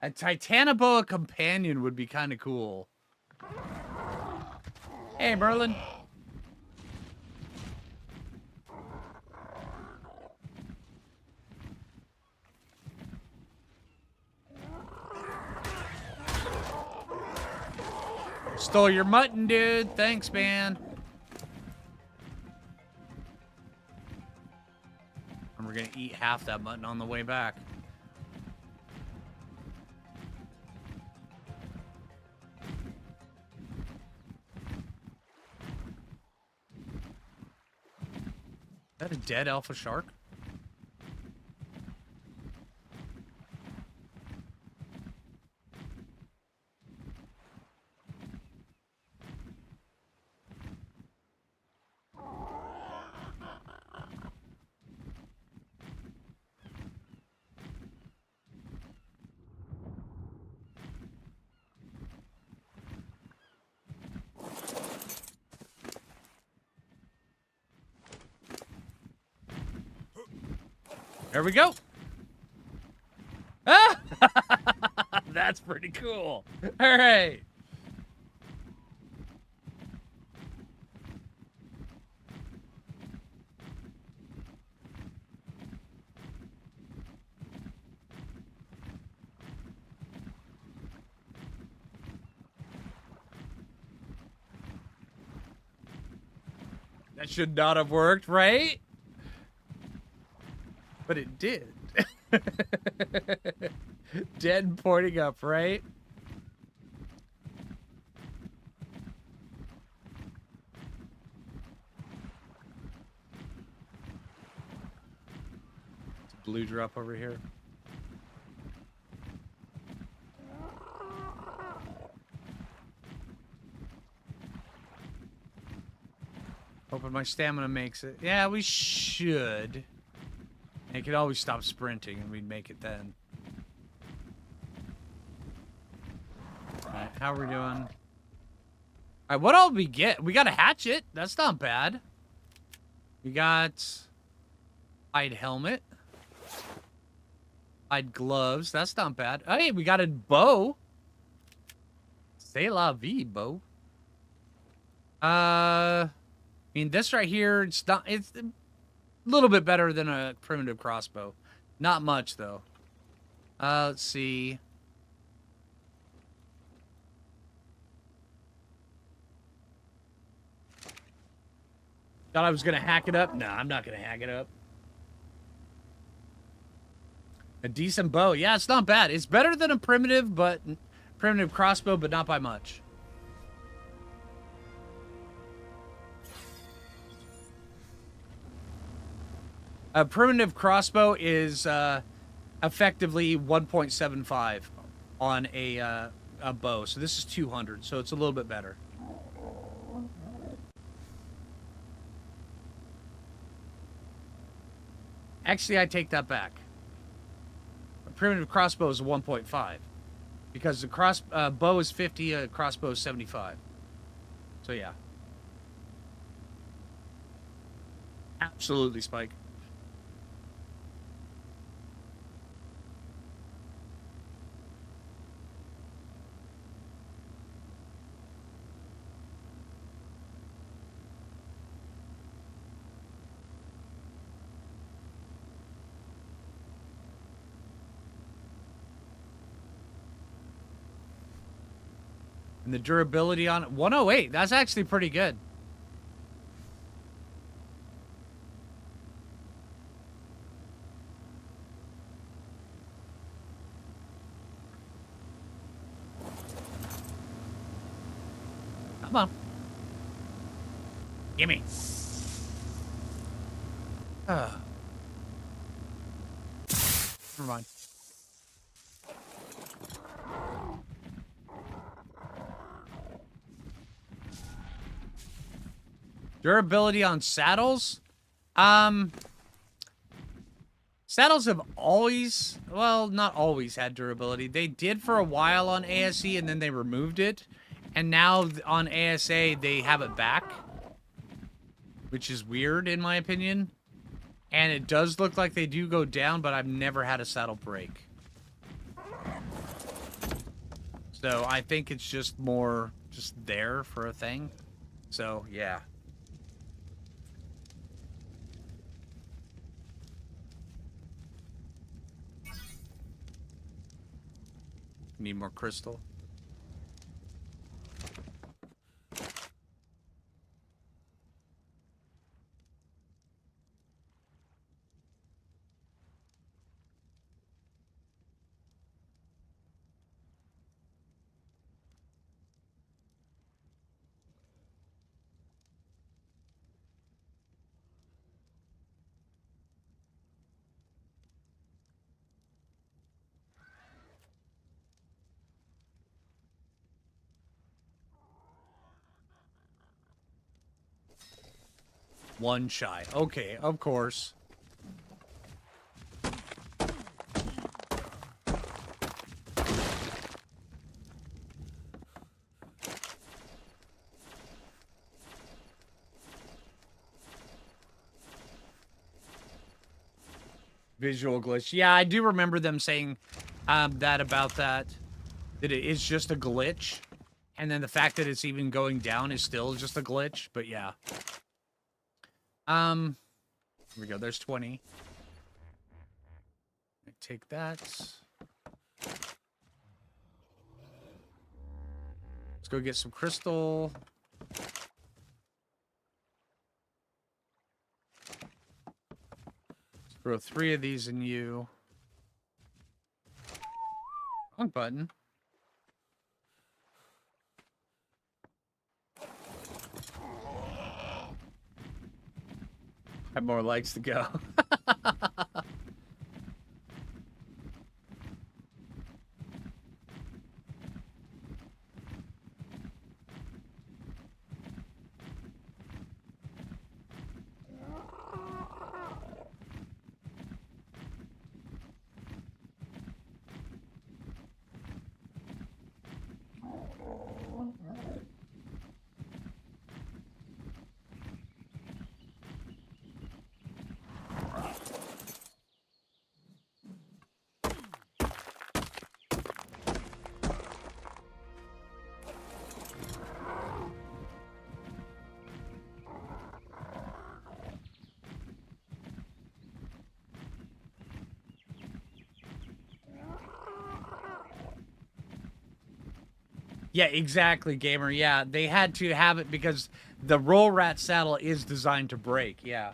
A Titanoboa companion would be kind of cool. Hey, Merlin. Stole your mutton, dude. Thanks, man. And we're gonna eat half that mutton on the way back. Is that a dead alpha shark? There we go. Ah! That's pretty cool. All right. That should not have worked, right? But it did. Dead and pointing up, right? It's a blue drop over here. Hoping my stamina makes it. Yeah, we should. It could always stop sprinting and we'd make it then. Alright, how are we doing? Alright, what all we get? We got a hatchet. That's not bad. We got hide helmet. Hide gloves. That's not bad. Hey, we got a bow. C'est la vie, bow. I mean, this right here, it's a little bit better than a primitive crossbow. Not much, though. Let's see. Thought I was going to hack it up? No, I'm not going to hack it up. A decent bow. Yeah, it's not bad. It's better than a primitive crossbow, but not by much. A primitive crossbow is effectively 1.75 on a bow. So this is 200. So it's a little bit better. Actually, I take that back. A primitive crossbow is 1.5 because the bow is 50, a crossbow is 75. So yeah, absolutely, Spike. And the durability on it, 108. That's actually pretty good. Come on. Gimme. Never mind. Durability on saddles? Saddles have always, well, not always had durability. They did for a while on ASE and then they removed it. And now on ASA, they have it back. Which is weird in my opinion. And it does look like they do go down, but I've never had a saddle break. So I think it's just more just there for a thing. So, yeah. Need more crystal. One shy. Okay, of course. Visual glitch. Yeah, I do remember them saying that about that. That it is just a glitch. And then the fact that it's even going down is still just a glitch. But yeah. Here we go. There's 20. Take that. Let's go get some crystal. Let's throw 3 of these in you. Wrong button. Have more legs to go. Yeah, exactly, gamer. Yeah, they had to have it because the roll rat saddle is designed to break. Yeah.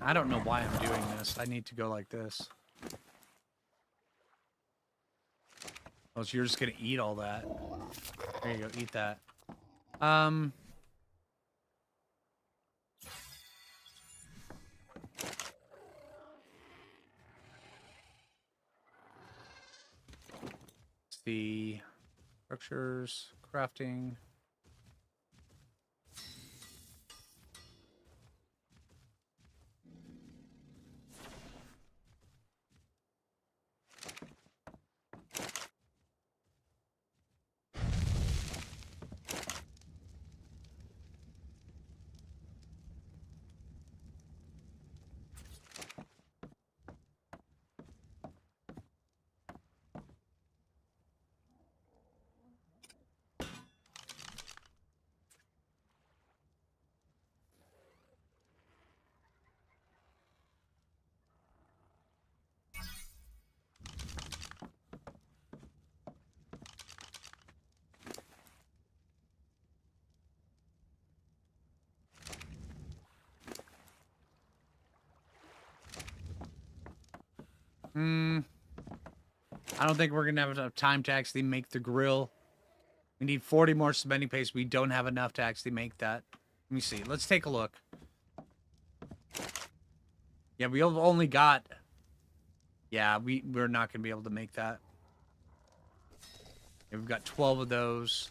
I don't know why I'm doing this. I need to go like this. Oh, so you're just gonna eat all that. There you go, eat that. The structures, crafting. I don't think we're gonna have enough time to actually make the grill. We need 40 more cementing paste. We don't have enough to actually make that. Let me see. Let's take a look. Yeah, we only got... Yeah, we're not gonna be able to make that. Yeah, we've got 12 of those.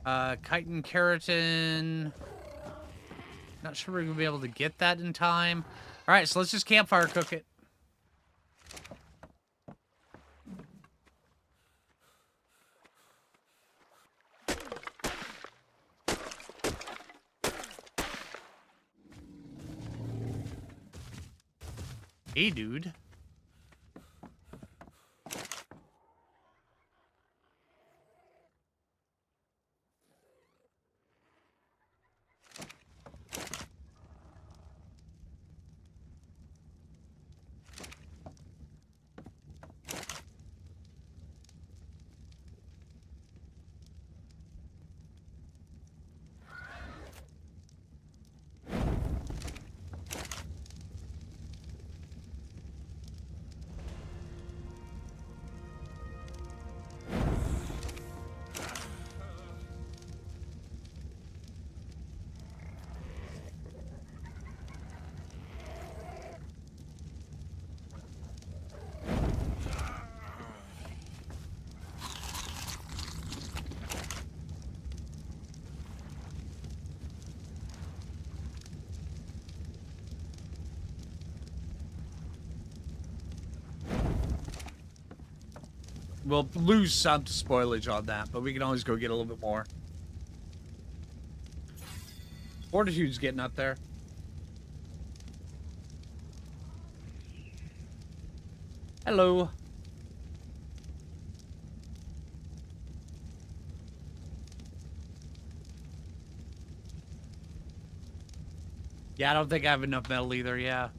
Chitin keratin. Not sure we're gonna be able to get that in time. All right, so let's just campfire cook it. Hey, dude. We'll lose some to spoilage on that, but we can always go get a little bit more. Fortitude's getting up there. Hello. Yeah, I don't think I have enough metal either, yeah.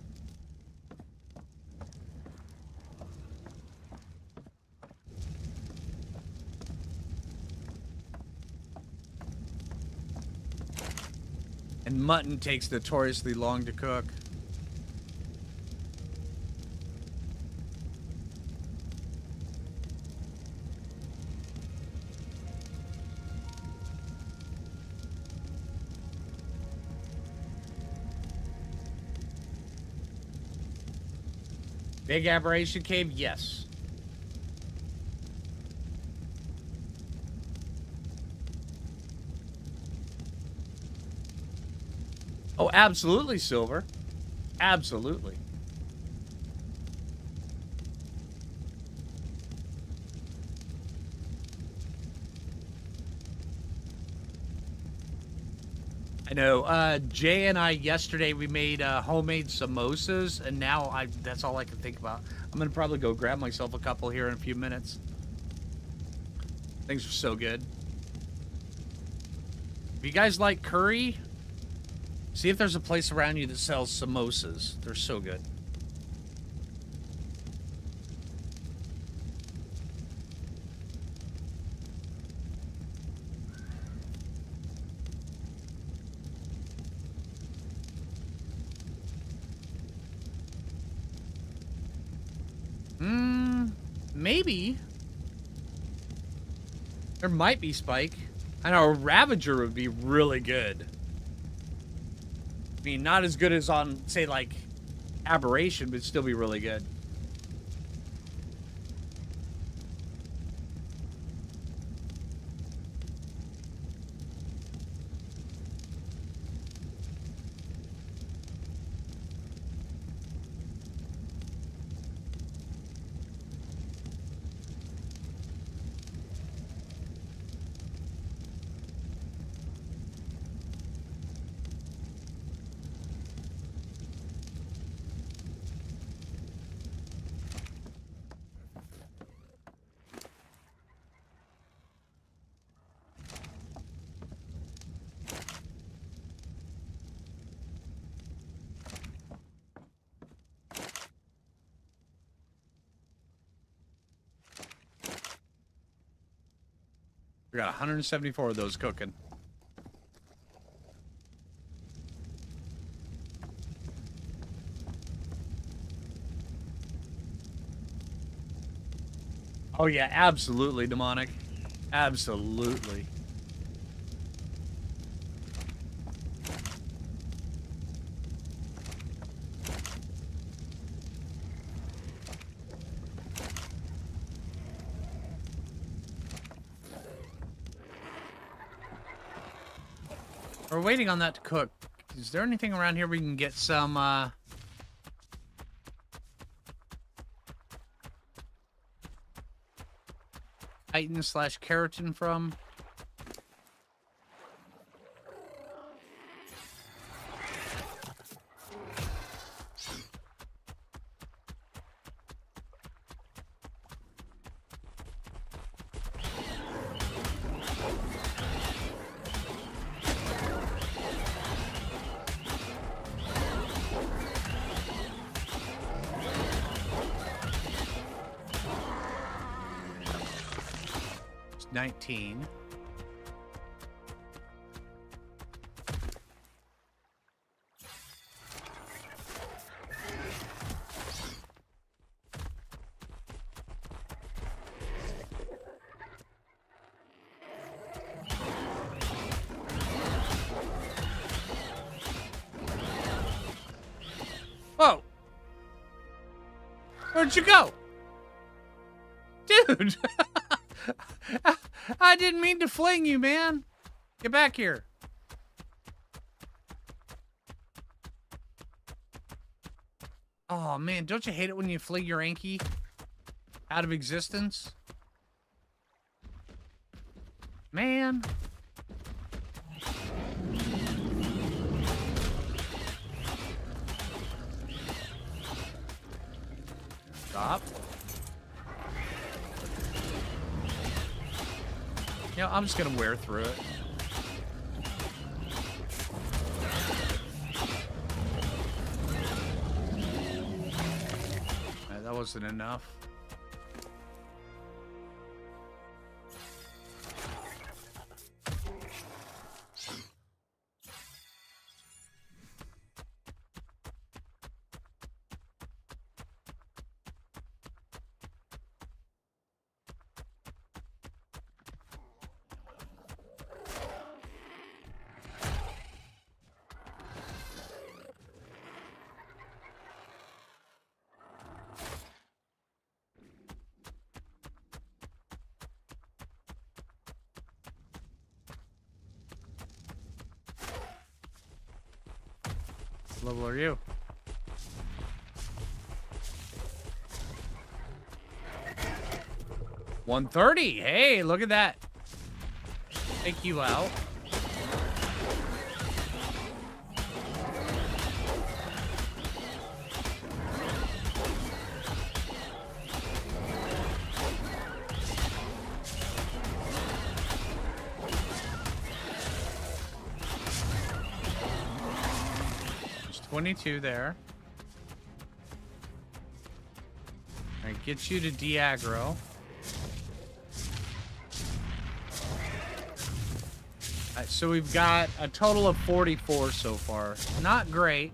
And mutton takes notoriously long to cook. Big aberration cave? Yes. Oh, absolutely, Silver. Absolutely. I know. Jay and I yesterday we made homemade samosas, and now that's all I can think about. I'm gonna probably go grab myself a couple here in a few minutes. Things are so good. If you guys like curry, see if there's a place around you that sells samosas. They're so good. maybe there might be Spike. I know a Ravager would be really good. I mean, not as good as on, say, like, Aberration, but still be really good. We got 174 of those cooking. Oh yeah, absolutely demonic. Absolutely. We're waiting on that to cook. Is there anything around here we can get some, chitin/keratin from? It's 19. Whoa! Where'd you go? Dude! I didn't mean to fling you, man. Get back here. Oh, man. Don't you hate it when you fling your Anki out of existence? Man. Stop. You know, I'm just gonna wear through it. That wasn't enough. What level are you? $130. Hey, look at that. Take you out. There's 22 there. All right, get you to de-aggro. So we've got a total of 44 so far. Not great.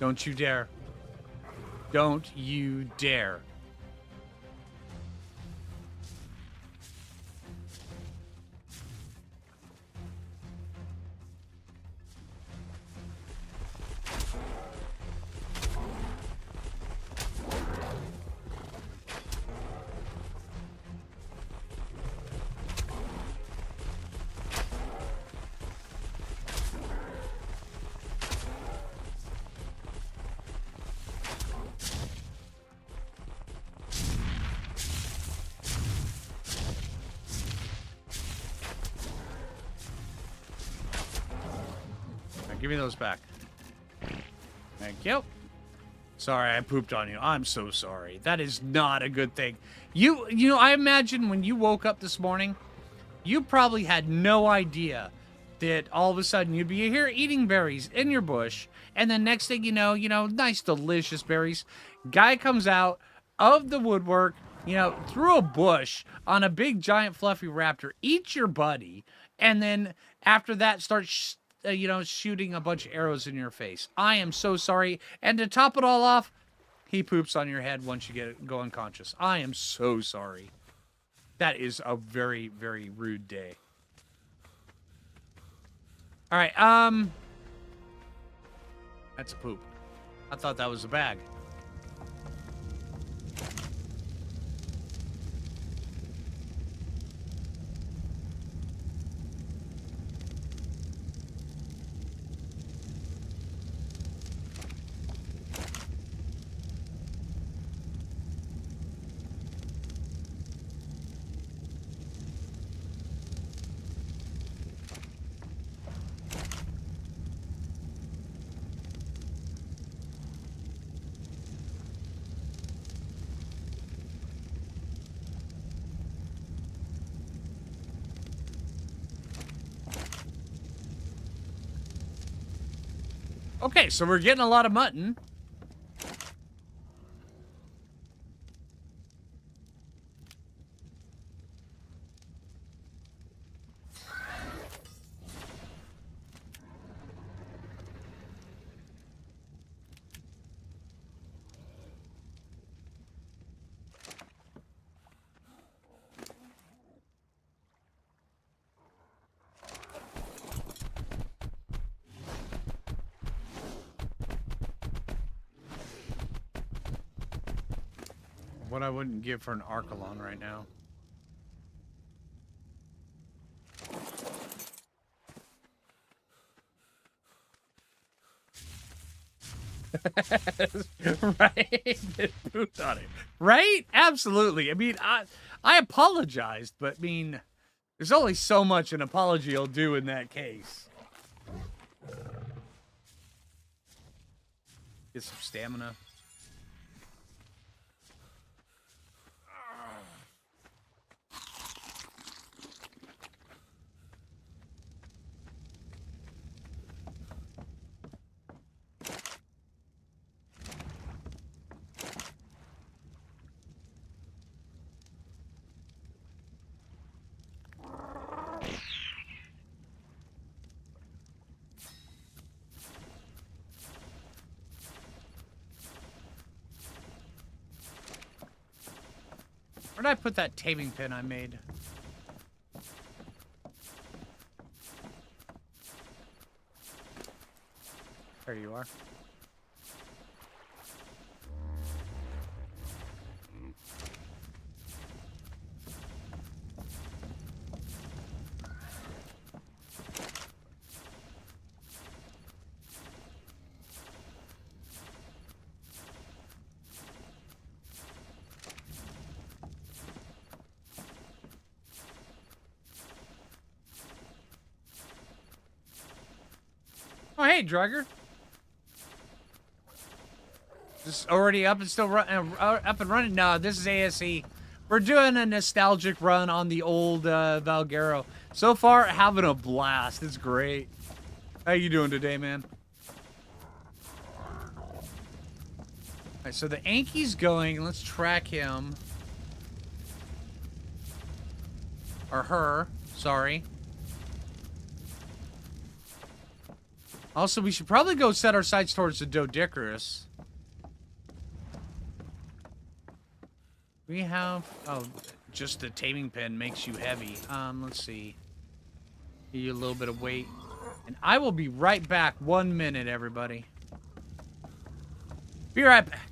Don't you dare. Don't you dare. Give me those back. Thank you. Sorry, I pooped on you. I'm so sorry. That is not a good thing. You know, I imagine when you woke up this morning, you probably had no idea that all of a sudden you'd be here eating berries in your bush, and then next thing you know, nice delicious berries. Guy comes out of the woodwork, through a bush on a big giant fluffy raptor, eats your buddy, and then after that starts shooting a bunch of arrows in your face. I am so sorry. And to top it all off, he poops on your head once you go unconscious. I am so sorry. That is a very, very rude day. All right, that's a poop. I thought that was a bag. Okay, so we're getting a lot of mutton. What I wouldn't give for an Archelon right now. Right? Pooped on it. Right? Absolutely. I mean, I apologized, but I mean, there's only so much an apology will do in that case. Get some stamina. Where did I put that taming pin I made? There you are. Oh, hey, Drugger. Just already up and still up and running? No, this is ASE. We're doing a nostalgic run on the old Valguero. So far, having a blast. It's great. How you doing today, man? All right, so the Anki's going. Let's track him. Or her. Sorry. Also, we should probably go set our sights towards the Dodicarus. We have... Oh, just the taming pen makes you heavy. Let's see. Give you a little bit of weight. And I will be right back. 1 minute, everybody. Be right back.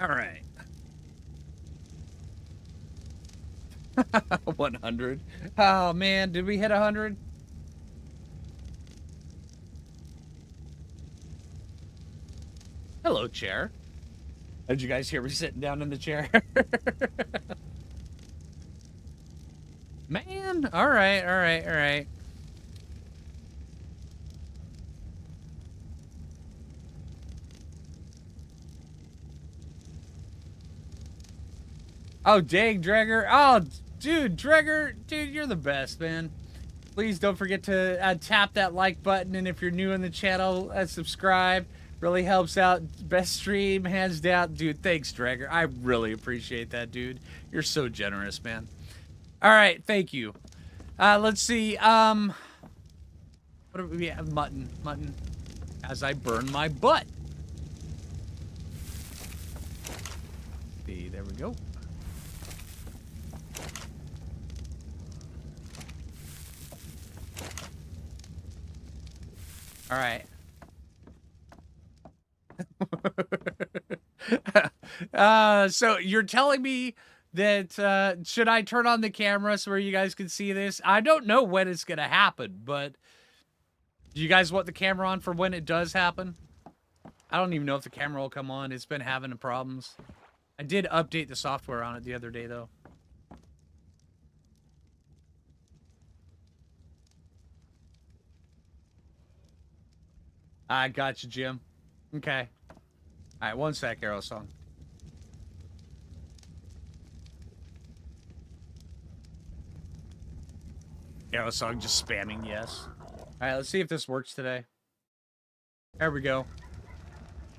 All right. 100. Oh, man. Did we hit 100? Hello, chair. Did you guys hear me sitting down in the chair? Man. All right. All right. All right. Oh, dang, Dregger. Oh, dude, Dregger. Dude, you're the best, man. Please don't forget to tap that like button. And if you're new in the channel, subscribe. Really helps out. Best stream, hands down. Dude, thanks, Dregger. I really appreciate that, dude. You're so generous, man. All right, thank you. Let's see. What do we have? Mutton. Mutton. As I burn my butt. See, there we go. All right. So you're telling me that should I turn on the camera so where you guys can see this? I don't know when it's gonna happen, but do you guys want the camera on for when it does happen? I don't even know if the camera will come on. It's been having problems. I did update the software on it the other day, though. I got you, Jim. Okay. All right, 1 sec, Arrow Song. Arrow Song just spamming yes. All right, let's see if this works today. There we go.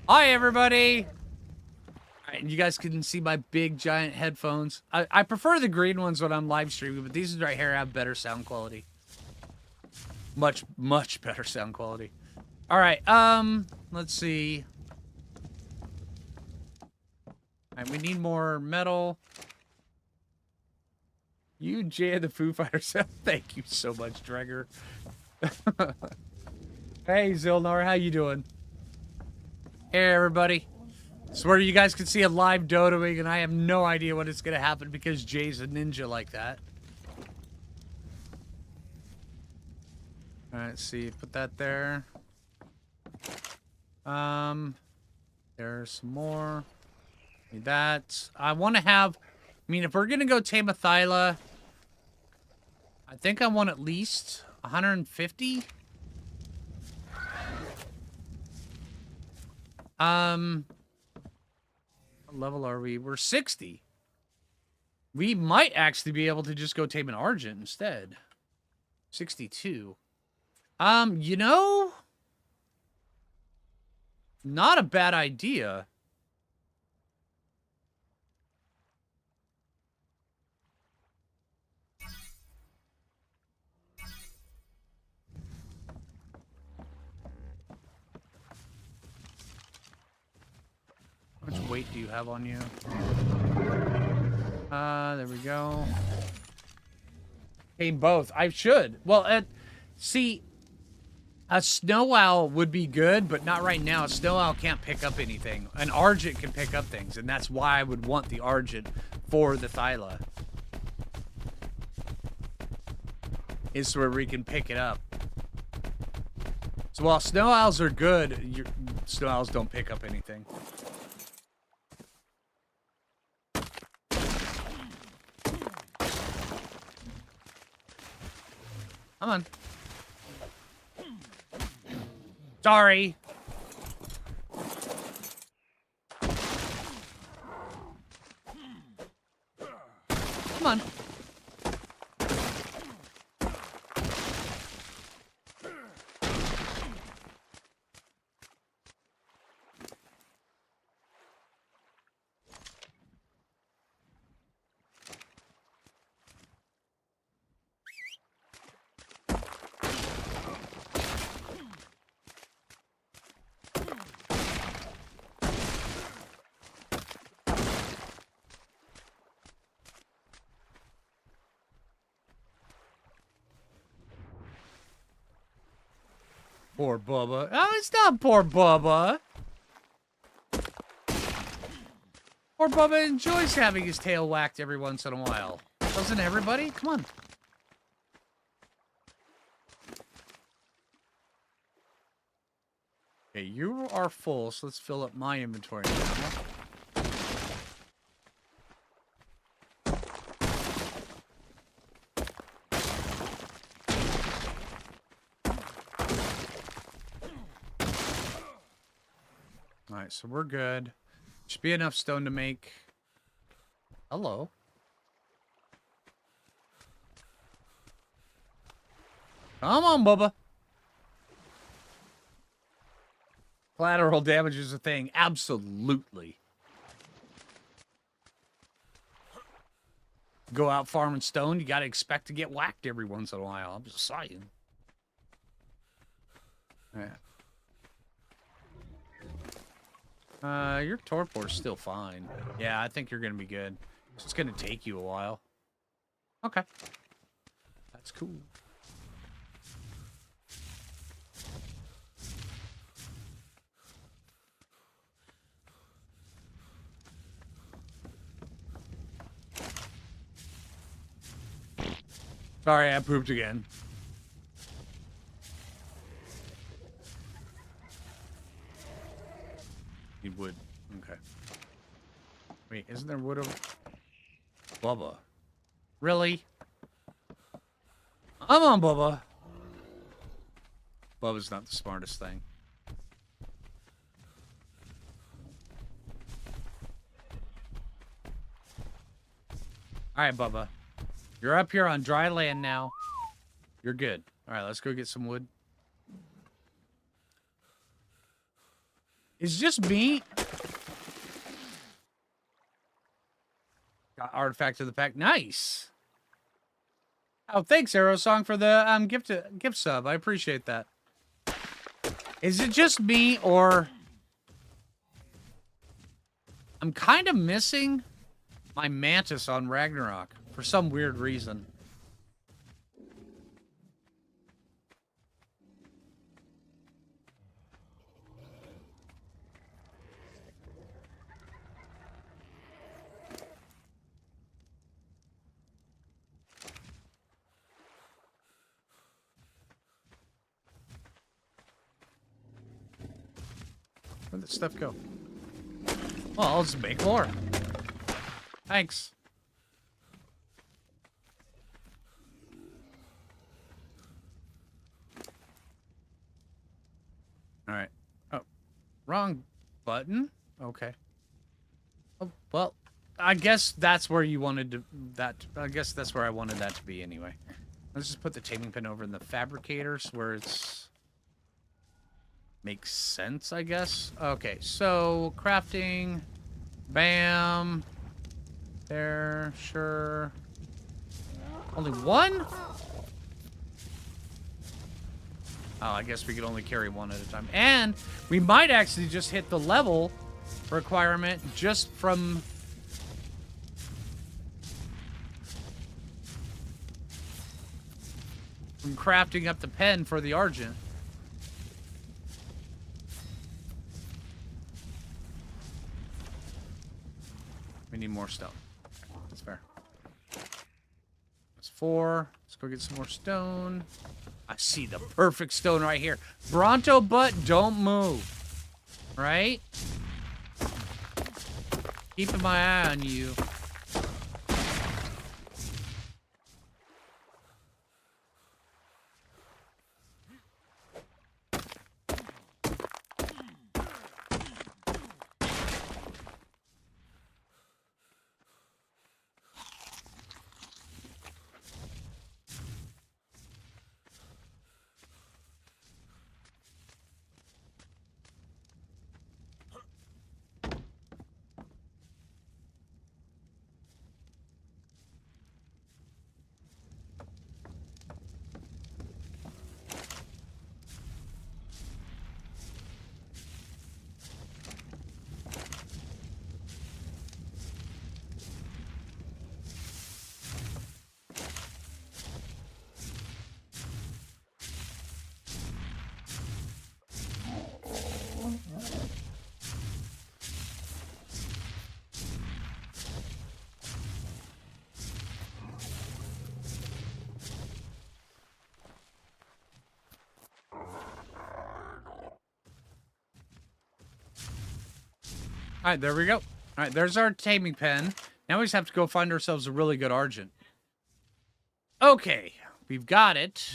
Hi, everybody. All right, you guys can see my big, giant headphones. I prefer the green ones when I'm live streaming, but these right here have better sound quality. Much, much better sound quality. All right, let's see. All right, we need more metal. You, Jay, and the Foo Fighters. Thank you so much, Dregger. Hey, Zilnar, how you doing? Hey, everybody. Swear you guys can see a live dodoing, and I have no idea when it's gonna happen because Jay's a ninja like that. All right, let's see. Put that there. There's some more. Need that. I want to have... I mean, if we're gonna go tame a Thyla, I think I want at least 150. What level are we? We're 60. We might actually be able to just go tame an Argent instead. 62. You know, not a bad idea. How much weight do you have on you? There we go. Tame both. I should. Well, see, a snow owl would be good, but not right now. A snow owl can't pick up anything. An Argent can pick up things, and that's why I would want the Argent for the Thyla. Is where we can pick it up. So while snow owls are good, snow owls don't pick up anything. Come on. Sorry. Come on. Poor Bubba. Oh, it's not poor Bubba. Poor Bubba enjoys having his tail whacked every once in a while. Doesn't everybody? Come on. Okay, you are full, so let's fill up my inventory now. Alright, so we're good. Should be enough stone to make... Hello. Come on, Bubba. Collateral damage is a thing. Absolutely. Go out farming stone, you gotta expect to get whacked every once in a while. I'm just saying. Yeah. Your torpor's still fine. Yeah, I think you're gonna be good. It's just gonna take you a while. Okay. That's cool. Sorry, I pooped again. You would. Okay. Wait, isn't there wood over... Bubba. Really? Come on, Bubba. Bubba's not the smartest thing. Alright, Bubba. You're up here on dry land now. You're good. Alright, let's go get some wood. It's just me. Got artifact of the pack. Nice. Oh, thanks, Aerosong, for the gift sub. I appreciate that. Is it just me, or I'm kind of missing my mantis on Ragnarok for some weird reason? Where'd that stuff go? Well, I'll just make more. Thanks. Alright. Oh. Wrong button? Okay. Oh, well, I guess that's where you wanted to... I guess that's where I wanted that to be anyway. Let's just put the taming pin over in the fabricators where it's... Makes sense, I guess. Okay, so crafting, bam, there, sure. Only one? Oh, I guess we could only carry one at a time. And we might actually just hit the level requirement just from crafting up the pen for the Argent. We need more stone. That's fair. That's 4. Let's go get some more stone. I see the perfect stone right here. Bronto butt, don't move. Right? Keeping my eye on you. All right, there we go. All right, there's our taming pen. Now we just have to go find ourselves a really good Argent. Okay, we've got it.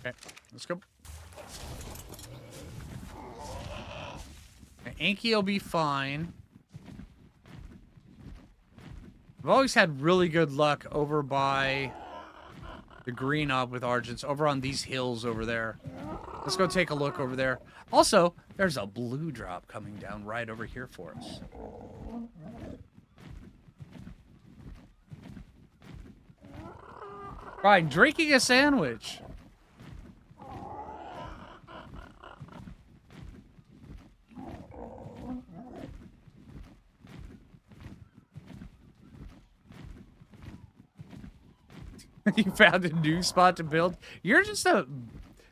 Okay, let's go. Anki will be fine. I've always had really good luck over by the green ob with Argents, over on these hills over there. Let's go take a look over there. Also, there's a blue drop coming down right over here for us. Right, drinking a sandwich. You found a new spot to build? You're just a...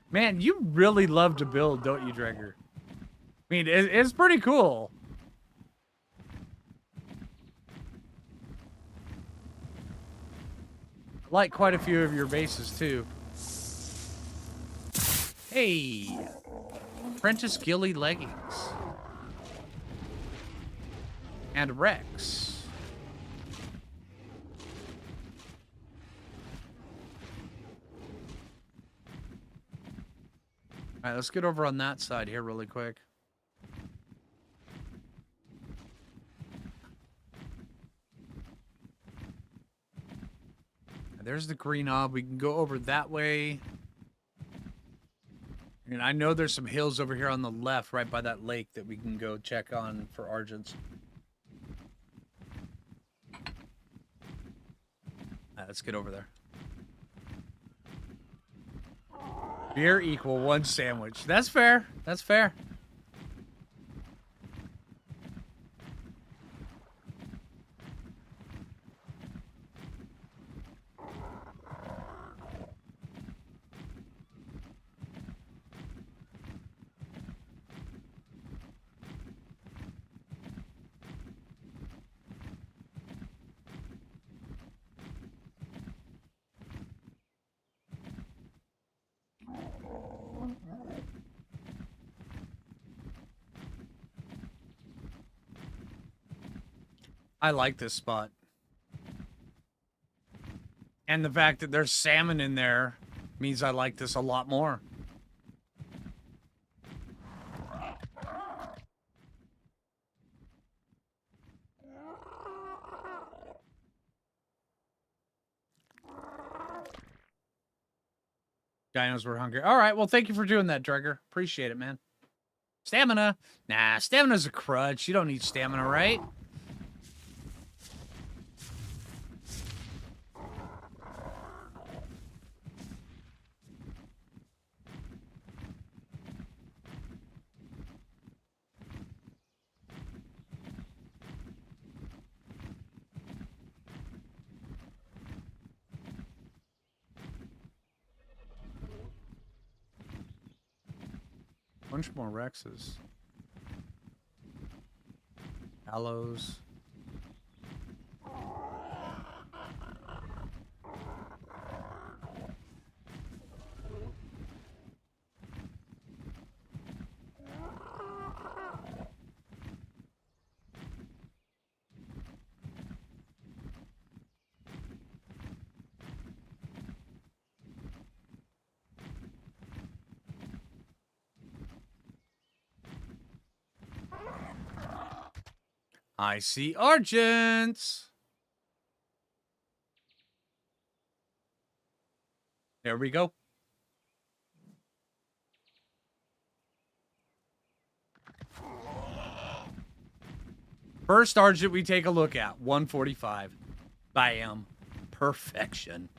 Man, you really love to build, don't you, Dregger? I mean, it's pretty cool. I like quite a few of your bases, too. Hey! Apprentice Gilly leggings. And Rex. All right, let's get over on that side here really quick. There's the green ob. We can go over that way. And I know there's some hills over here on the left, right by that lake, that we can go check on for Argents. All right, let's get over there. Beer equal 1 sandwich. That's fair. That's fair. I like this spot. And the fact that there's salmon in there means I like this a lot more. Dinos were hungry. All right. Well, thank you for doing that, Dregger. Appreciate it, man. Stamina. Nah, stamina's a crutch. You don't need stamina, right? Bunch more Rexes. Aloes. I see Argents. There we go. First Argent we take a look at. 145. Bam. Perfection.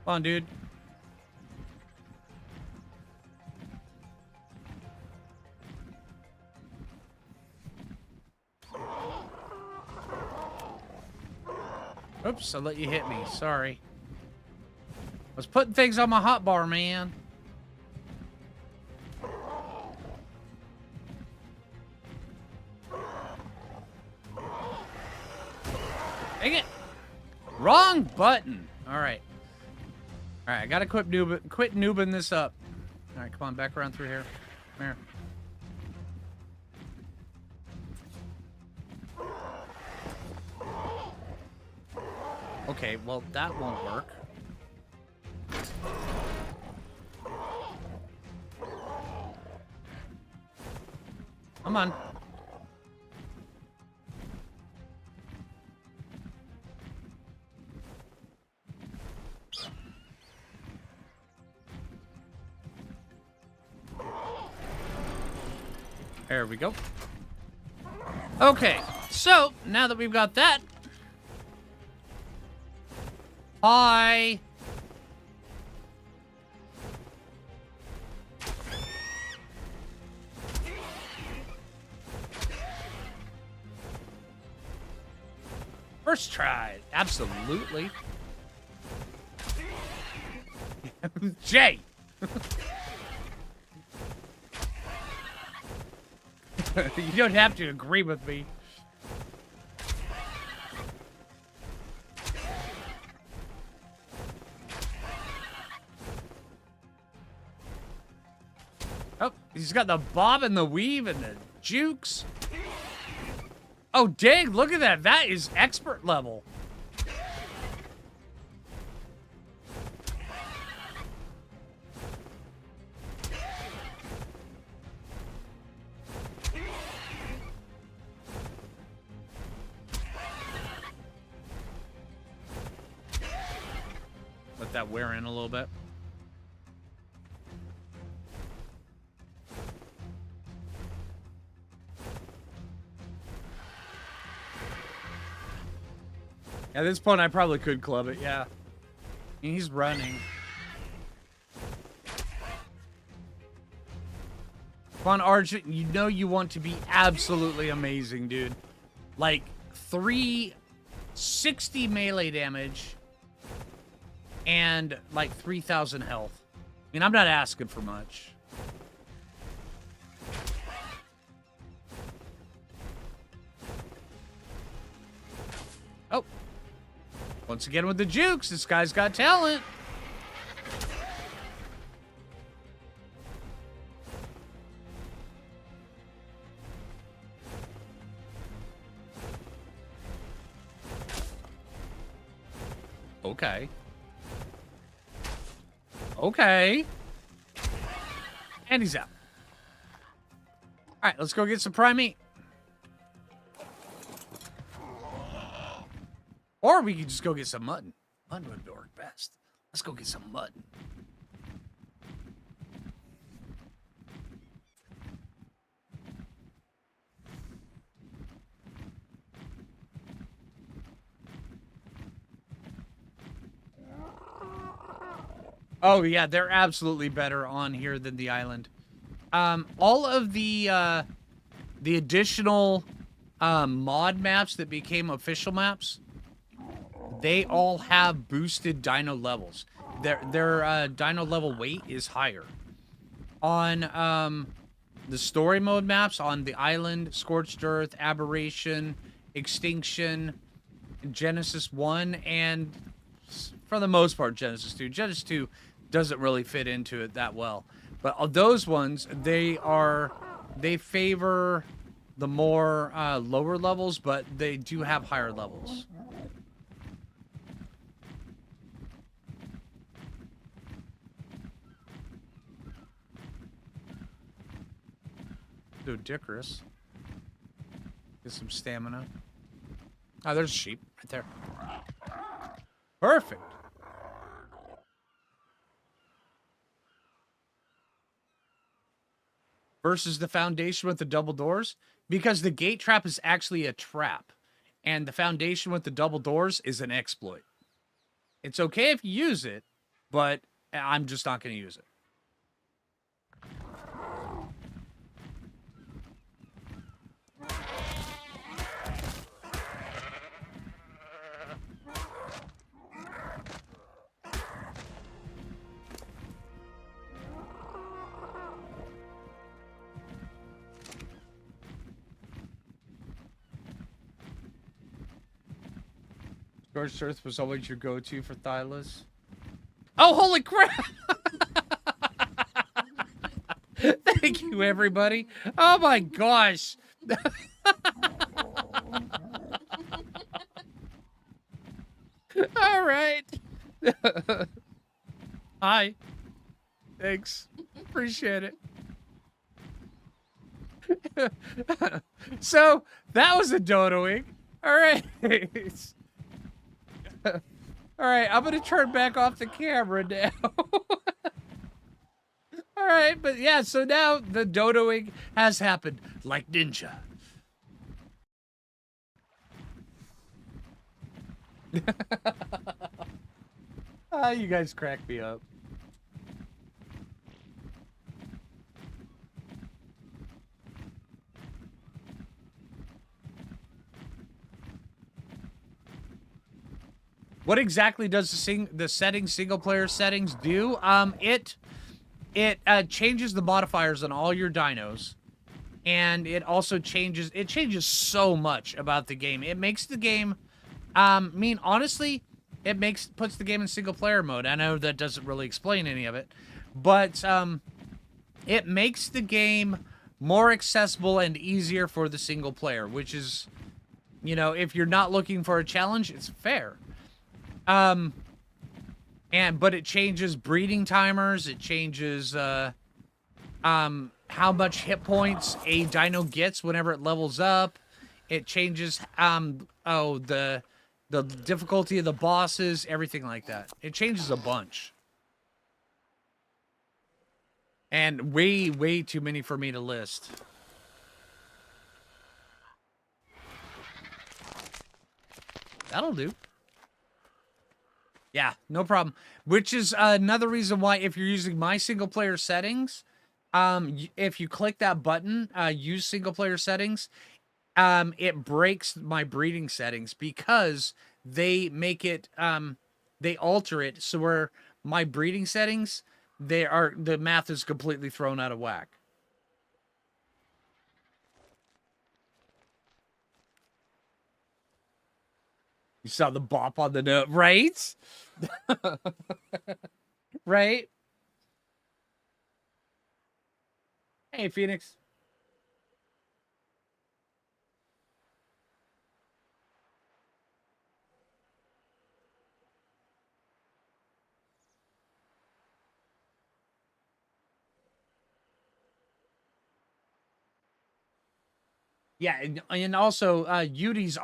Come on, dude. Oops, I let you hit me. Sorry. I was putting things on my hotbar, man. Dang it. Wrong button. All right. All right, I gotta quit noobing this up. All right, come on, back around through here. Come here. Okay, well, that won't work. Come on. There we go. Okay, so now that we've got that. Hi. First try, absolutely. Jay. You don't have to agree with me. Oh, he's got the bob and the weave and the jukes. Oh, dang, look at that. That is expert level. Let that wear in a little bit. At this point, I probably could club it, yeah. He's running. Come on, Argent. You know you want to be absolutely amazing, dude. Like, 360 melee damage and, like, 3,000 health. I mean, I'm not asking for much. Oh. Once again with the jukes. This guy's got talent. Okay. Okay. And he's out. All right, let's go get some prime meat. Or we could just go get some mutton. Mutton would work best. Let's go get some mutton. Oh, yeah, they're absolutely better on here than the island. All of the additional mod maps that became official maps, they all have boosted dino levels. Their dino level weight is higher. On the story mode maps, on the island, Scorched Earth, Aberration, Extinction, Genesis 1, and for the most part, Genesis 2. Genesis 2 doesn't really fit into it that well. But of those ones, they favor the more lower levels, but they do have higher levels. Ludicrous. Get some stamina. Oh, there's a sheep right there. Perfect. Versus the foundation with the double doors, because the gate trap is actually a trap, and the foundation with the double doors is an exploit. It's okay if you use it, but I'm just not going to use it. Scorched Earth was always your go-to for Thylas. Oh, holy crap! Thank you, everybody. Oh my gosh. All right. Hi. Thanks. Appreciate it. So, that was a dodoing. All right. All right, I'm going to turn back off the camera now. All right, but yeah, so now the dodoing has happened like ninja. You guys crack me up. What exactly does the single player settings do? It changes the modifiers on all your dinos, and it also changes so much about the game. It makes the game, honestly, puts the game in single player mode. I know that doesn't really explain any of it, but it makes the game more accessible and easier for the single player, which is, if you're not looking for a challenge, it's fair. But it changes breeding timers. It changes, how much hit points a dino gets whenever it levels up. It changes, the difficulty of the bosses, everything like that. It changes a bunch. And way, way too many for me to list. That'll do. Yeah, no problem. Which is another reason why if you're using my single player settings, if you click that button, use single player settings, it breaks my breeding settings because they make it they alter it so where my breeding settings the math is completely thrown out of whack. You saw the bop on the note, right? Right? Hey, Phoenix. Yeah, and also Yudi's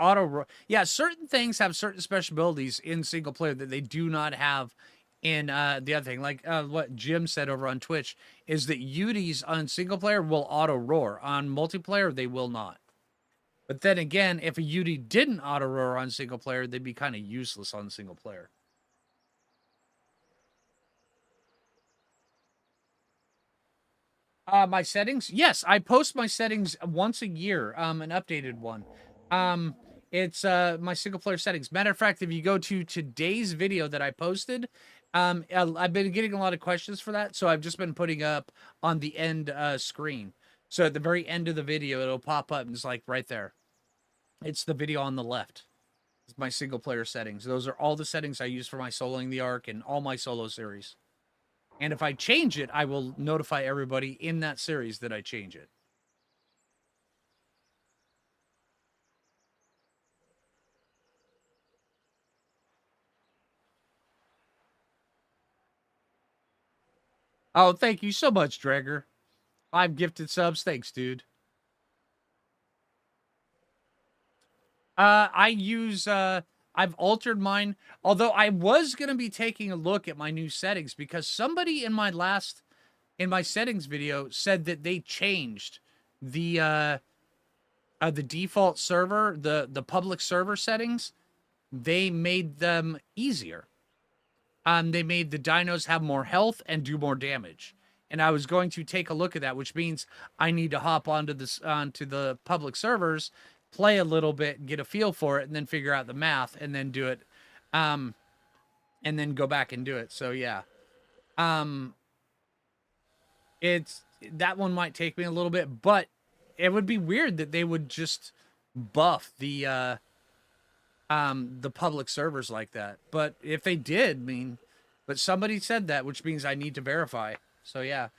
yeah, certain things have certain special abilities in single player that they do not have in the other thing. Like what Jim said over on Twitch is that Yudi's on single player will auto roar. On multiplayer, they will not. But then again, if a Yudi didn't auto roar on single player, they'd be kind of useless on single player. My settings? Yes, I post my settings once a year, an updated one. Um, it's my single player settings. Matter of fact, if you go to today's video that I posted, I've been getting a lot of questions for that, so I've just been putting up on the end screen. So at the very end of the video, it'll pop up and it's like right there. It's the video on the left. It's my single player settings. Those are all the settings I use for my soloing the arc and all my solo series. And if I change it, I will notify everybody in that series that I change it. Oh, thank you so much, Dragger. 5 gifted subs. Thanks, dude. I use I've altered mine, although I was gonna be taking a look at my new settings because somebody in my settings video said that they changed the default server, the public server settings. They made them easier. They made the dinos have more health and do more damage. And I was going to take a look at that, which means I need to hop onto the public servers, play a little bit, get a feel for it, and then figure out the math, and then do it, um, and then go back and do it. So yeah, um, it's that one might take me a little bit, but it would be weird that they would just buff the public servers like that. But if they did, but somebody said that, which means I need to verify. So yeah.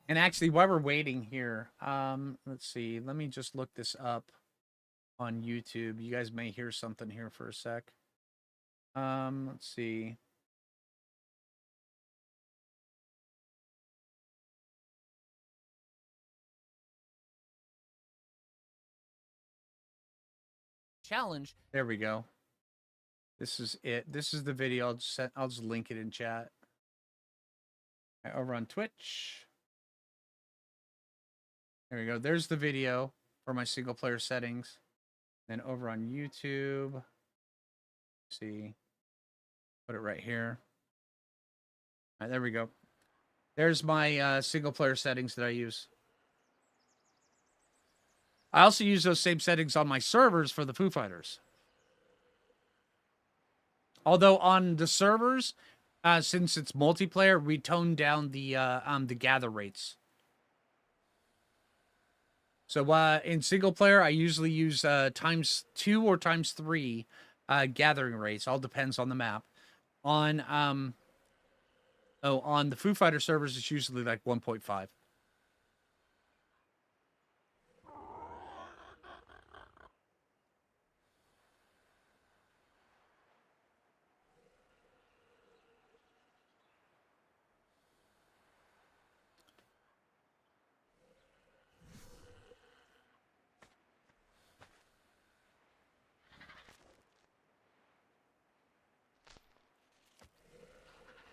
And actually, while we're waiting here, let's see. Let me just look this up on YouTube. You guys may hear something here for a sec. Let's see. Challenge. There we go. This is it. This is the video. I'll just link it in chat. Right, over on Twitch. There we go. There's the video for my single player settings. Then over on YouTube. See. Put it right here. All right, there we go. There's my single player settings that I use. I also use those same settings on my servers for the Foo Fighters. Although on the servers, since it's multiplayer, we tone down the gather rates. So in single player, I usually use ×2 or ×3 gathering rates. All depends on the map. On on the Foo Fighter servers, it's usually like 1.5.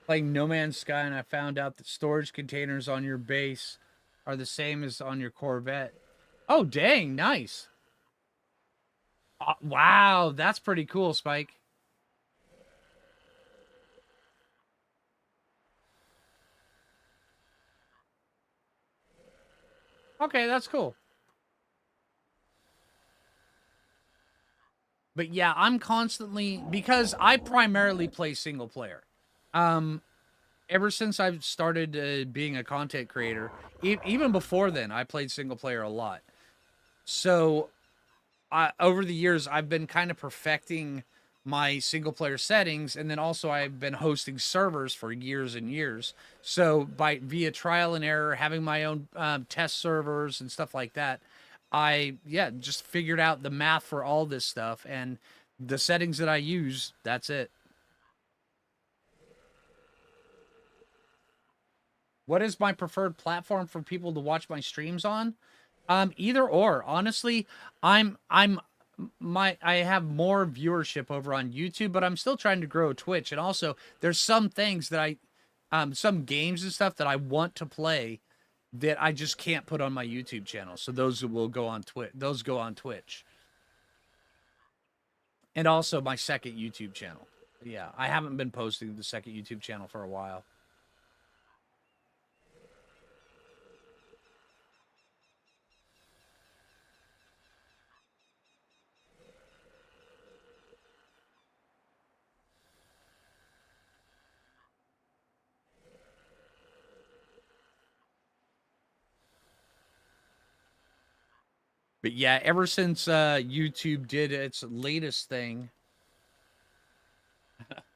Playing No Man's Sky, and I found out that storage containers on your base are the same as on your Corvette. Oh, dang, nice. Wow, that's pretty cool, Spike. Okay, that's cool. But yeah, I'm constantly, because I primarily play single player. Um, Ever since I've started being a content creator, even before then, I played single player a lot. So over the years, I've been kind of perfecting my single player settings, and then also I've been hosting servers for years and years. So by via trial and error, having my own test servers and stuff like that, I just figured out the math for all this stuff and the settings that I use. That's it. What is my preferred platform for people to watch my streams on? Either or. Honestly, I'm I have more viewership over on YouTube, but I'm still trying to grow Twitch. And also, there's some things that some games and stuff that I want to play that I just can't put on my YouTube channel. So those will go on Twitch. Those go on Twitch. And also my second YouTube channel. Yeah, I haven't been posting the second YouTube channel for a while. But yeah, ever since YouTube did its latest thing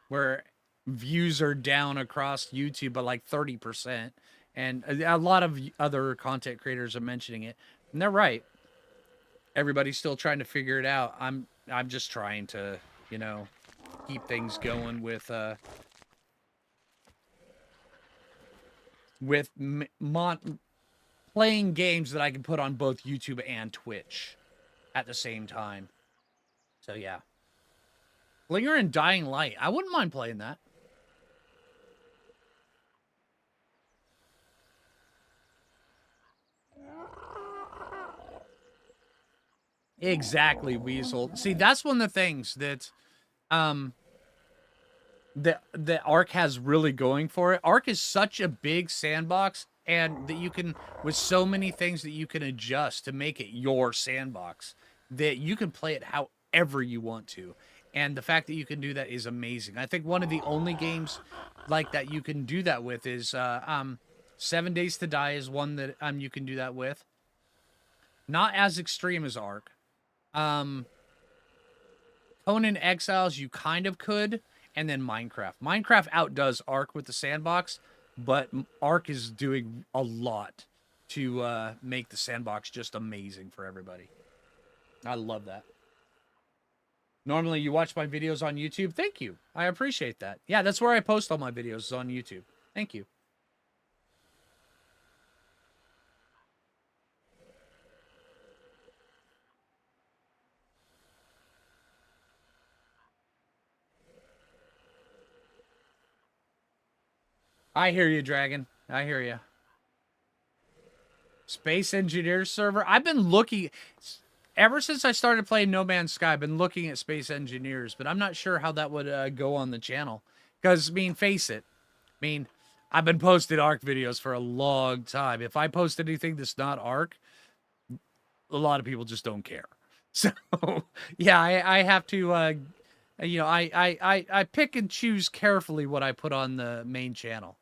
where views are down across YouTube by like 30%, and a lot of other content creators are mentioning it, and they're right. Everybody's still trying to figure it out. I'm just trying to, you know, keep things going with with playing games that I can put on both YouTube and Twitch at the same time. So yeah. Phlinger and Dying Light. I wouldn't mind playing that. Exactly, Weasel. See, that's one of the things that that Ark has really going for it. Ark is such a big sandbox, and that you can, with so many things that you can adjust to make it your sandbox, that you can play it however you want to. And the fact that you can do that is amazing. I think one of the only games like that you can do that with is 7 Days to Die is one that you can do that with. Not as extreme as Ark. Conan Exiles you kind of could, and then Minecraft. Minecraft outdoes Ark with the sandbox, but Ark is doing a lot to make the sandbox just amazing for everybody. I love that. Normally, you watch my videos on YouTube. Thank you. I appreciate that. Yeah, that's where I post all my videos, is on YouTube. Thank you. I hear you, Dragon. I hear you. Space Engineers server. I've been looking ever since I started playing No Man's Sky. I've been looking at Space Engineers, but I'm not sure how that would go on the channel. Because, I mean, face it. I mean, I've been posting Ark videos for a long time. If I post anything that's not Ark, a lot of people just don't care. So, yeah, I have to, you know, I pick and choose carefully what I put on the main channel.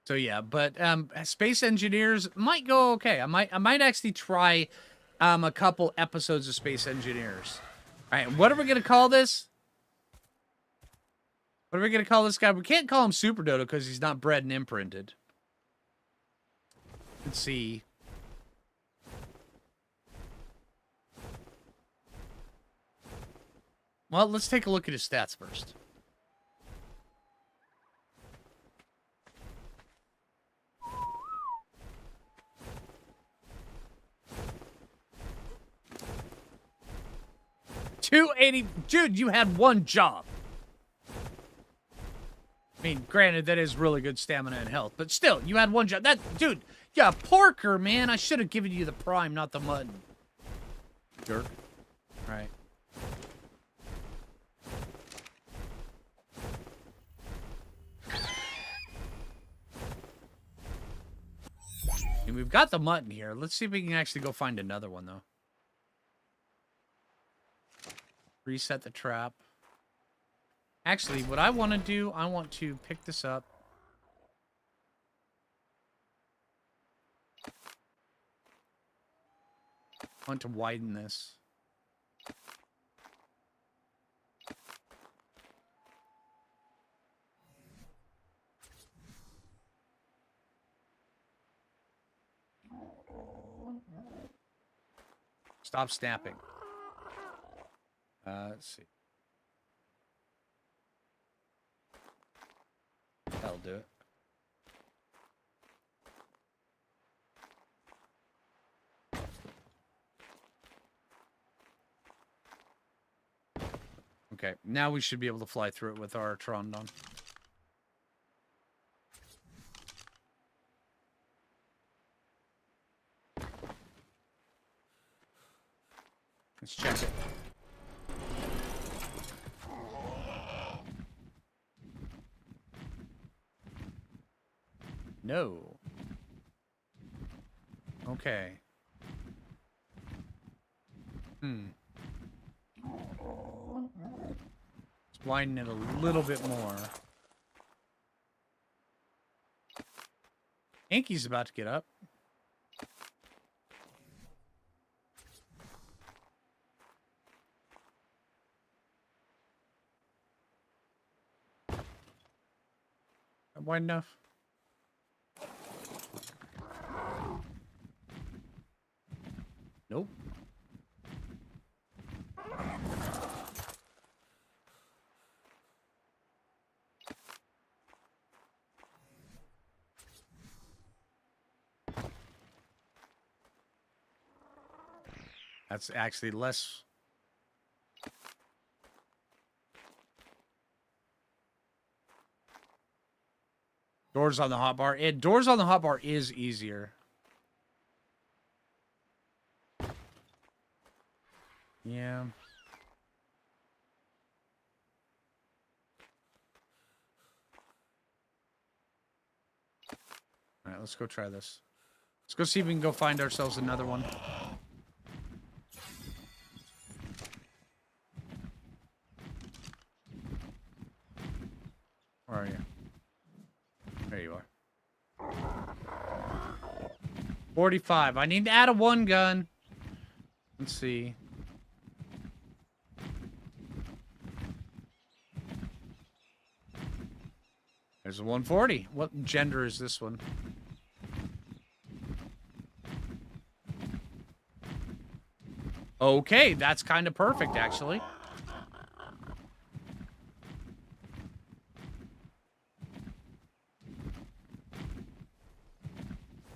So yeah, but Space Engineers might go okay. I might actually try a couple episodes of Space Engineers. All right, what are we gonna call this? What are we gonna call this guy? We can't call him Super Dodo because he's not bred and imprinted. Let's see. Well, let's take a look at his stats first. $280. Dude, you had one job. I mean, granted, that is really good stamina and health, but still, you had one job. That dude, yeah, porker, man. I should have given you the prime, not the mutton. Jerk. Right. And we've got the mutton here. Let's see if we can actually go find another one, though. Reset the trap. Actually, what I want to do, I want to pick this up. I want to widen this. Stop snapping. Let's see. That'll do it. Okay, now we should be able to fly through it with our Trondon. Let's check it. No. Okay. Let's widen it a little bit more. Inky's about to get up. Wide enough? Nope. That's actually less. Doors on the hotbar. Doors on the hotbar is easier. Yeah. All right, let's go try this. Let's go see if we can go find ourselves another one. Where are you? There you are. 45. I need to add a one gun. Let's see. There's a 140. What gender is this one? Okay, that's kind of perfect, actually.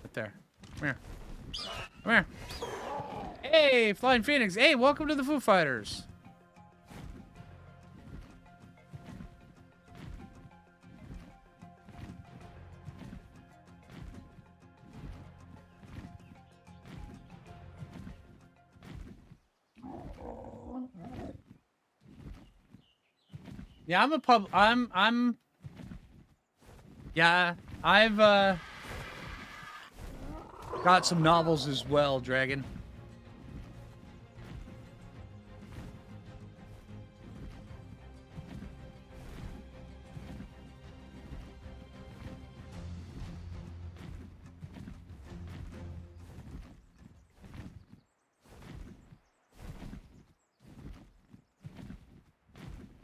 Right there. Come here. Come here. Hey, Flying Phoenix. Hey, welcome to the Foo Fighters. Yeah, yeah, I've got some novels as well, Dragon.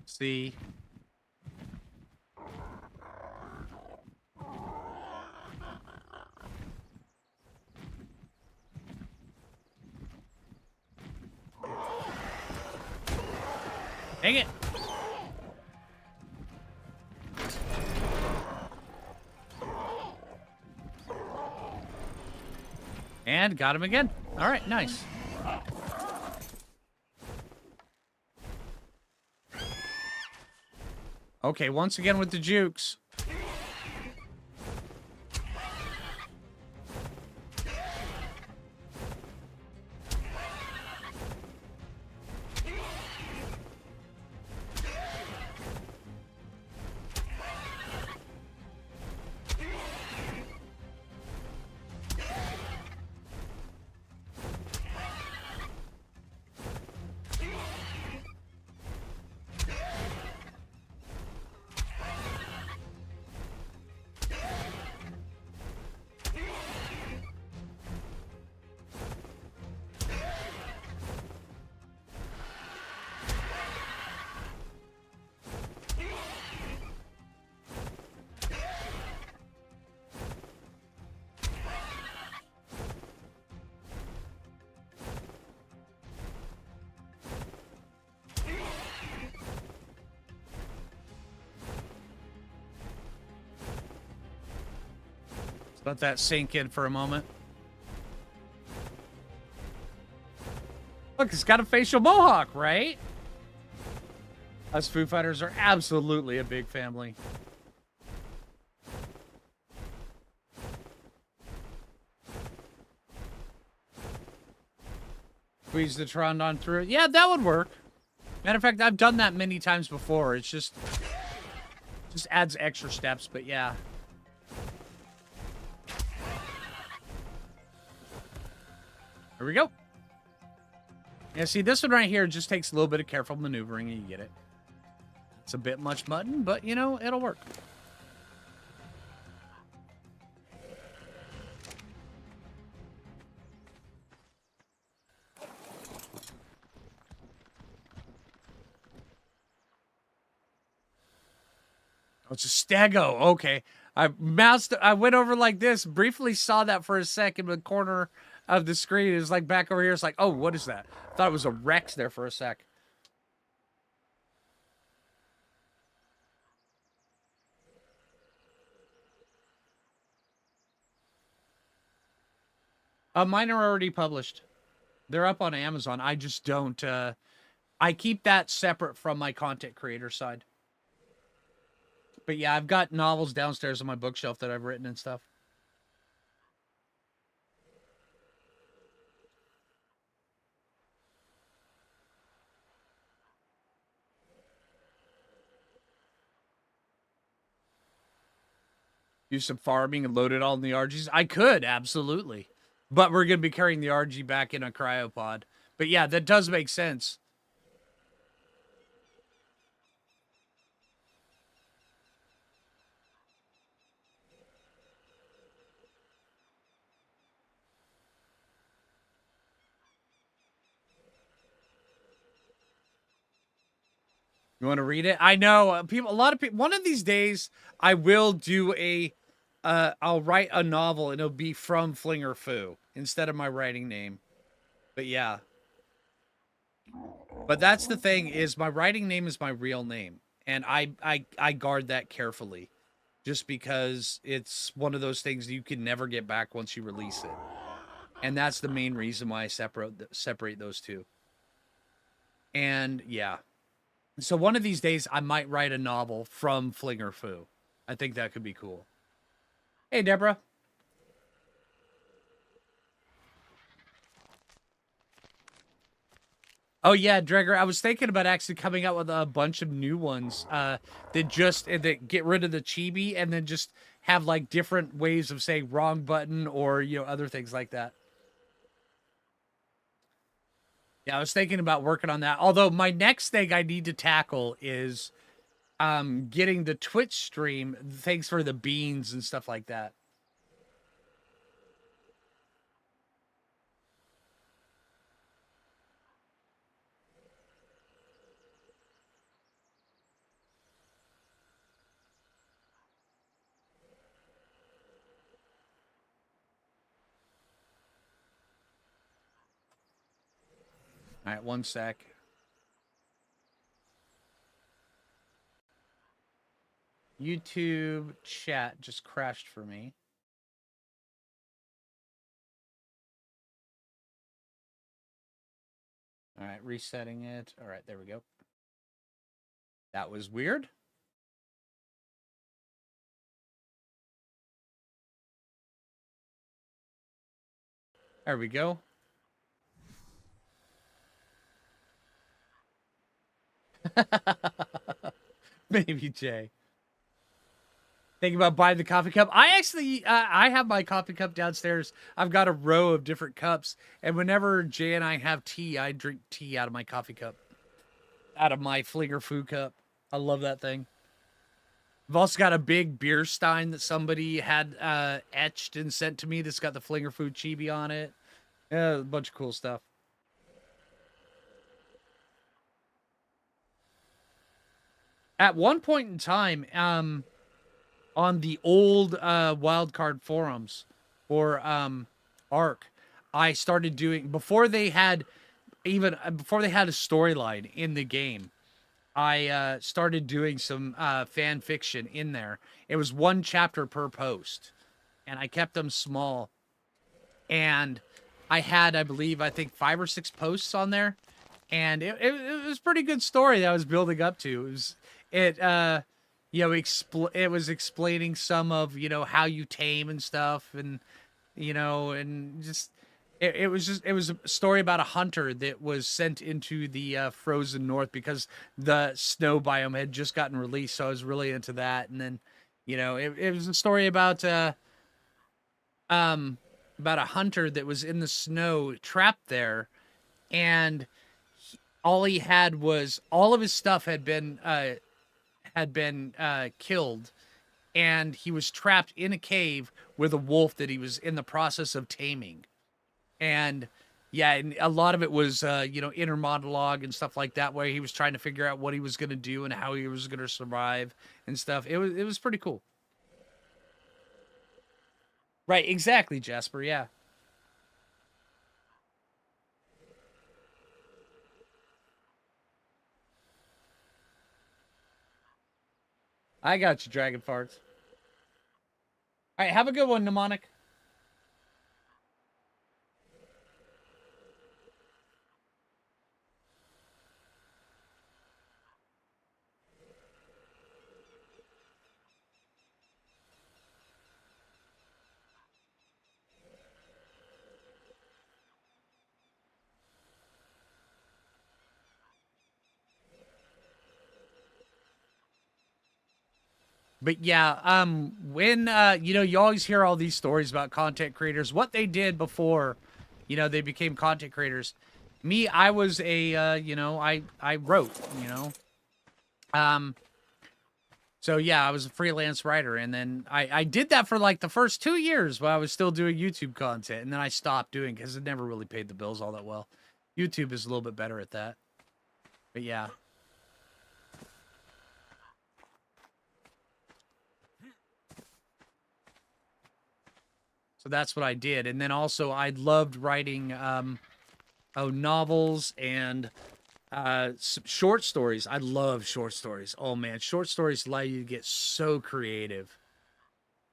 See. Dang it. And got him again. All right, nice. Okay, once again with the jukes. Let that sink in for a moment. Look, it's got a facial mohawk, right? Us Foo Fighters are absolutely a big family. Squeeze the Trondon through it. Yeah, that would work. Matter of fact, I've done that many times before. It's just adds extra steps, but yeah. Here we go. Yeah, see, this one right here just takes a little bit of careful maneuvering and you get it. It's a bit much mutton, but, you know, it'll work. Oh, it's a stego. Okay. I went over like this, briefly saw that for a second in the corner of the screen. It's like back over here. It's like, oh, what is that? Thought it was a Rex there for a sec. Mine are already published. They're up on Amazon. I just don't. I keep that separate from my content creator side. But yeah, I've got novels downstairs on my bookshelf that I've written and stuff. Do some farming and load it all in the RGs. I could, absolutely. But we're going to be carrying the RG back in a cryopod. But yeah, that does make sense. You want to read it? I know a lot of people. One of these days, I will do I'll write a novel and it'll be from Phlinger Phoo instead of my writing name. But yeah. But that's the thing is my writing name is my real name. And I guard that carefully just because it's one of those things you can never get back once you release it. And that's the main reason why I separate those two. And yeah. So one of these days, I might write a novel from Phlinger Phoo. I think that could be cool. Hey, Deborah. Oh, yeah, Dregger, I was thinking about actually coming out with a bunch of new ones that get rid of the chibi and then just have, like, different ways of saying wrong button or, you know, other things like that. Yeah, I was thinking about working on that. Although my next thing I need to tackle is getting the Twitch stream. Thanks for the beans and stuff like that. All right, one sec. YouTube chat just crashed for me. All right, resetting it. All right, there we go. That was weird. There we go. Maybe Jay. Thinking about buying the coffee cup. I actually, I have my coffee cup downstairs. I've got a row of different cups. And whenever Jay and I have tea, I drink tea out of my coffee cup. Out of my Phlinger Phoo cup. I love that thing. I've also got a big beer stein that somebody had etched and sent to me that's got the Phlinger Phoo chibi on it. Yeah, a bunch of cool stuff. At one point in time, on the old wildcard forums for Arc, I started doing before they had a storyline in the game. I started doing some fan fiction in there. It was one chapter per post, and I kept them small. And I had, I think 5 or 6 posts on there, and it was a pretty good story that I was building up to. It it was explaining some of how you tame and stuff, and and just it was a story about a hunter that was sent into the frozen north because the snow biome had just gotten released. So I was really into that, and then it was a story um about a hunter that was in the snow trapped there, and all he had was all of his stuff had been killed, and he was trapped in a cave with a wolf that he was in the process of taming. And yeah, and a lot of it was inner monologue and stuff like that, where he was trying to figure out what he was going to do and how he was going to survive and stuff. It was pretty cool. Right, exactly, Jasper. Yeah, I got you, Dragon Farts. All right, have a good one, Mnemonic. But yeah, when you always hear all these stories about content creators, what they did before, they became content creators. Me, I was a, I wrote, um, so yeah, I was a freelance writer, and then I did that for like the first 2 years while I was still doing YouTube content, and then I stopped doing because it never really paid the bills all that well. YouTube is a little bit better at that, but yeah. So that's what I did, and then also I loved writing novels and short stories. I love short stories. Oh man, short stories allow you to get so creative.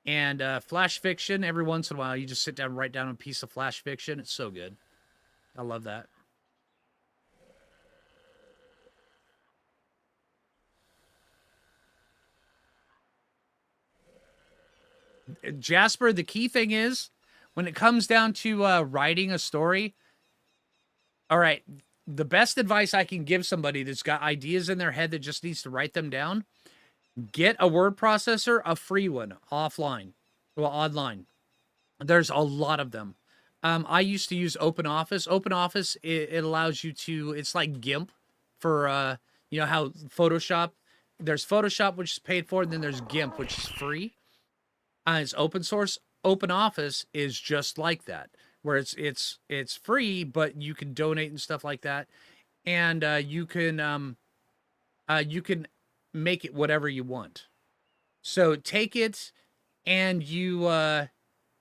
And flash fiction, every once in a while, you just sit down and write down a piece of flash fiction. It's so good. I love that. Jasper, the key thing is when it comes down to writing a story, all right, the best advice I can give somebody that's got ideas in their head that just needs to write them down, get a word processor, a free one, offline, well, online. There's a lot of them. I used to use OpenOffice. OpenOffice, it allows you to, it's like GIMP for, how Photoshop, there's Photoshop, which is paid for, and then there's GIMP, which is free. It's open source. OpenOffice is just like that, where it's free, but you can donate and stuff like that, and you can make it whatever you want. So take it and you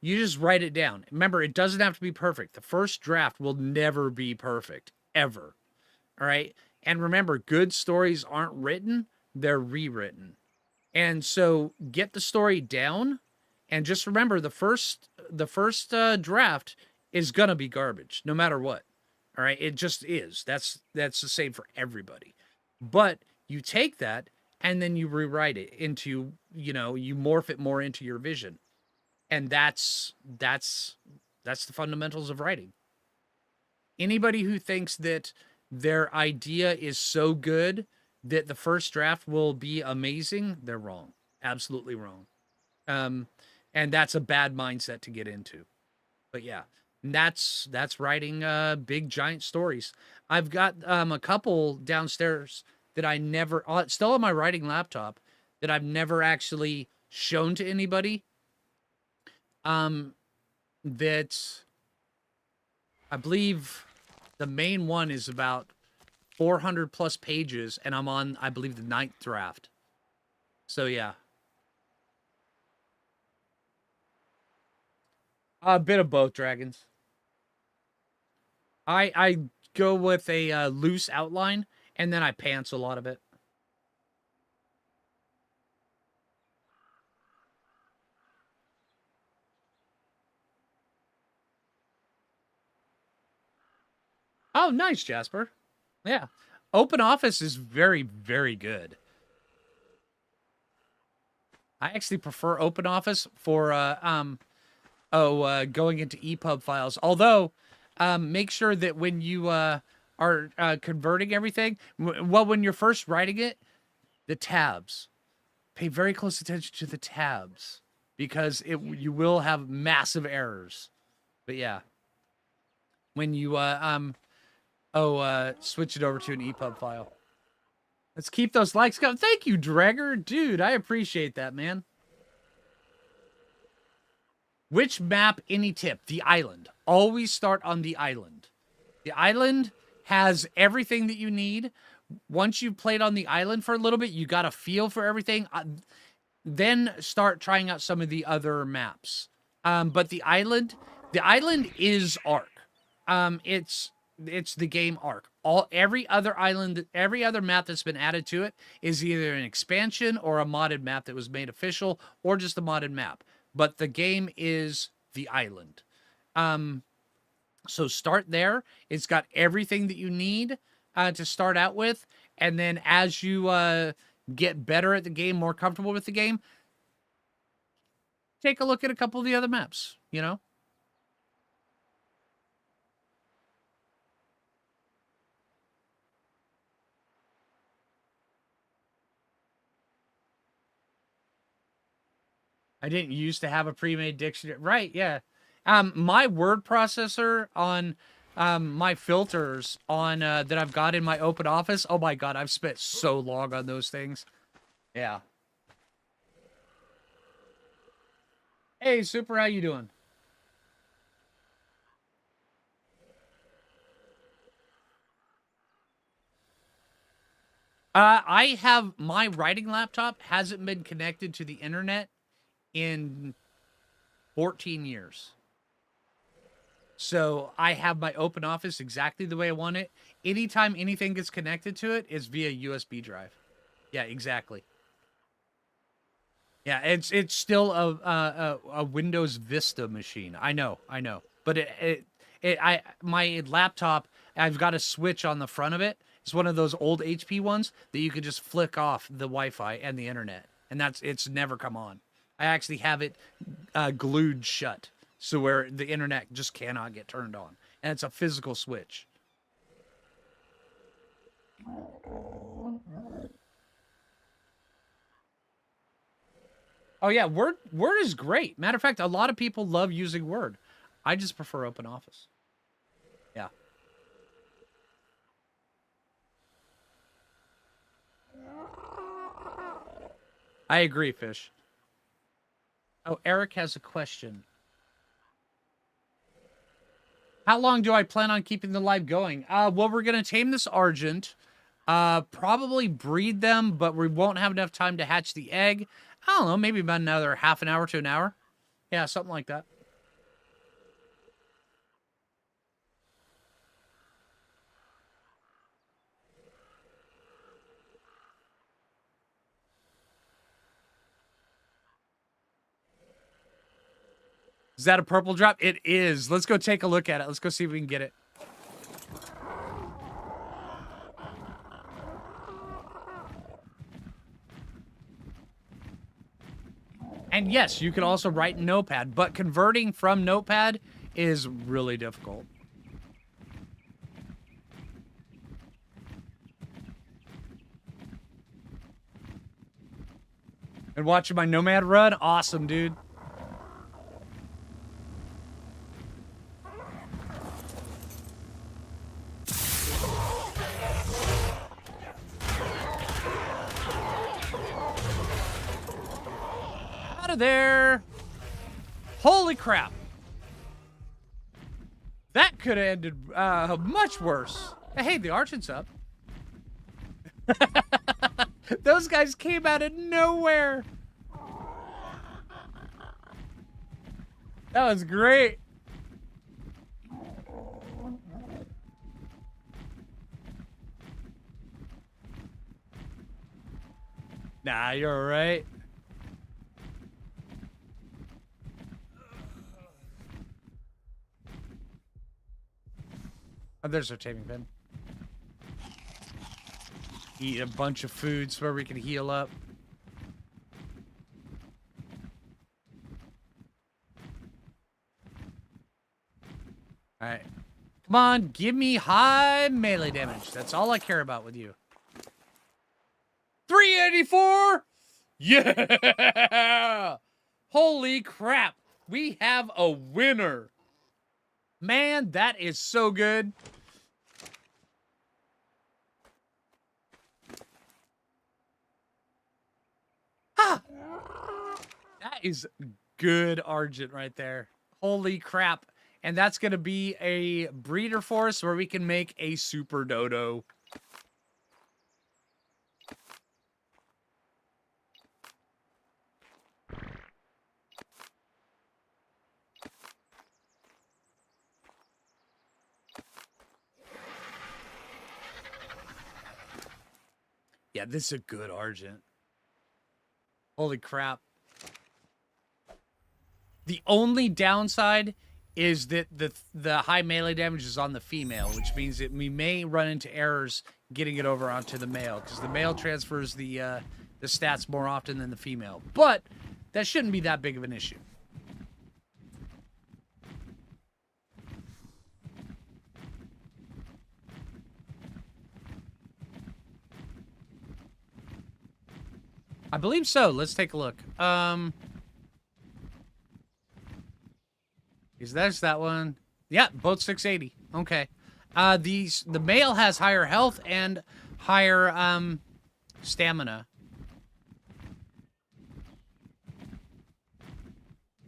just write it down. Remember, it doesn't have to be perfect. The first draft will never be perfect ever. All right, and remember, good stories aren't written; they're rewritten. And so get the story down, and just remember the first draft is gonna be garbage no matter what. All right, it just is. That's the same for everybody. But you take that and then you rewrite it into, you morph it more into your vision. And that's the fundamentals of writing. Anybody who thinks that their idea is so good that the first draft will be amazing, they're wrong. Absolutely wrong. Um, and that's a bad mindset to get into. But yeah, that's writing big giant stories. I've got a couple downstairs that I never still on my writing laptop that I've never actually shown to anybody. Um, that I believe the main one is about 400 plus pages, and I'm on, I believe, the ninth draft. So yeah, a bit of both, dragons. I go with a loose outline, and then I pants a lot of it. Oh, nice, Jasper. Yeah. Open Office is very, very good. I actually prefer Open Office for going into EPUB files. Although, make sure that when you are converting everything, well, when you're first writing it, the tabs. Pay very close attention to the tabs because you will have massive errors. But yeah, when you switch it over to an EPUB file. Let's keep those likes going. Thank you, Dregger. Dude, I appreciate that, man. Which map, any tip? The island. Always start on the island. The island has everything that you need. Once you've played on the island for a little bit, you got a feel for everything. Then start trying out some of the other maps. But the island is Ark. It's the game Ark. Every other island, every other map that's been added to it is either an expansion or a modded map that was made official, or just a modded map. But the game is the island. So start there. It's got everything that you need to start out with, and then as you get better at the game, more comfortable with the game, take a look at a couple of the other maps. You know. I didn't used to have a pre-made dictionary. Right, yeah. My word processor on my filters on that I've got in my open office. Oh my god, I've spent so long on those things. Yeah. Hey, Super, how you doing? I have my writing laptop hasn't been connected to the internet in 14 years. So I have my open office exactly the way I want it. Anytime anything gets connected to it is via USB drive. Yeah, exactly. Yeah, it's still a Windows Vista machine. I know, but my laptop, I've got a switch on the front of it. It's one of those old HP ones that you could just flick off the Wi-Fi and the internet, and it's never come on. I actually have it glued shut, so where the internet just cannot get turned on, and it's a physical switch. Oh yeah, Word is great. Matter of fact, a lot of people love using Word. I just prefer Open Office. Yeah. I agree, Fish. Oh, Eric has a question. How long do I plan on keeping the live going? Well, we're gonna tame this Argent. Probably breed them, but we won't have enough time to hatch the egg. I don't know, maybe about another half an hour to an hour. Yeah, something like that. Is that a purple drop? It is. Let's go take a look at it. Let's go see if we can get it. And yes, you can also write in Notepad, but converting from Notepad is really difficult. And watching my Nomad run? Awesome, dude. Out of there. Holy crap. That could have ended much worse. Hey, the Argent's up. Those guys came out of nowhere. That was great. Nah, you're all right. Oh, there's our taming pen. Eat a bunch of foods where we can heal up. All right. Come on, give me high melee damage. That's all I care about with you. 384? Yeah! Holy crap. We have a winner. Man, that is so good. Ah! That is good Argent right there. Holy crap. And that's going to be a breeder for us where we can make a super dodo. Yeah, this is a good Argent. Holy crap. The only downside is that the high melee damage is on the female, which means that we may run into errors getting it over onto the male, because the male transfers the stats more often than the female. But that shouldn't be that big of an issue. I believe so. Let's take a look. Is that one? Yeah, both 680. Okay. The male has higher health and higher stamina.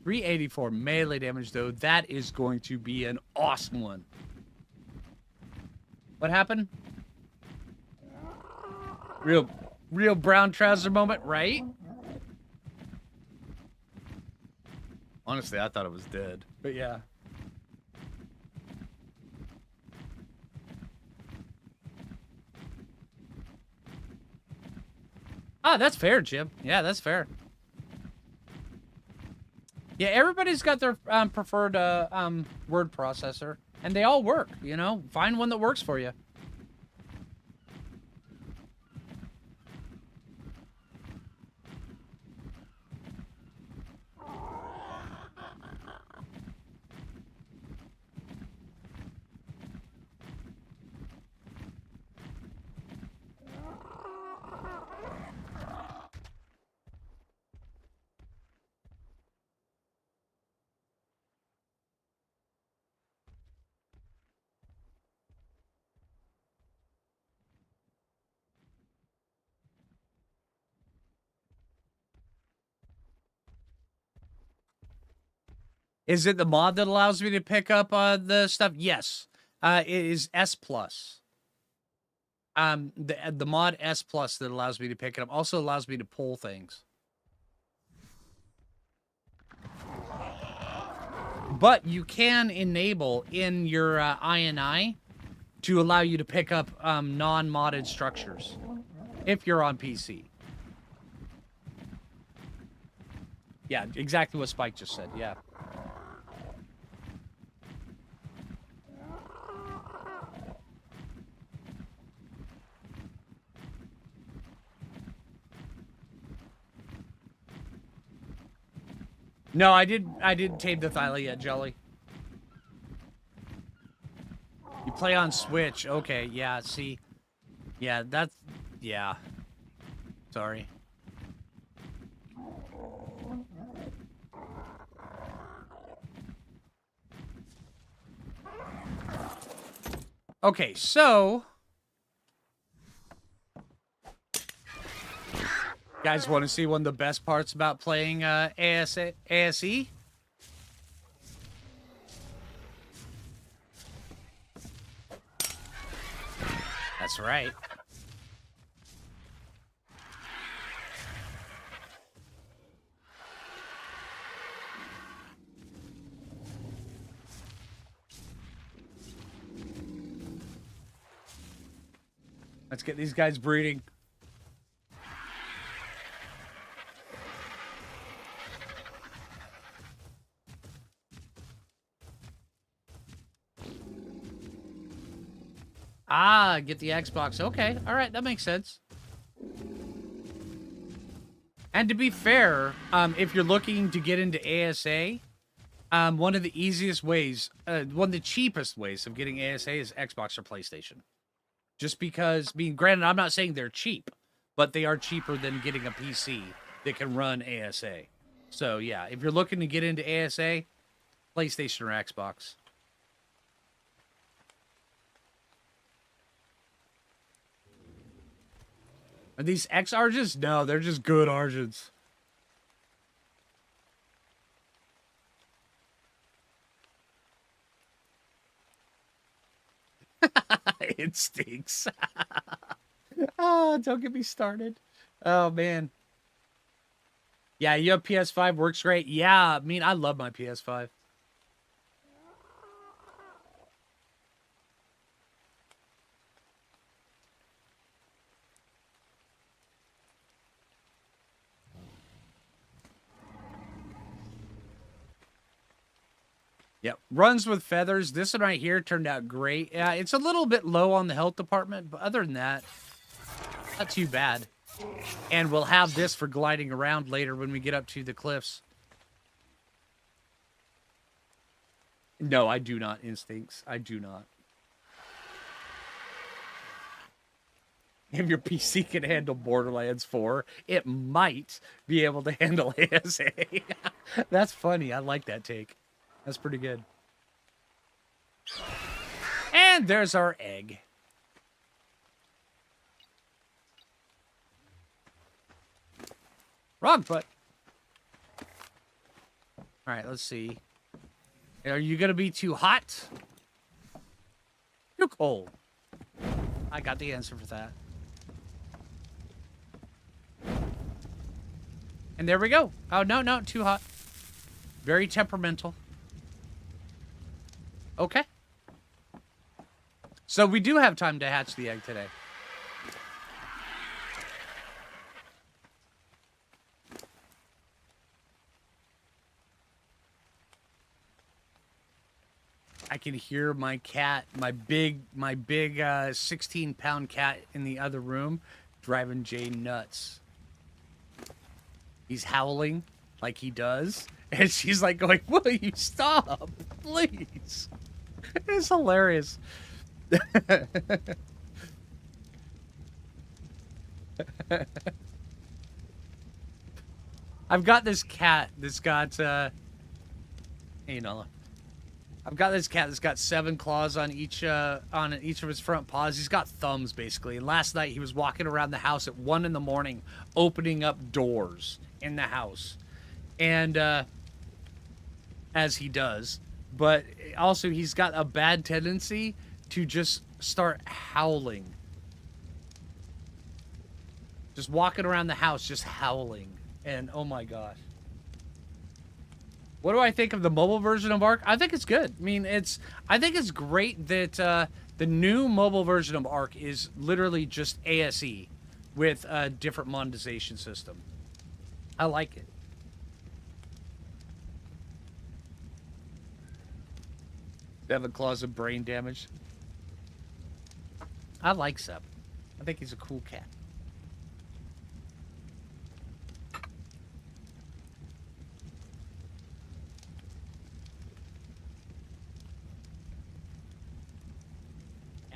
384 melee damage though. That is going to be an awesome one. What happened? Real brown trouser moment, right? Honestly, I thought it was dead. But yeah. Ah, that's fair, Jim. Yeah, that's fair. Yeah, everybody's got their preferred word processor, and they all work, you know? Find one that works for you. Is it the mod that allows me to pick up the stuff? Yes. It is S+. The mod S+ that allows me to pick it up also allows me to pull things. But you can enable in your INI to allow you to pick up non-modded structures if you're on PC. Yeah, exactly what Spike just said. Yeah. No, I didn't tame the Thyla yet, Jelly. You play on Switch. Okay, yeah, see. Yeah, that's... Yeah. Sorry. Okay, so... Guys want to see one of the best parts about playing ASE? That's right. Let's get these guys breeding. Ah, get the Xbox. Okay, all right, that makes sense. And to be fair, if you're looking to get into ASA, one of the easiest ways, one of the cheapest ways of getting ASA is Xbox or PlayStation. Just because, I mean, granted, I'm not saying they're cheap, but they are cheaper than getting a PC that can run ASA. So yeah, if you're looking to get into ASA, PlayStation or Xbox. Are these X Argents? No, they're just good Argents. It stinks. Oh, don't get me started. Oh man. Yeah, you have PS5, works great. Yeah, I mean, I love my PS5. Yep, runs with feathers. This one right here turned out great. Yeah, it's a little bit low on the health department, but other than that, not too bad. And we'll have this for gliding around later when we get up to the cliffs. No, I do not, Instincts. I do not. If your PC can handle Borderlands 4, it might be able to handle ASA. That's funny. I like that take. That's pretty good. And there's our egg. Wrong foot. All right, let's see. Are you going to be too hot? Too cold. I got the answer for that. And there we go. Oh, no, too hot. Very temperamental. Okay. So we do have time to hatch the egg today. I can hear my cat, my big 16-pound cat in the other room, driving Jay nuts. He's howling like he does, and she's like going, "Will you stop, please?" It's hilarious. I've got this cat that's got, you know, I've got this cat that's got 7 claws on each of his front paws. He's got thumbs, basically. And last night he was walking around the house at 1 in the morning, opening up doors in the house. And, as he does. But also he's got a bad tendency to just start howling. Just walking around the house, just howling. And, oh my gosh. What do I think of the mobile version of Ark? I think it's good. I mean, I think it's great that the new mobile version of Ark is literally just ASE with a different monetization system. I like it. 7 claws of brain damage. I like Seb. I think he's a cool cat.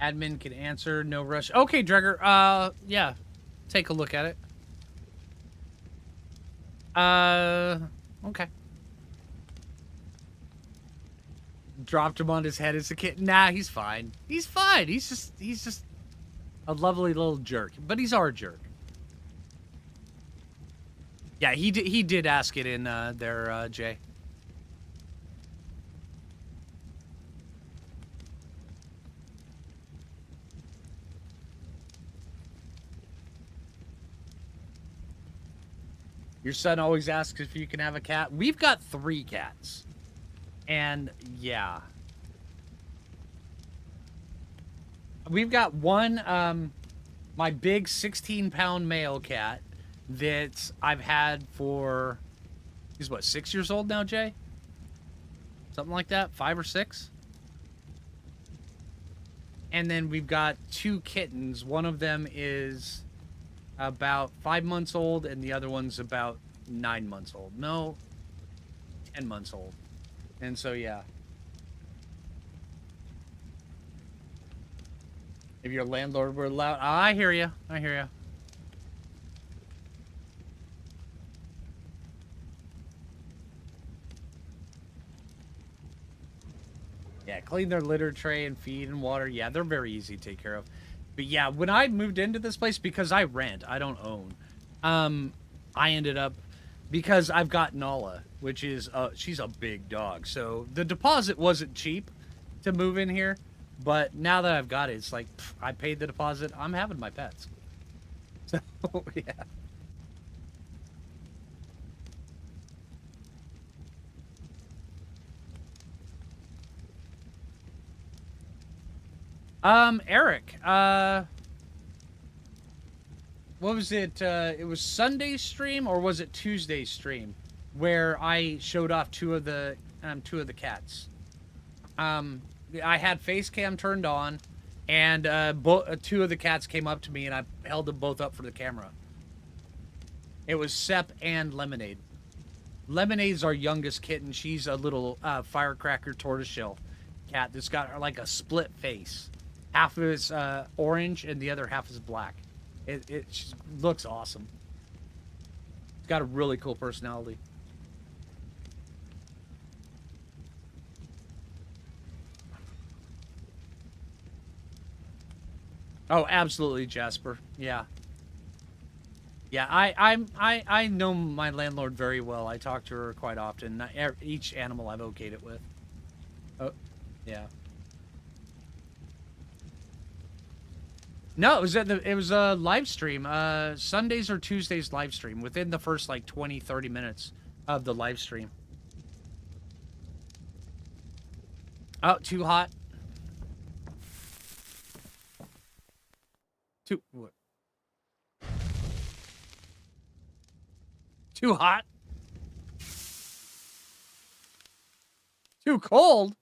Admin can answer, no rush. Okay, Dregger, yeah. Take a look at it. Okay. Dropped him on his head as a kid. Nah, he's fine. He's fine. He's just a lovely little jerk. But he's our jerk. Yeah, he did ask it in there, Jay. Your son always asks if you can have a cat. We've got 3 cats. And, yeah. We've got one, my big 16-pound male cat that I've had for... He's, what, 6 years old now, Jay? Something like that? 5 or 6? And then we've got 2 kittens. One of them is about 5 months old, and the other one's about 9 months old. No, 10 months old. And so, yeah. If your landlord were allowed... I hear you. I hear you. Yeah, clean their litter tray and feed and water. Yeah, they're very easy to take care of. But yeah, when I moved into this place, because I rent, I don't own, I ended up, because I've got Nala, which is, she's a big dog. So the deposit wasn't cheap to move in here. But now that I've got it, it's like, pff, I paid the deposit. I'm having my pets. So, yeah. Eric, what was it? It was Sunday's stream, or was it Tuesday's stream, where I showed off two of the cats. I had face cam turned on, and 2 of the cats came up to me, and I held them both up for the camera. It was Sep and Lemonade. Lemonade's our youngest kitten. She's a little firecracker tortoiseshell cat that's got like a split face. Half of it's orange, and the other half is black. It looks awesome. It's got a really cool personality. Oh, absolutely, Jasper. Yeah. Yeah, I know my landlord very well. I talk to her quite often. Each animal I've okayed it with. Oh, yeah. No, it was a live stream. Sundays or Tuesdays live stream within the first like 20-30 minutes of the live stream. Oh, too hot. What? Too hot? Too cold?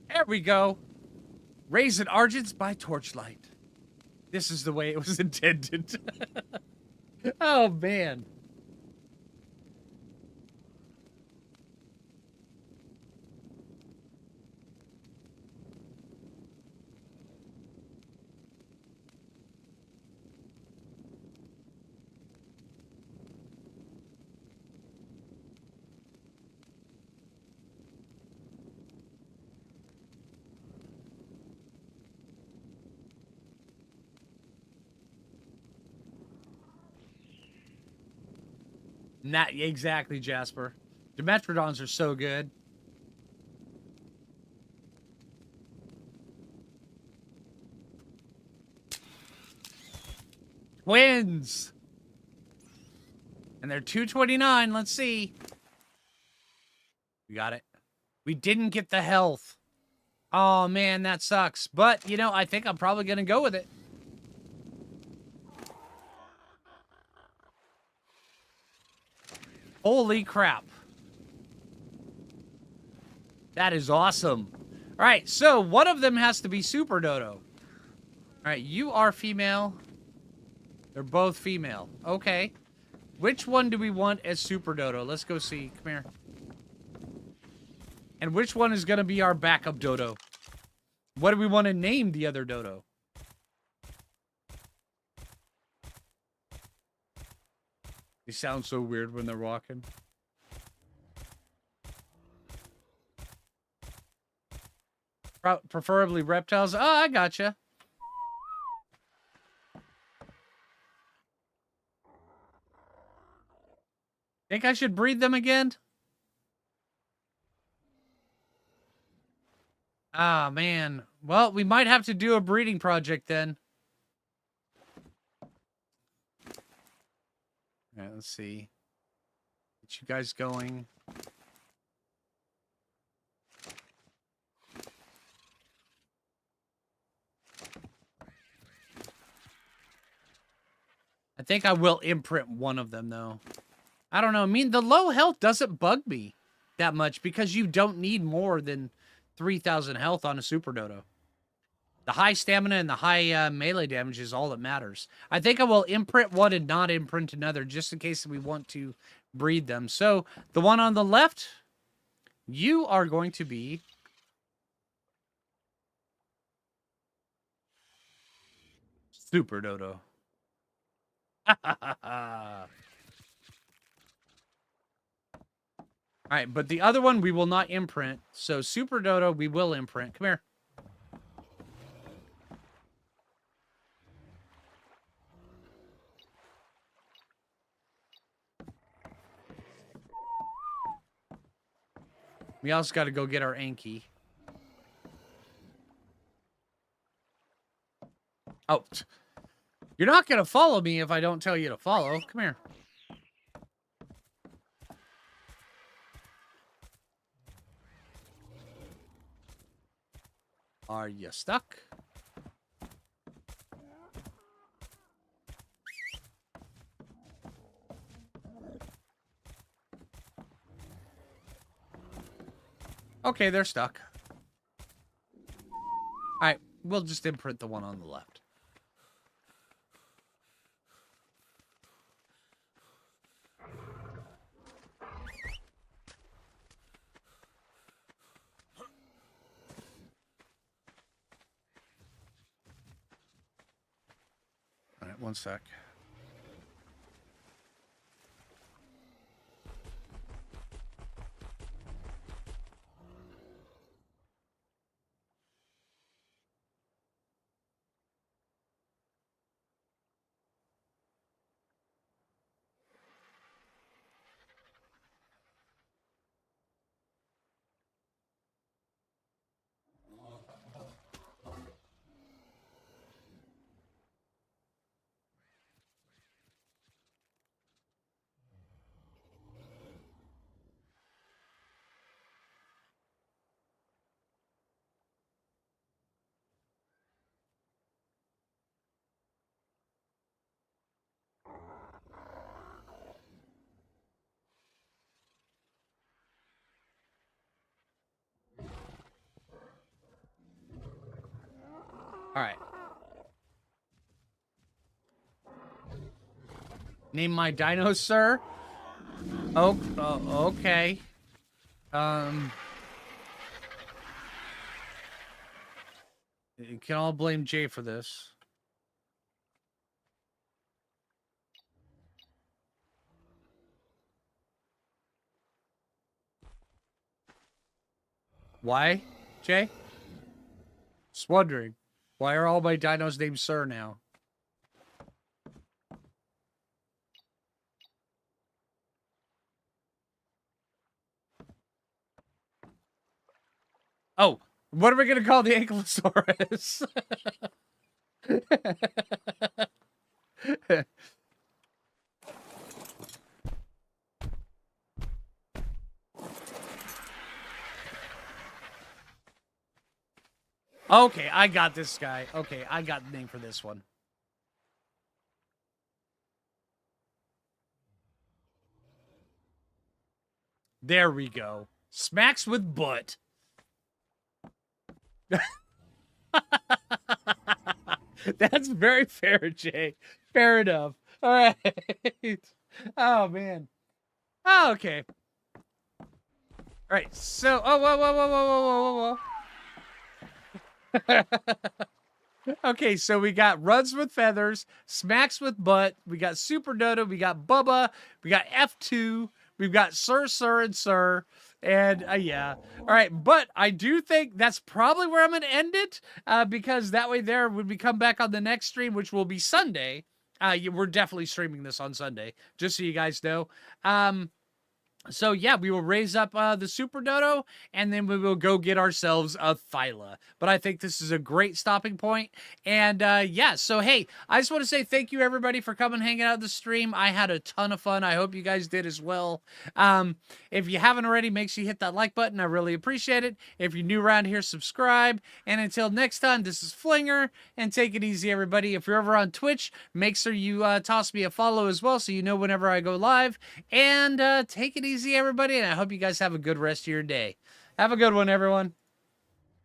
There we go. Raisin Argents by torchlight. This is the way it was intended. Oh, man. Not exactly, Jasper. Dimetrodons are so good. Twins! And they're 229. Let's see. We got it. We didn't get the health. Oh, man, that sucks. But, you know, I think I'm probably going to go with it. Holy crap. That is awesome. All right, so one of them has to be Super Dodo. All right, you are female. They're both female. Okay. Which one do we want as Super Dodo? Let's go see. Come here. And which one is going to be our backup Dodo? What do we want to name the other Dodo? They sound so weird when they're walking. Preferably reptiles. Oh, I gotcha. Think I should breed them again? Ah, man. Well, we might have to do a breeding project then. All right, let's see. Get you guys going. I think I will imprint one of them, though. I don't know. I mean, the low health doesn't bug me. that much because you don't need more than 3,000 health on a Super Dodo. The high stamina and the high melee damage is all that matters. I think I will imprint one and not imprint another just in case we want to breed them. So the one on the left, you are going to be Super Dodo. All right, but the other one we will not imprint. So Super Dodo we will imprint. Come here. We also got to go get our Anki. Oh, you're not going to follow me if I don't tell you to follow. Come here. Are you stuck? Okay, they're stuck. All right, we'll just imprint the one on the left. All right, one sec. All right. Name my dino, sir. Oh, okay. You can all blame Jay for this. Why, Jay? Just wondering. Why are all my dinos named Sir now? Oh, what are we going to call the Ankylosaurus? Okay, I got this guy. Okay, I got the name for this one. There we go. Smacks with butt. That's very fair, Jay. Fair enough. All right. Oh, man. Oh, okay. All right. So, oh, whoa, whoa, whoa, whoa, whoa, whoa, whoa. Okay, so we got Runs with Feathers, Smacks with Butt, we got Super Dodo, we got Bubba, we got F2, we've got Sir, and Sir. And yeah. All right. But I do think that's probably where I'm going to end it because that way there, when we come back on the next stream, which will be Sunday, we're definitely streaming this on Sunday, just so you guys know. So yeah, we will raise up the Super Dodo, and then we will go get ourselves a Phyla. But I think this is a great stopping point. And yeah, so hey, I just want to say thank you everybody for coming hanging out the stream. I had a ton of fun. I hope you guys did as well. If you haven't already, make sure you hit that like button. I really appreciate it. If you're new around here, subscribe. And until next time, this is Phlinger, and take it easy, everybody. If you're ever on Twitch, make sure you toss me a follow as well so you know whenever I go live. And take it easy. easy, everybody, and I hope you guys have a good rest of your day. Have a good one, everyone.